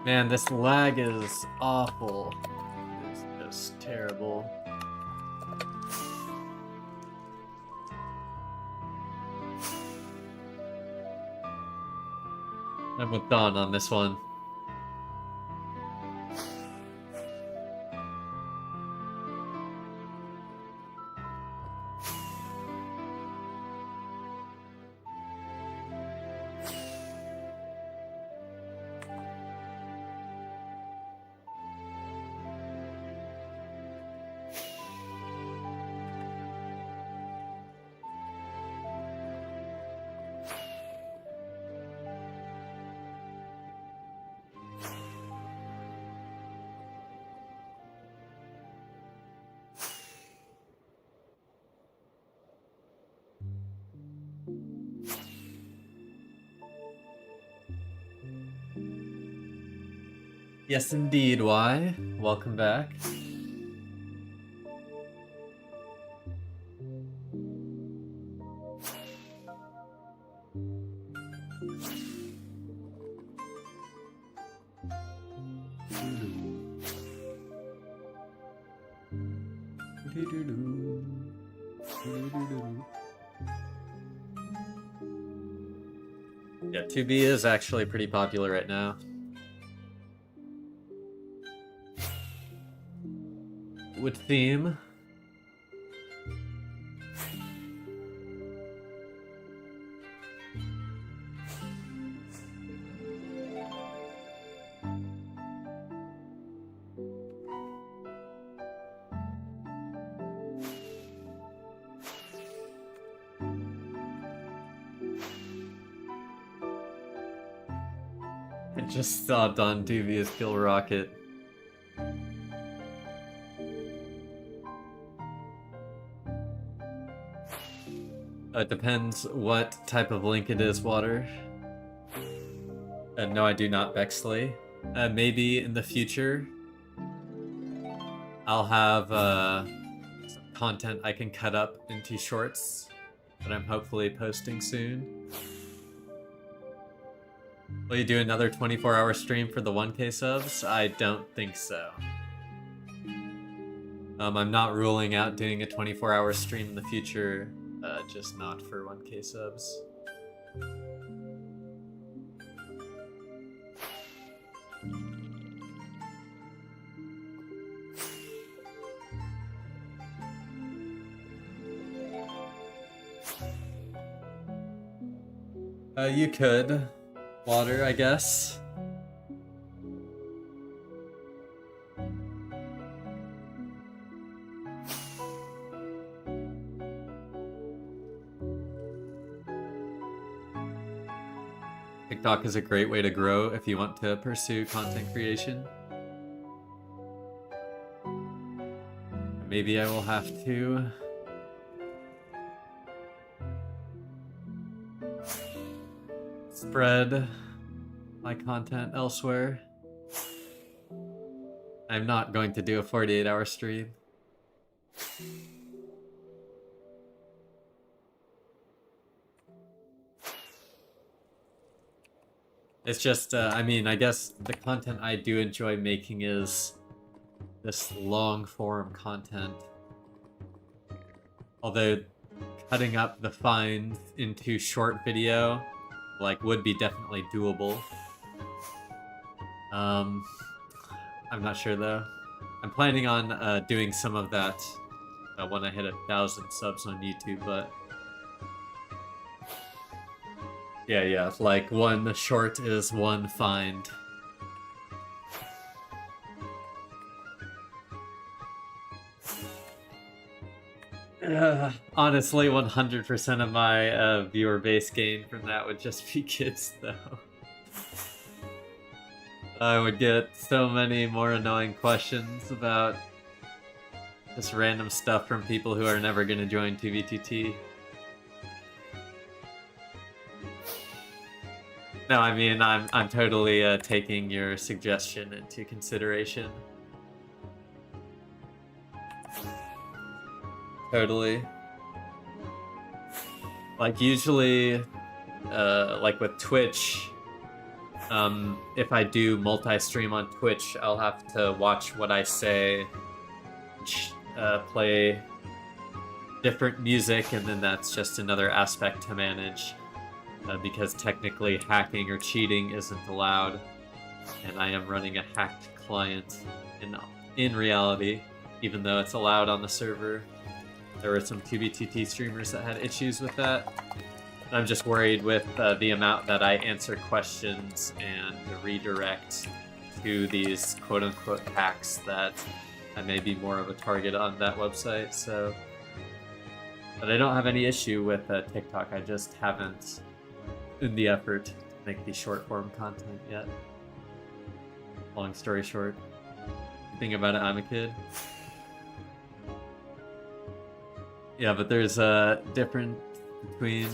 Man, this lag is awful. It's just terrible. I'm with Dawn on this one. Yes, indeed. Why? Welcome back. Yeah, 2B is actually pretty popular right now. With theme. I just stopped on Dubious Kill Rocket. It depends what type of link it is, Water. No, I do not, Bexley. Maybe in the future, I'll have some content I can cut up into shorts that I'm hopefully posting soon. Will you do another 24-hour stream for the 1K subs? I don't think so. I'm not ruling out doing a 24-hour stream in the future, just not for 1K subs. You could. Water, I guess. TikTok is a great way to grow if you want to pursue content creation. Maybe I will have to spread my content elsewhere. I'm not going to do a 48-hour stream. It's just, I mean, I guess the content I do enjoy making is this long-form content. Although cutting up the finds into short video, like, would be definitely doable. I'm not sure though. I'm planning on doing some of that when I hit 1,000 subs on YouTube, but yeah, like one short is one find. Honestly, 100% of my viewer base gain from that would just be kids, though. I would get so many more annoying questions about just random stuff from people who are never going to join 2v2t. No, I mean, I'm totally taking your suggestion into consideration. Totally. Like, usually, like with Twitch, if I do multi-stream on Twitch, I'll have to watch what I say, play different music, and then that's just another aspect to manage, because technically hacking or cheating isn't allowed, and I am running a hacked client in reality, even though it's allowed on the server. There were some 2b2t streamers that had issues with that. I'm just worried with the amount that I answer questions and redirect to these quote-unquote hacks that I may be more of a target on that website, so... But I don't have any issue with TikTok, I just haven't in the effort to make the short-form content yet. Long story short. You think about it, I'm a kid. Yeah, but there's a difference between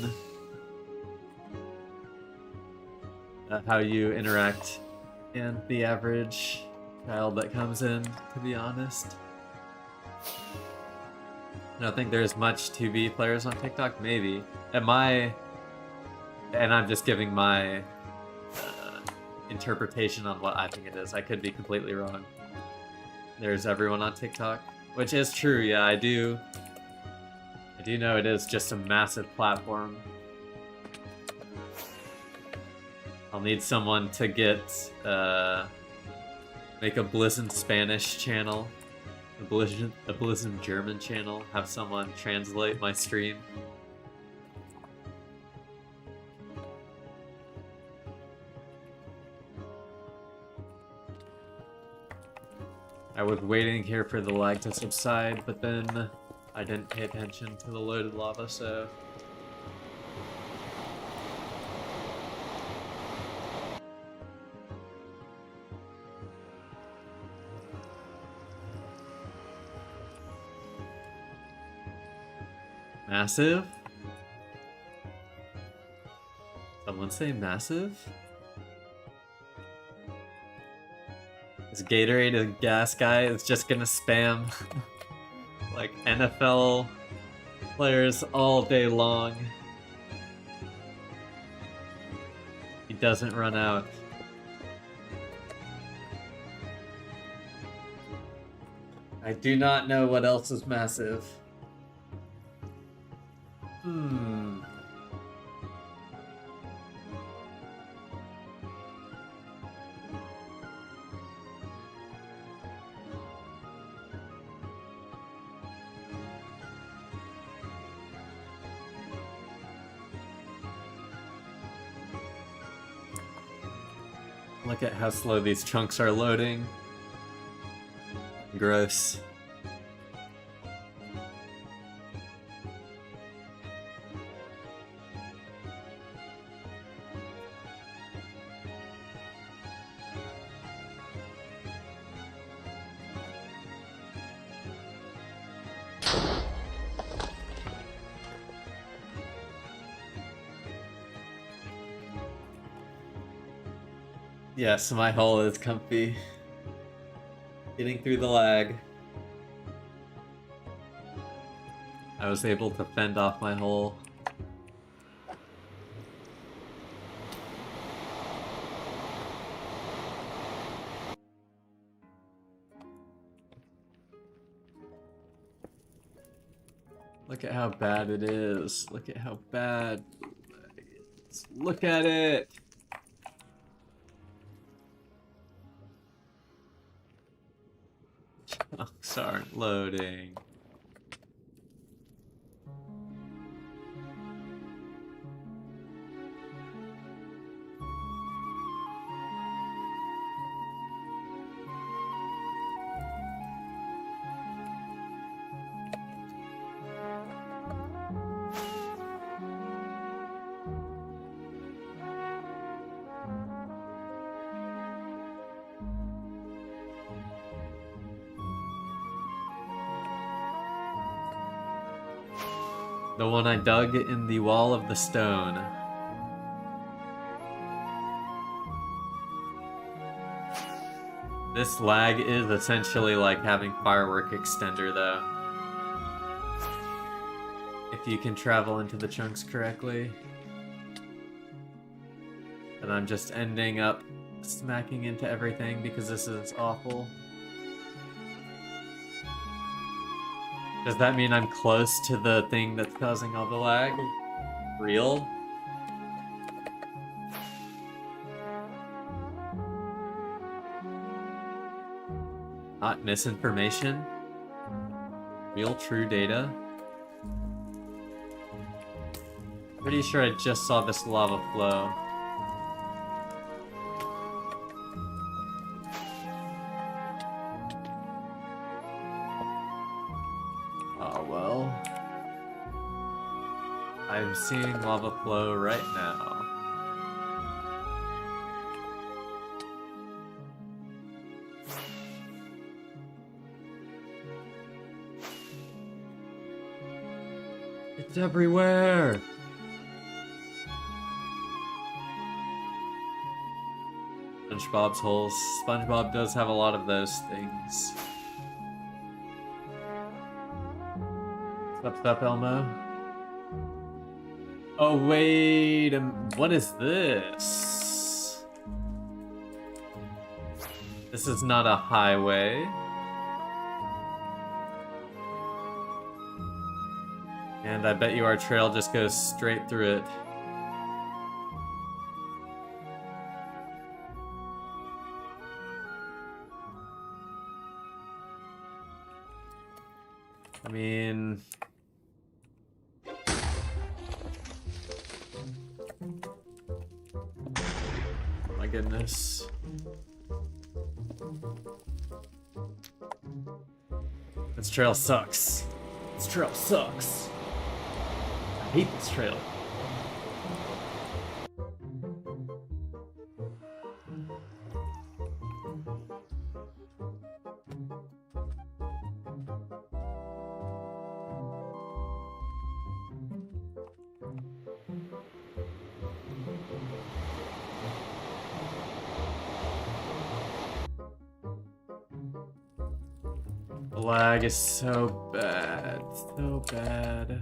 how you interact and the average child that comes in, to be honest. I don't think there's much 2B players on TikTok, maybe. And I'm just giving my interpretation on what I think it is. I could be completely wrong. There's everyone on TikTok, which is true, yeah, I do know it is just a massive platform. I'll need someone to make a Blizzard Spanish channel, a Blizzard German channel, have someone translate my stream. I was waiting here for the lag to subside, but then I didn't pay attention to the loaded lava, so... Massive? Someone say massive? This Gatorade a gas guy is just gonna spam like NFL players all day long. He doesn't run out. I do not know what else is massive. Look at how slow these chunks are loading. Gross. Yes, my hole is comfy. Getting through the lag. I was able to fend off my hole. Look at how bad it is. Look at how bad. Look at it. Chunks aren't loading. The one I dug in the wall of the stone. This lag is essentially like having firework extender though. If you can travel into the chunks correctly. And I'm just ending up smacking into everything because this is awful. Does that mean I'm close to the thing that's causing all the lag? Real? Not misinformation? Real true data? Pretty sure I just saw this lava flow. Oh well. I'm seeing lava flow right now. It's everywhere! SpongeBob's holes. SpongeBob does have a lot of those things. What's up, Elmo? Oh, wait. What is this? This is not a highway. And I bet you our trail just goes straight through it. I mean... my goodness. This trail sucks. This trail sucks. I hate this trail. The lag is so bad, so bad.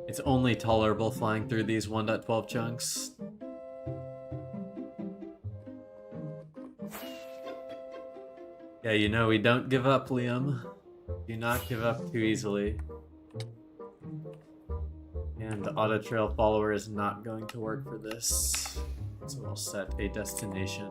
It's only tolerable flying through these 1.12 chunks. Yeah, you know, we don't give up, Liam. Do not give up too easily. And the auto trail follower is not going to work for this. So I'll set a destination.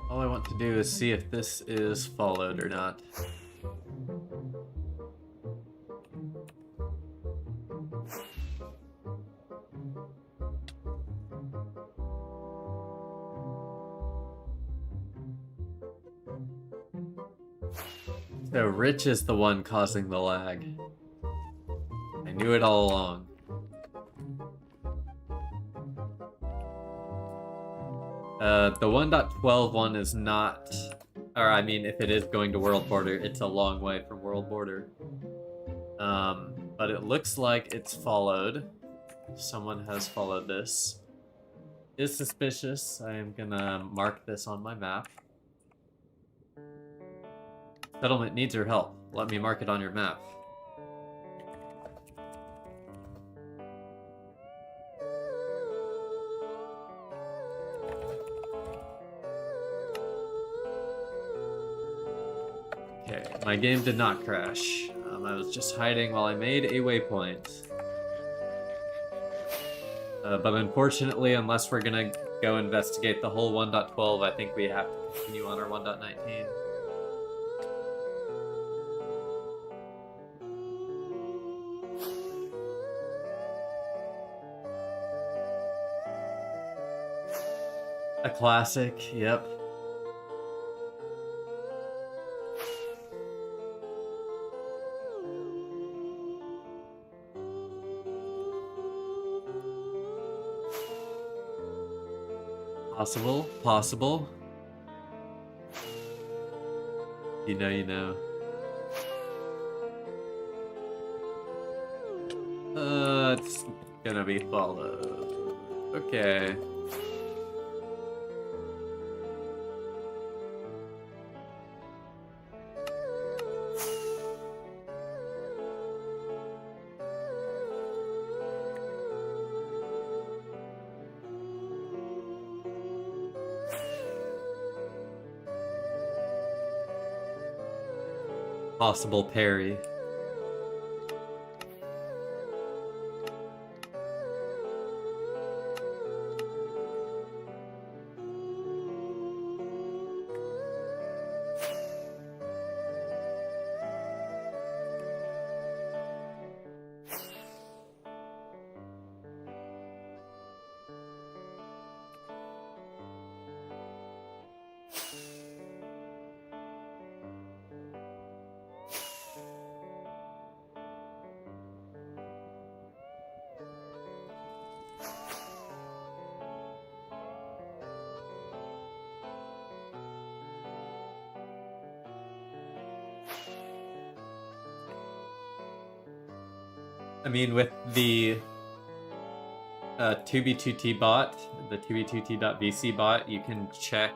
All I want to do is see if this is followed or not. So Rich is the one causing the lag. I knew it all along. The 1.12 one is not Or I mean, if it is going to world border, it's a long way from world border. But it looks like it's followed. Someone has followed this. Is suspicious. I am gonna mark this on my map. Settlement needs your help. Let me mark it on your map. Okay, my game did not crash. I was just hiding while I made a waypoint. But unfortunately, unless we're gonna go investigate the whole 1.12, I think we have to continue on our 1.19. A classic, yep. Possible, possible. You know, you know. It's gonna be followed. Okay. Possible parry. I mean, with the 2b2t bot, the 2b2t.vc bot, you can check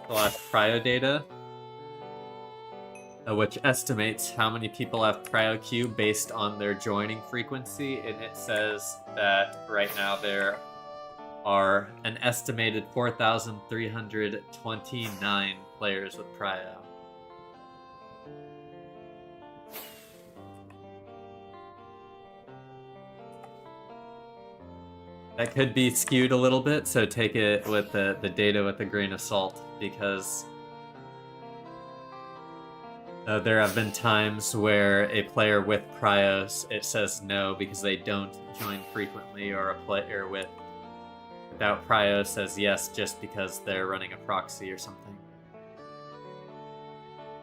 the last cryo data, which estimates how many people have cryo queue based on their joining frequency, and it says that right now there are an estimated 4,329 players with cryo. That could be skewed a little bit, so take it with the data with a grain of salt, because there have been times where a player with cryos, it says no because they don't join frequently, or a player without cryo says yes just because they're running a proxy or something.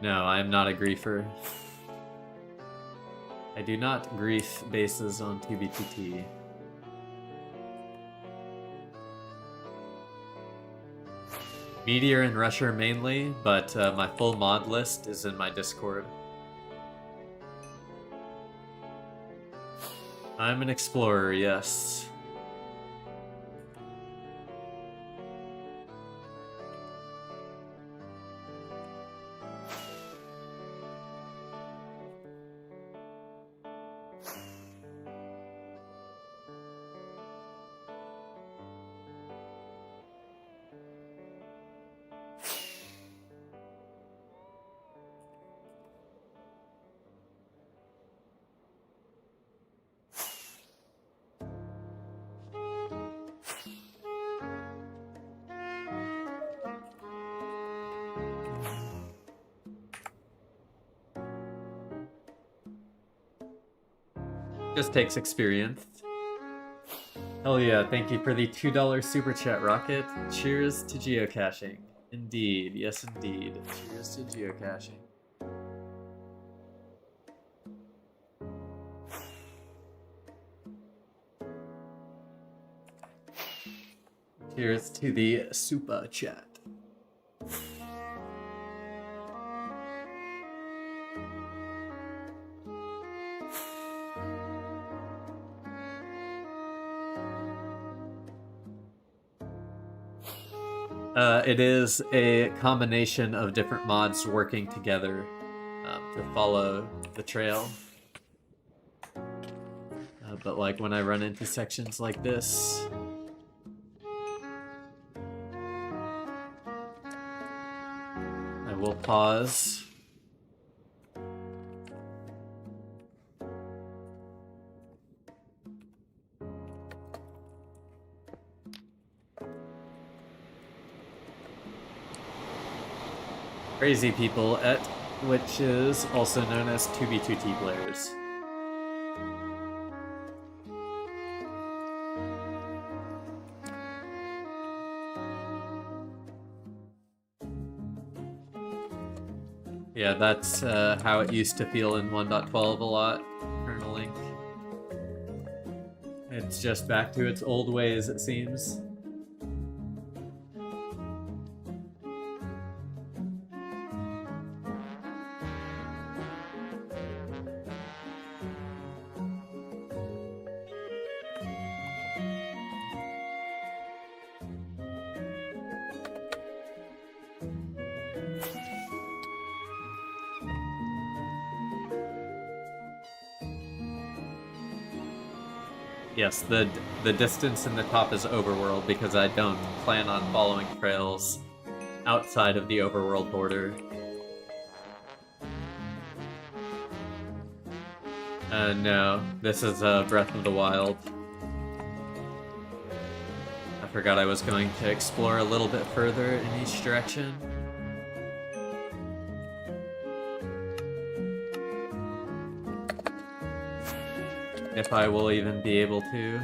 No, I am not a griefer. I do not grief bases on 2b2t. Meteor and Rusher mainly, but my full mod list is in my Discord. I'm an explorer, yes. Just takes experience. Hell yeah, thank you for the $2 super chat, Rocket. Cheers to geocaching. Indeed, yes indeed. Cheers to geocaching. Cheers to the super chat. It is a combination of different mods working together to follow the trail. But like when I run into sections like this, I will pause. Crazy people at which is also known as 2v2t players. Yeah, that's how it used to feel in 1.12 a lot, kernel link. It's just back to its old ways, it seems. Yes, the distance in the top is Overworld because I don't plan on following trails outside of the Overworld border. No, this is Breath of the Wild. I forgot I was going to explore a little bit further in each direction. If I will even be able to.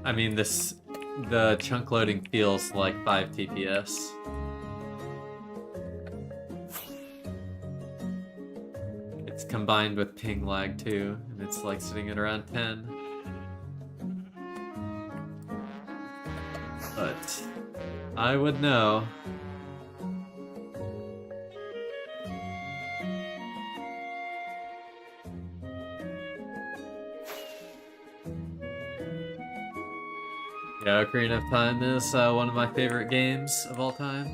I mean, the chunk loading feels like 5 TPS. It's combined with ping lag too, and it's like sitting at around 10. But I would know. Yeah, Ocarina of Time is one of my favorite games of all time.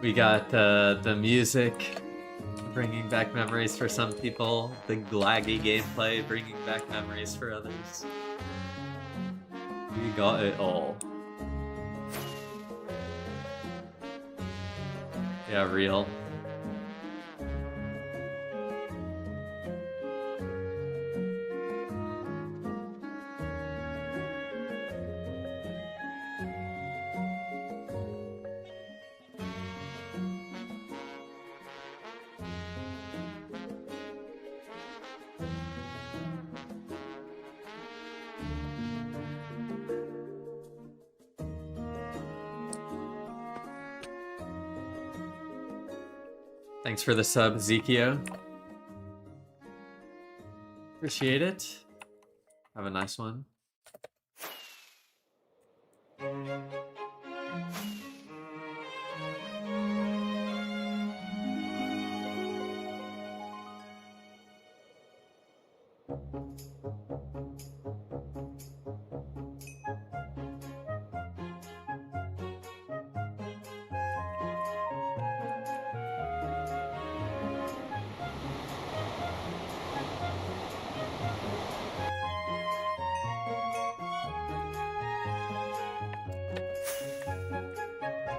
We got the music bringing back memories for some people, the laggy gameplay bringing back memories for others. We got it all. Yeah, real. Thanks for the sub, Zekio. Appreciate it. Have a nice one.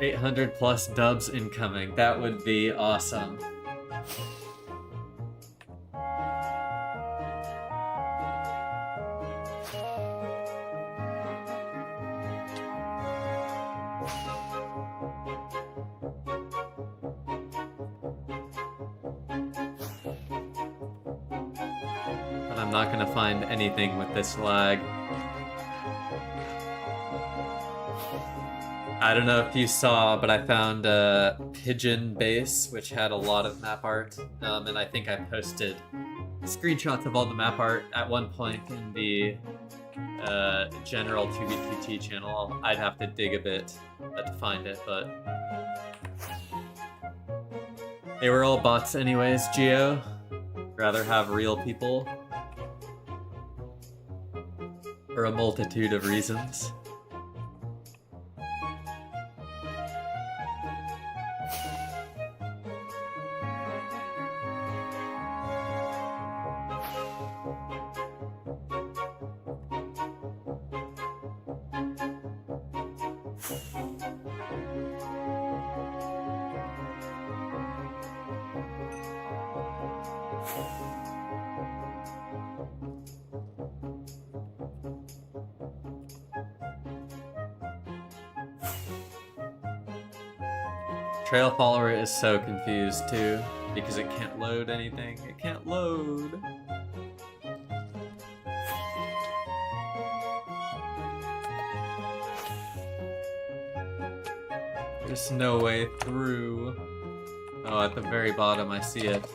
+800 dubs incoming. That would be awesome. But I'm not gonna find anything with this lag. I don't know if you saw, but I found a pigeon base which had a lot of map art, and I think I posted screenshots of all the map art at one point in the general 2v2t channel. I'd have to dig a bit to find it, but they were all bots anyways, Geo. Rather have real people for a multitude of reasons. Trail follower is so confused too, because it can't load anything. It can't load. There's no way through. Oh, at the very bottom I see it.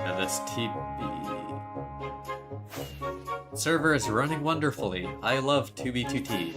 And this TP server is running wonderfully. I love 2v2t.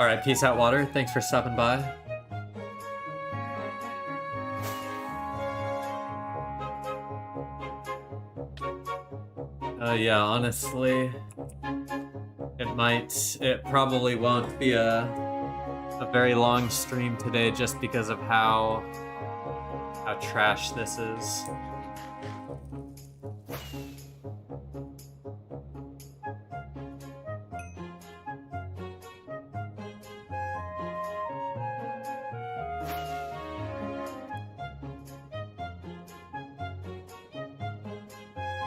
Alright, peace out, Water. Thanks for stopping by. Yeah, honestly, it probably won't be a very long stream today just because of how trash this is.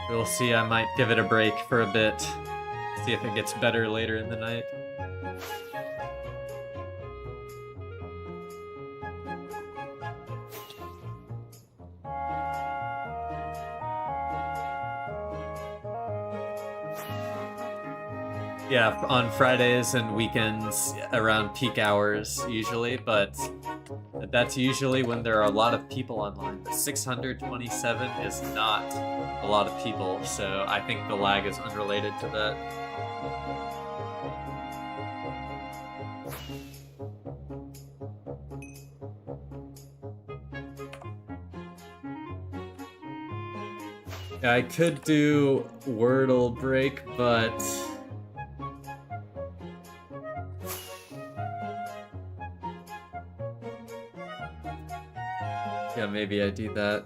We'll see, I might give it a break for a bit. See if it gets better later in the night. Yeah, on Fridays and weekends around peak hours usually, but that's usually when there are a lot of people online. But 627 is not a lot of people, so I think the lag is unrelated to that. Yeah, I could do Wordle break, but yeah, maybe I do that.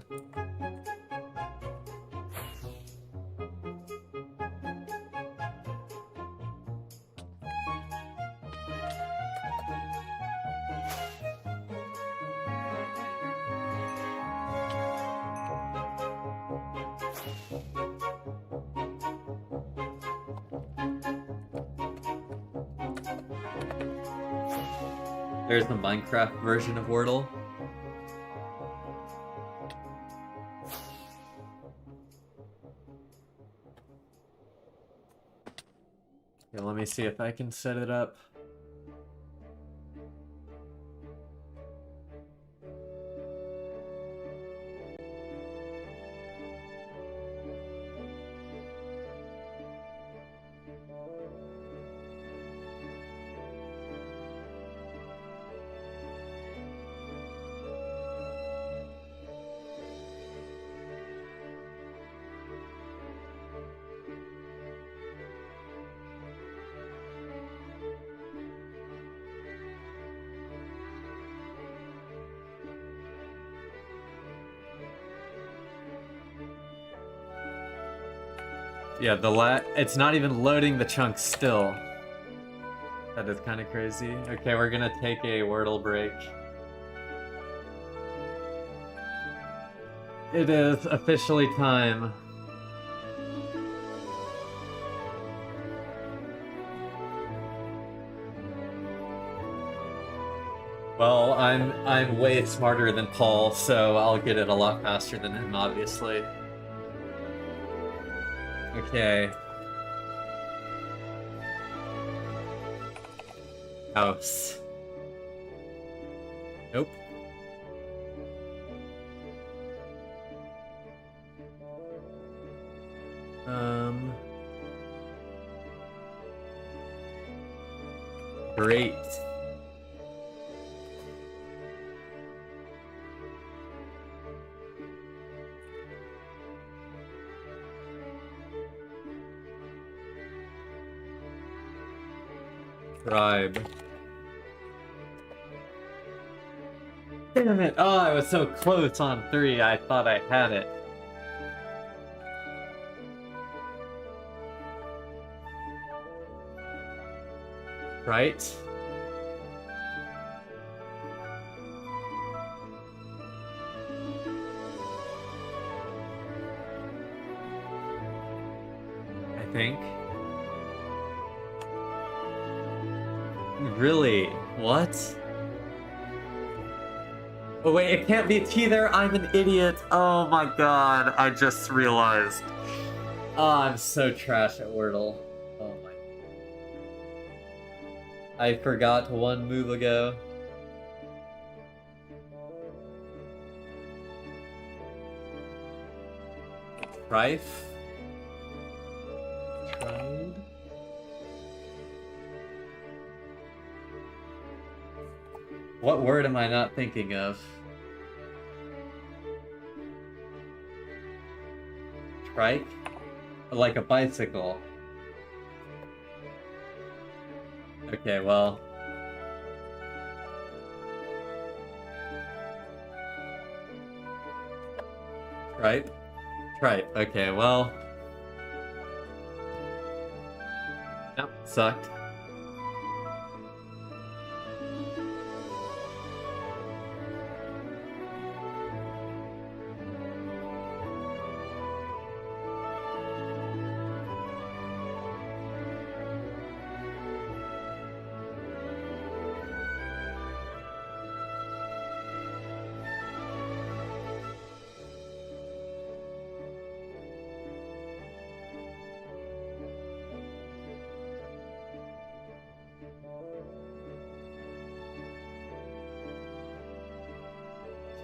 There's the Minecraft version of Wordle. Yeah, let me see if I can set it up. Yeah, it's not even loading the chunks still. That is kind of crazy. Okay, we're gonna take a Wordle break. It is officially time. Well, I'm way smarter than Paul, so I'll get it a lot faster than him, obviously. Okay. House. Nope. Great. Tribe. Damn it! Oh, I was so close on 3. I thought I had it. Right? I think. Really? What? Oh wait, it can't be T there. I'm an idiot. Oh my god, I just realized. Oh, I'm so trash at Wordle. Oh my. I forgot 1 move ago. Rife? Tried? What word am I not thinking of? Trike? Like a bicycle. Okay, well. Tripe? Tripe. Okay, well. Nope, sucked.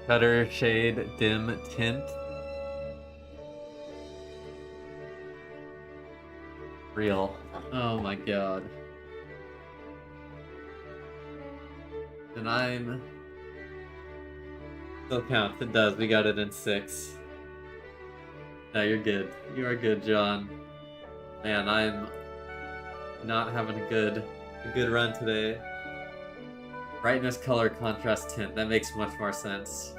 Cutter, shade, dim, tint. Real. Oh my god. And I'm... Still counts, it does. We got it in 6. No, you're good. You are good, John. Man, I'm not having a good run today. Brightness, color, contrast, tint. That makes much more sense.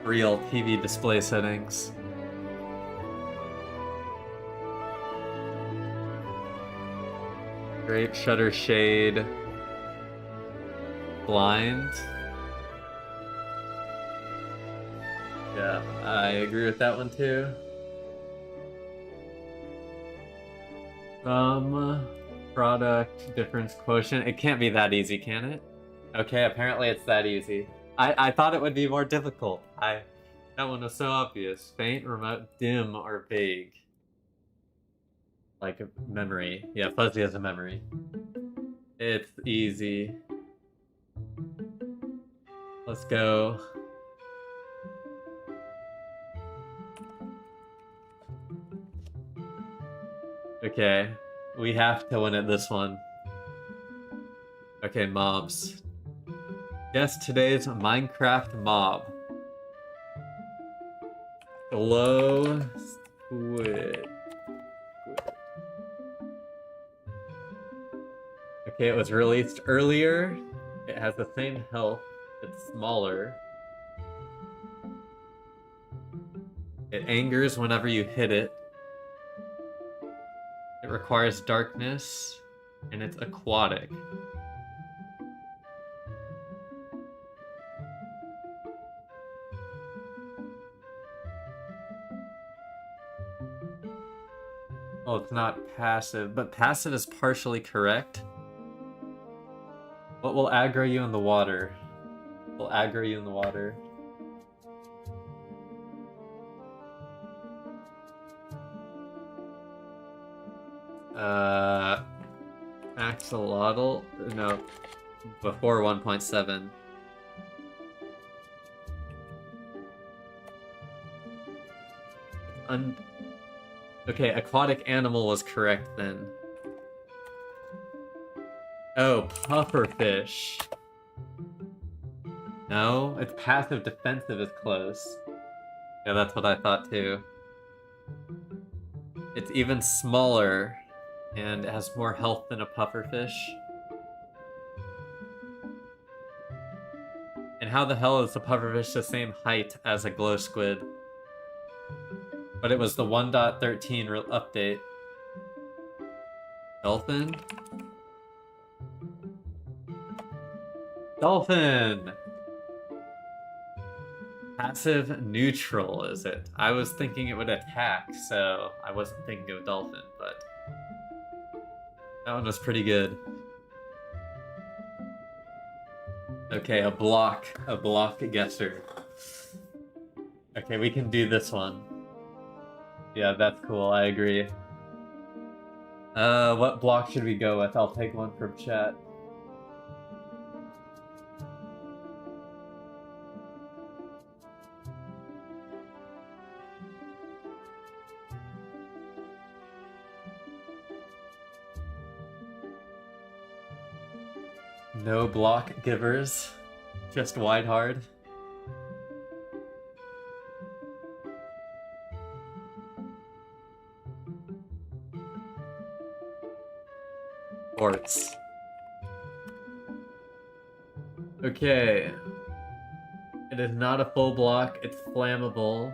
Real TV display settings. Great shutter shade. Blind. Yeah, I agree with that one too. Product difference quotient. It can't be that easy, can it? Okay, apparently it's that easy. I thought it would be more difficult. That one was so obvious. Faint, remote, dim, or vague. Like a memory. Yeah, fuzzy as a memory. It's easy. Let's go. Okay, we have to win at this one. Okay, mobs. Guess today's Minecraft mob. Glow squid. Okay, it was released earlier. It has the same health. It's smaller. It angers whenever you hit it. It requires darkness, and it's aquatic. Oh, it's not passive, but passive is partially correct. What will aggro you in the water? Will aggro you in the water? Axolotl? No, before 1.7. Okay, aquatic animal was correct then. Oh, pufferfish. No, it's passive defensive is close. Yeah, that's what I thought too. It's even smaller, and it has more health than a pufferfish. And how the hell is the pufferfish the same height as a glow squid? But it was the 1.13 update. Dolphin? Dolphin! Passive neutral, is it? I was thinking it would attack, so I wasn't thinking of dolphin, but that one was pretty good. Okay, a block guesser. Okay, we can do this one. Yeah, that's cool, I agree. What block should we go with? I'll take one from chat. No block givers, just wide hard. Quartz. Okay. It is not a full block, it's flammable.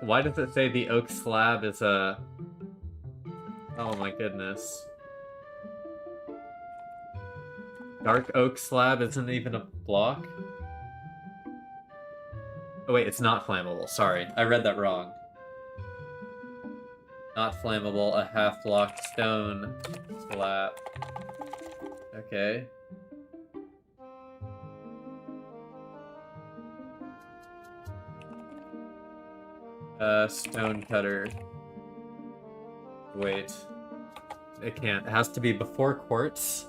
Why does it say the oak slab is a... Oh my goodness. Dark oak slab isn't even a block? Oh wait, it's not flammable. Sorry, I read that wrong. Not flammable, a half-block stone slab. Okay. Stone cutter. Wait. It can't. It has to be before quartz.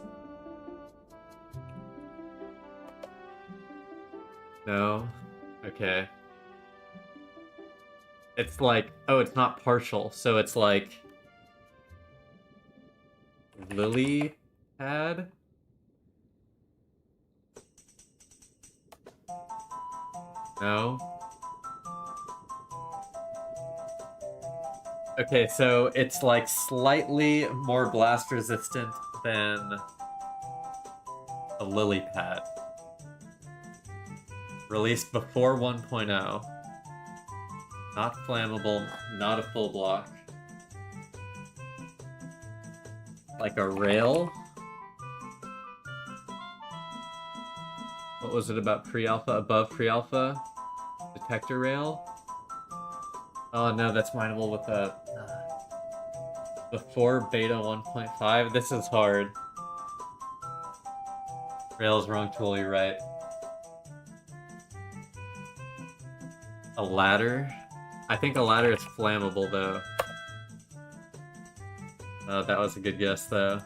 No. Okay. It's like... Oh, it's not partial, so it's like... lily pad? No. Okay, so it's like slightly more blast resistant than a lily pad. Released before 1.0. Not flammable, not a full block. Like a rail? What was it about pre-alpha? Above pre-alpha? Detector rail? Oh no, that's mineable with a... before beta 1.5? This is hard. Rail's wrong tool, you're right. A ladder? I think a ladder is flammable, though. Oh, that was a good guess, though.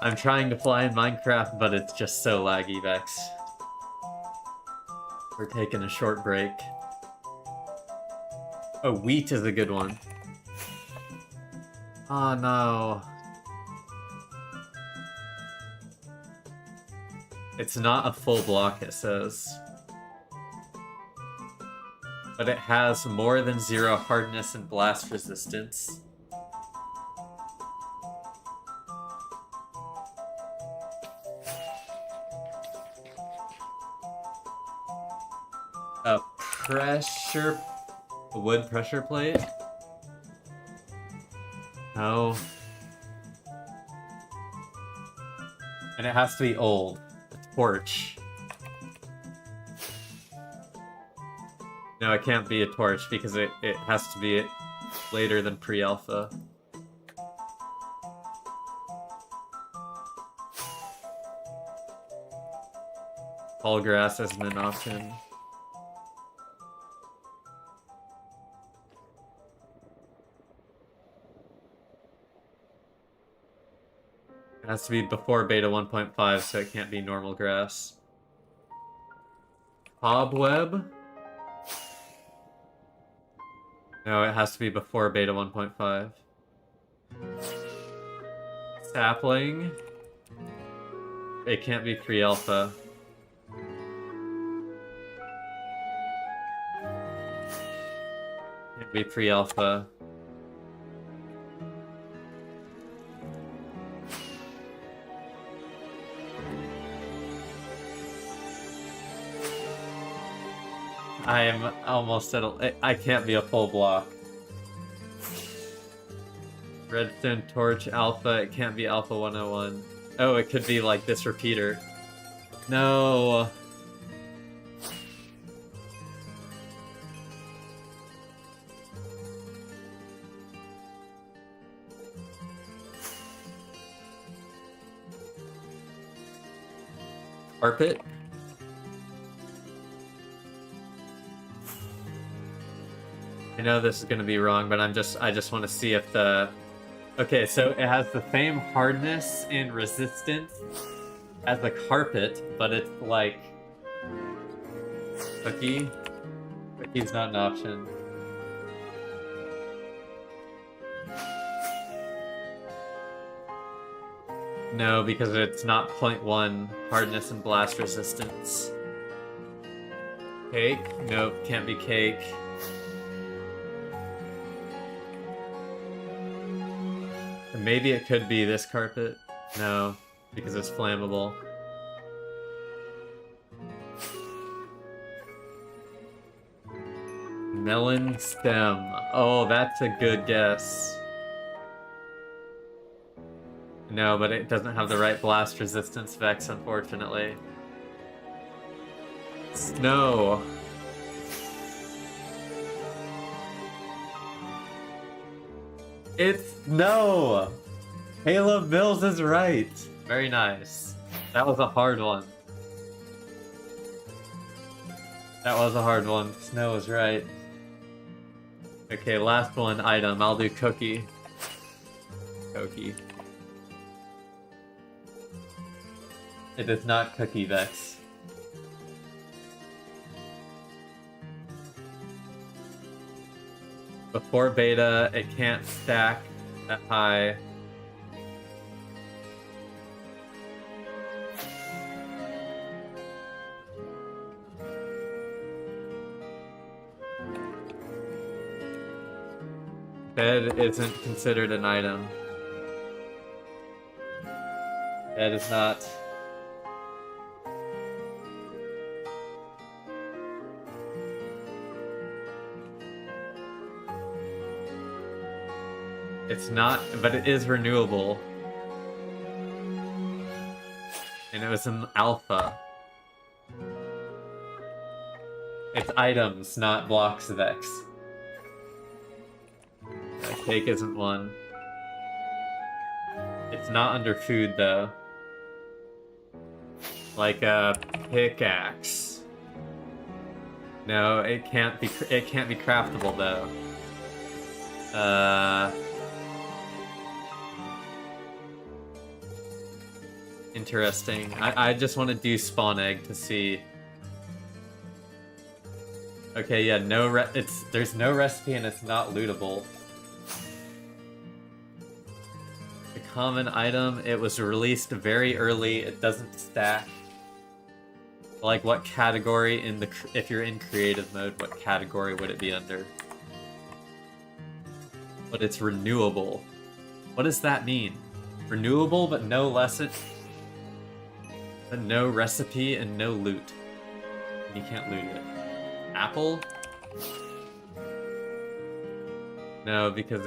I'm trying to fly in Minecraft, but it's just so laggy, Vex. We're taking a short break. Oh, wheat is a good one. Oh no. It's not a full block, it says. But it has more than 0 hardness and blast resistance. A wood pressure plate? No. And it has to be old. A torch. No, it can't be a torch because it has to be later than pre-alpha. Tall grass isn't an option. It has to be before beta 1.5, so it can't be normal grass. Cobweb? No, it has to be before beta 1.5. Sapling? It can't be pre-alpha. Can't be pre-alpha. I am almost at I can't be a full block. Redstone torch alpha, it can't be alpha 101. Oh, it could be like this repeater. No. Carpet? I know this is gonna be wrong, but I just want to see if the... Okay, so it has the same hardness and resistance as the carpet, but it's like... Cookie? Cookie's not an option. No, because it's not 0.1 hardness and blast resistance. Cake? Nope, can't be cake. Maybe it could be this carpet. No, because it's flammable. Melon stem. Oh, that's a good guess. No, but it doesn't have the right blast resistance vex, unfortunately. Snow. It's snow! Caleb Mills is right. Very nice. That was a hard one. That was a hard one. Snow is right. Okay, last one item. I'll do cookie. Cookie. It is not cookie vex. Before beta, it can't stack that high. Bed isn't considered an item. Bed is not. It's not, but it is renewable. And it was an alpha. It's items, not blocks of X. Cake isn't one. It's not under food though. Like a pickaxe. No, it can't be craftable though. Interesting. I just want to do spawn egg to see. Okay, yeah, there's no recipe and it's not lootable. The common item, it was released very early, it doesn't stack. Like, what category if you're in creative mode, what category would it be under? But it's renewable. What does that mean? Renewable, but no recipe and no loot. You can't loot it. Apple? No, because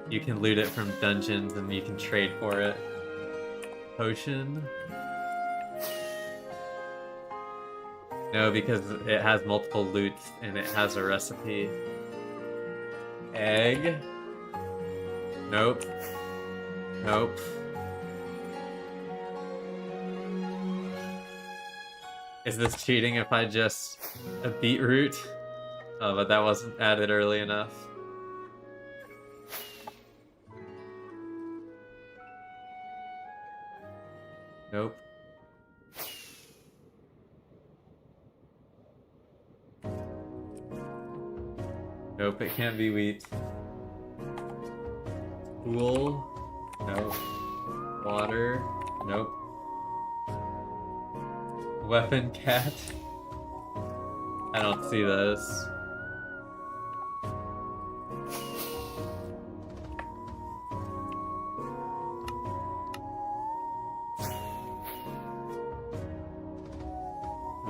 you can loot it from dungeons and you can trade for it. Potion? No, because it has multiple loots and it has a recipe. Egg? Nope. Nope. Is this cheating if I just... a beetroot? Oh, but that wasn't added early enough. Nope. Nope, it can't be wheat. Pool? Nope. Water? Nope. Weapon cat? I don't see those.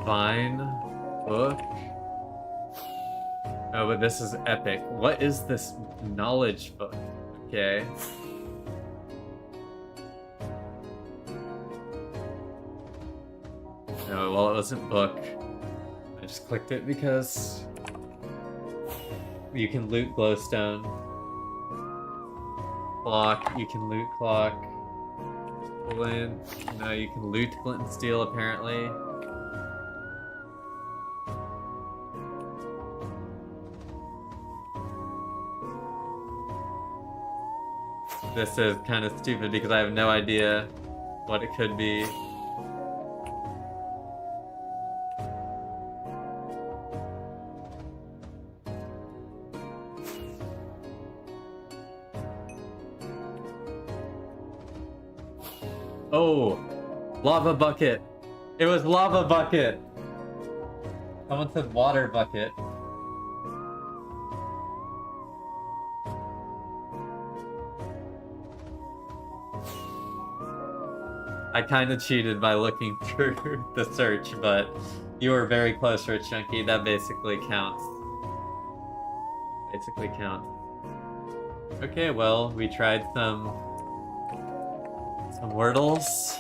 Vine? Book? Oh, but this is epic. What is this knowledge book? Okay. No, well, it wasn't book. I just clicked it because you can loot glowstone. Clock, you can loot clock. Flint, no, you can loot flint and steel apparently. This is kind of stupid because I have no idea what it could be. Oh, lava bucket. It was lava bucket. Someone said water bucket. I kind of cheated by looking through the search, but you were very close, Rich Chunky. That basically counts. Basically counts. Okay, well, we tried some Wordles.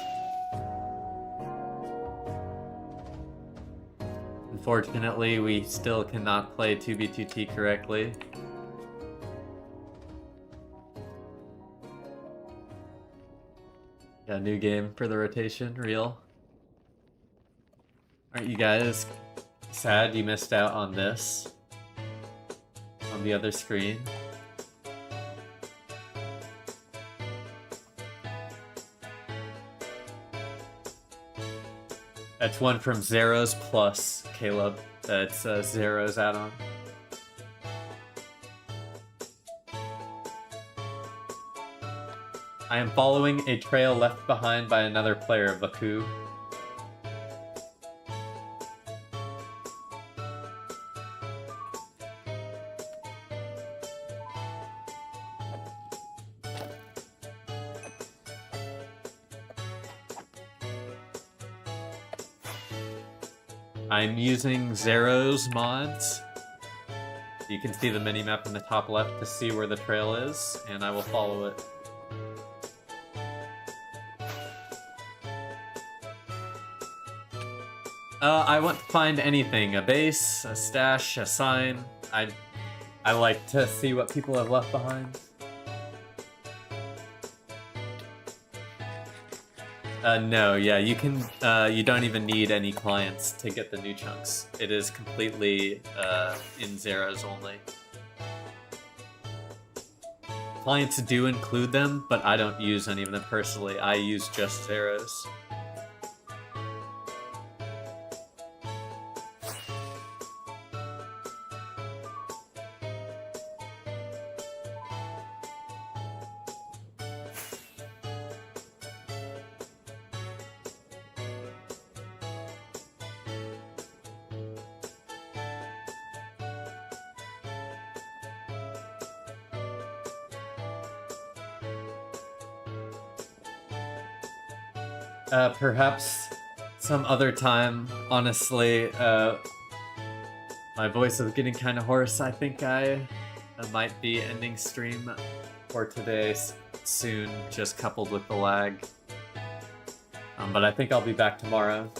Unfortunately, we still cannot play 2B2T correctly. Yeah, new game for the rotation, real. Aren't you guys sad you missed out on this? On the other screen? That's one from Zeros Plus, Caleb. That's Zeros add-on. I am following a trail left behind by another player, Baku. I'm using Zero's mods. You can see the minimap in the top left to see where the trail is, and I will follow it. I want to find anything. A base, a stash, a sign. I like to see what people have left behind. No, yeah, you can, you don't even need any clients to get the new chunks. It is completely, in Zeros only. Clients do include them, but I don't use any of them personally. I use just Zeros. Perhaps some other time. Honestly, my voice is getting kind of hoarse. I think I might be ending stream for today soon, just coupled with the lag. But I think I'll be back tomorrow.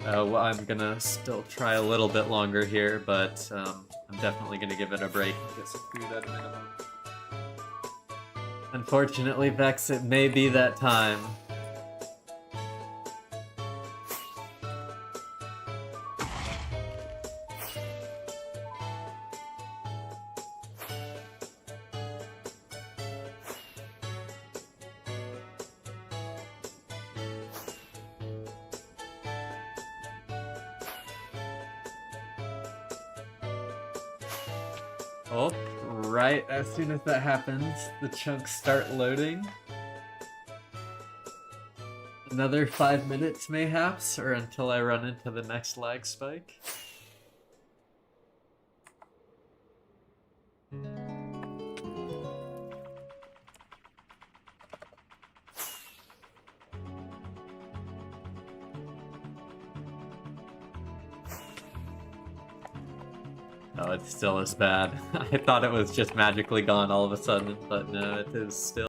Well, I'm gonna still try a little bit longer here, but I'm definitely gonna give it a break and get some food at a minimum. Unfortunately, Vex, it may be that time. Oh, right as soon as that happens, the chunks start loading. Another 5 minutes mayhaps, or until I run into the next lag spike. Oh, it's still as bad. I thought it was just magically gone all of a sudden, but no, it is still.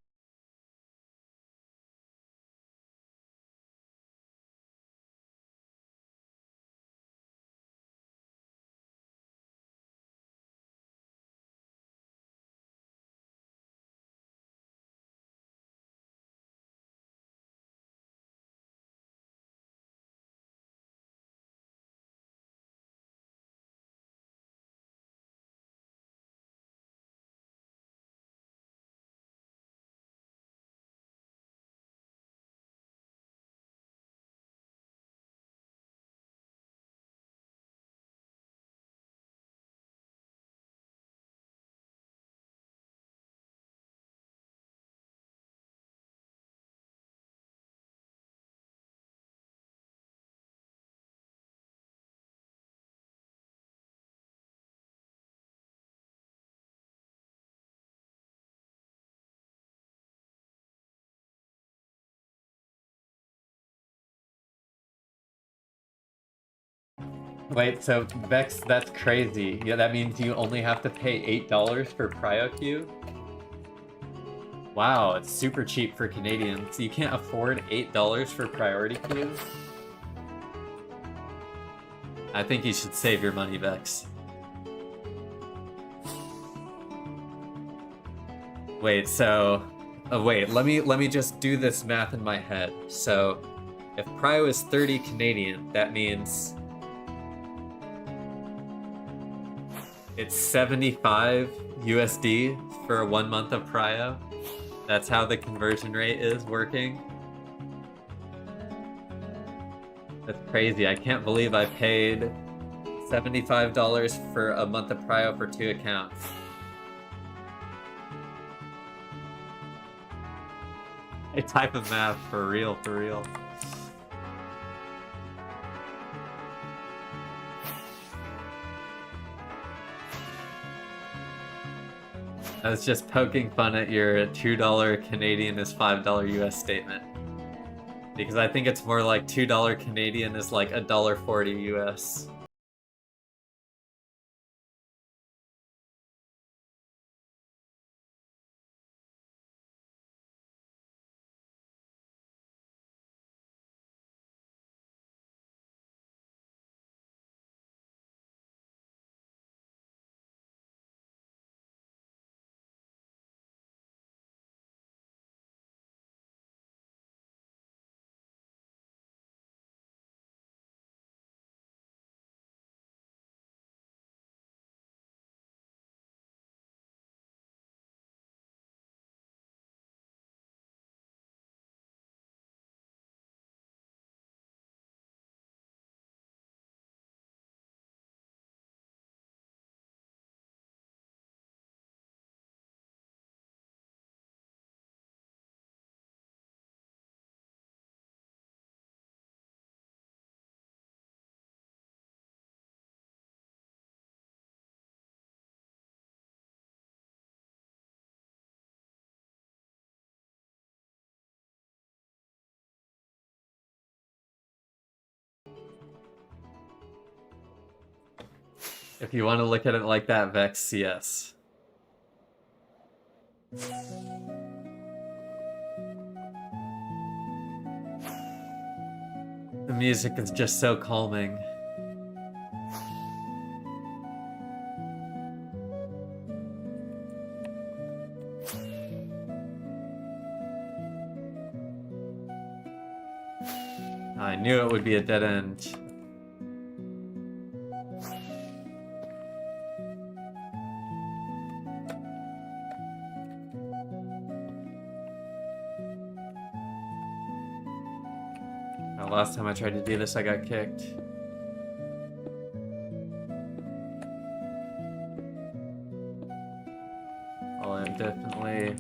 Wait, so Vex, that's crazy. Yeah, that means you only have to pay $8 for PrioQ? Wow, it's super cheap for Canadians. You can't afford $8 for priority queue? I think you should save your money, Vex. Wait, so... wait, let me just do this math in my head. So, if Prio is 30 Canadian, that means... it's 75 USD for 1 month of Prio. That's how the conversion rate is working. That's crazy. I can't believe I paid $75 for a month of Prio for 2 accounts. A type of math for real, for real. I was just poking fun at your $2 Canadian is $5 US statement. Because I think it's more like $2 Canadian is like $1.40 US. If you want to look at it like that, Vex, yes. The music is just so calming. I knew it would be a dead end. Last time I tried to do this, I got kicked. Well, I'm definitely...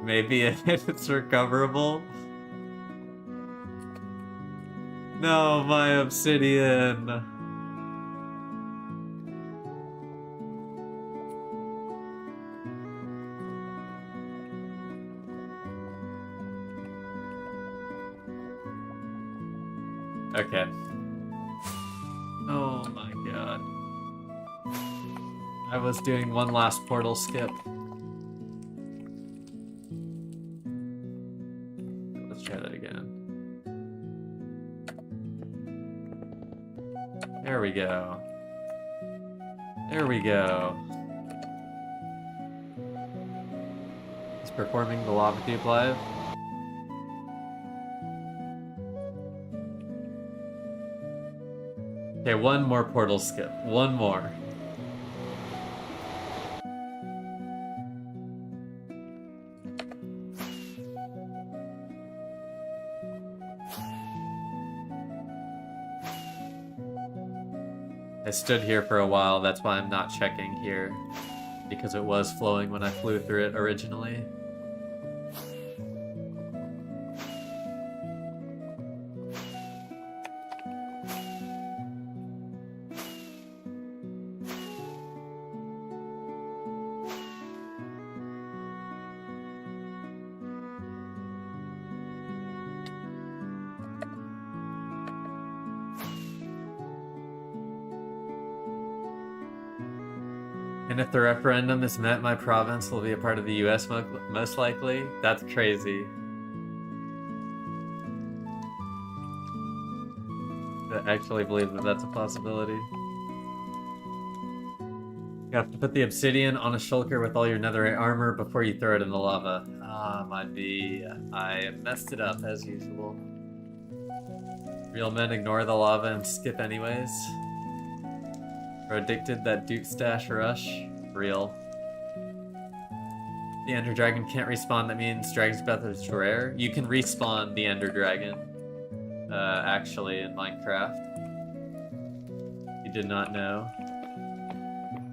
Maybe it's recoverable? No, my obsidian! Okay. Oh my god. I was doing one last portal skip. Let's try that again. There we go. There we go. He's performing the lava tube live. Okay, one more portal skip. One more. I stood here for a while, that's why I'm not checking here. Because it was flowing when I flew through it originally. And if the referendum is met, my province will be a part of the US most likely? That's crazy. I actually believe that that's a possibility. You have to put the obsidian on a shulker with all your netherite armor before you throw it in the lava. Ah, my B. I messed it up as usual. Real men ignore the lava and skip anyways. Predicted that Duke Stash rush. Real. The Ender Dragon can't respawn, that means Dragon's Breath is rare. You can respawn the Ender Dragon, actually, in Minecraft. You did not know.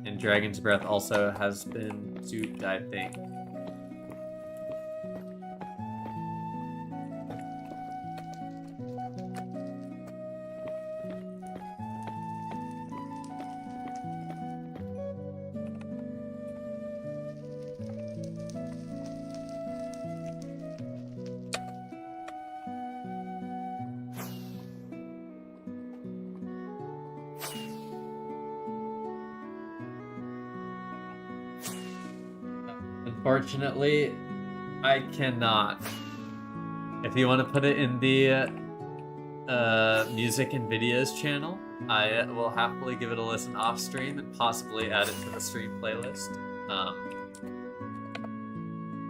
And Dragon's Breath also has been duped, I think. Unfortunately, I cannot. If you want to put it in the music and videos channel, I will happily give it a listen off stream and possibly add it to the stream playlist.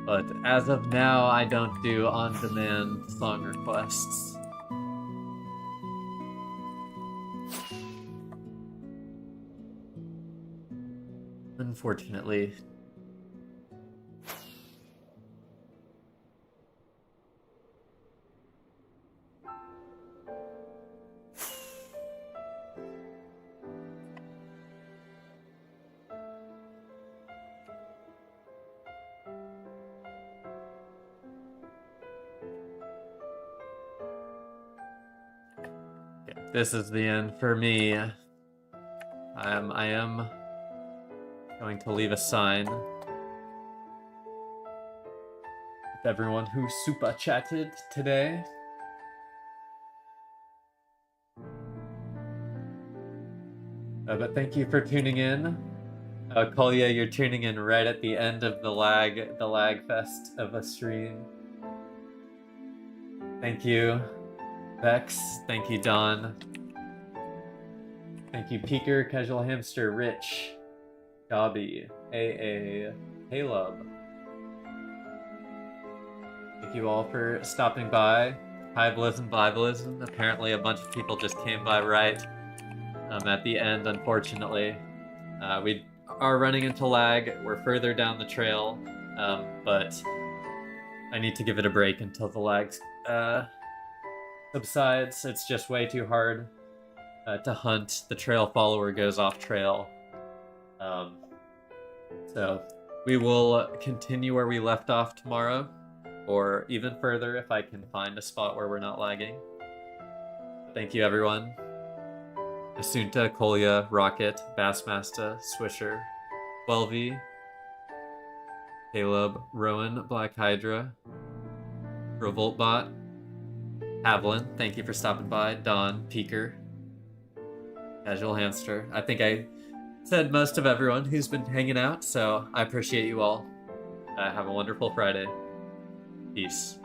But as of now, I don't do on-demand song requests. Unfortunately. This is the end for me. I am going to leave a sign with everyone who super chatted today. But thank you for tuning in. Kolya, you're tuning in right at the end of the lag fest of a stream. Thank you, Vex. Thank you, Don. Thank you, Peeker, Casual Hamster, Rich, Dobby, AA, Caleb. Thank you all for stopping by. Hivalism, Vivalism. Apparently a bunch of people just came by right at the end, unfortunately. We are running into lag. We're further down the trail, but I need to give it a break until the lag subsides. It's just way too hard to hunt. The trail follower goes off trail. So we will continue where we left off tomorrow, or even further if I can find a spot where we're not lagging. Thank you, everyone. Asunta, Kolya, Rocket, Bassmaster, Swisher, 12V, Caleb, Rowan, Black Hydra, Revoltbot, Havlin, thank you for stopping by, Don, Peeker, Casual Hamster. I think I said most of everyone who's been hanging out, so I appreciate you all. Have a wonderful Friday. Peace.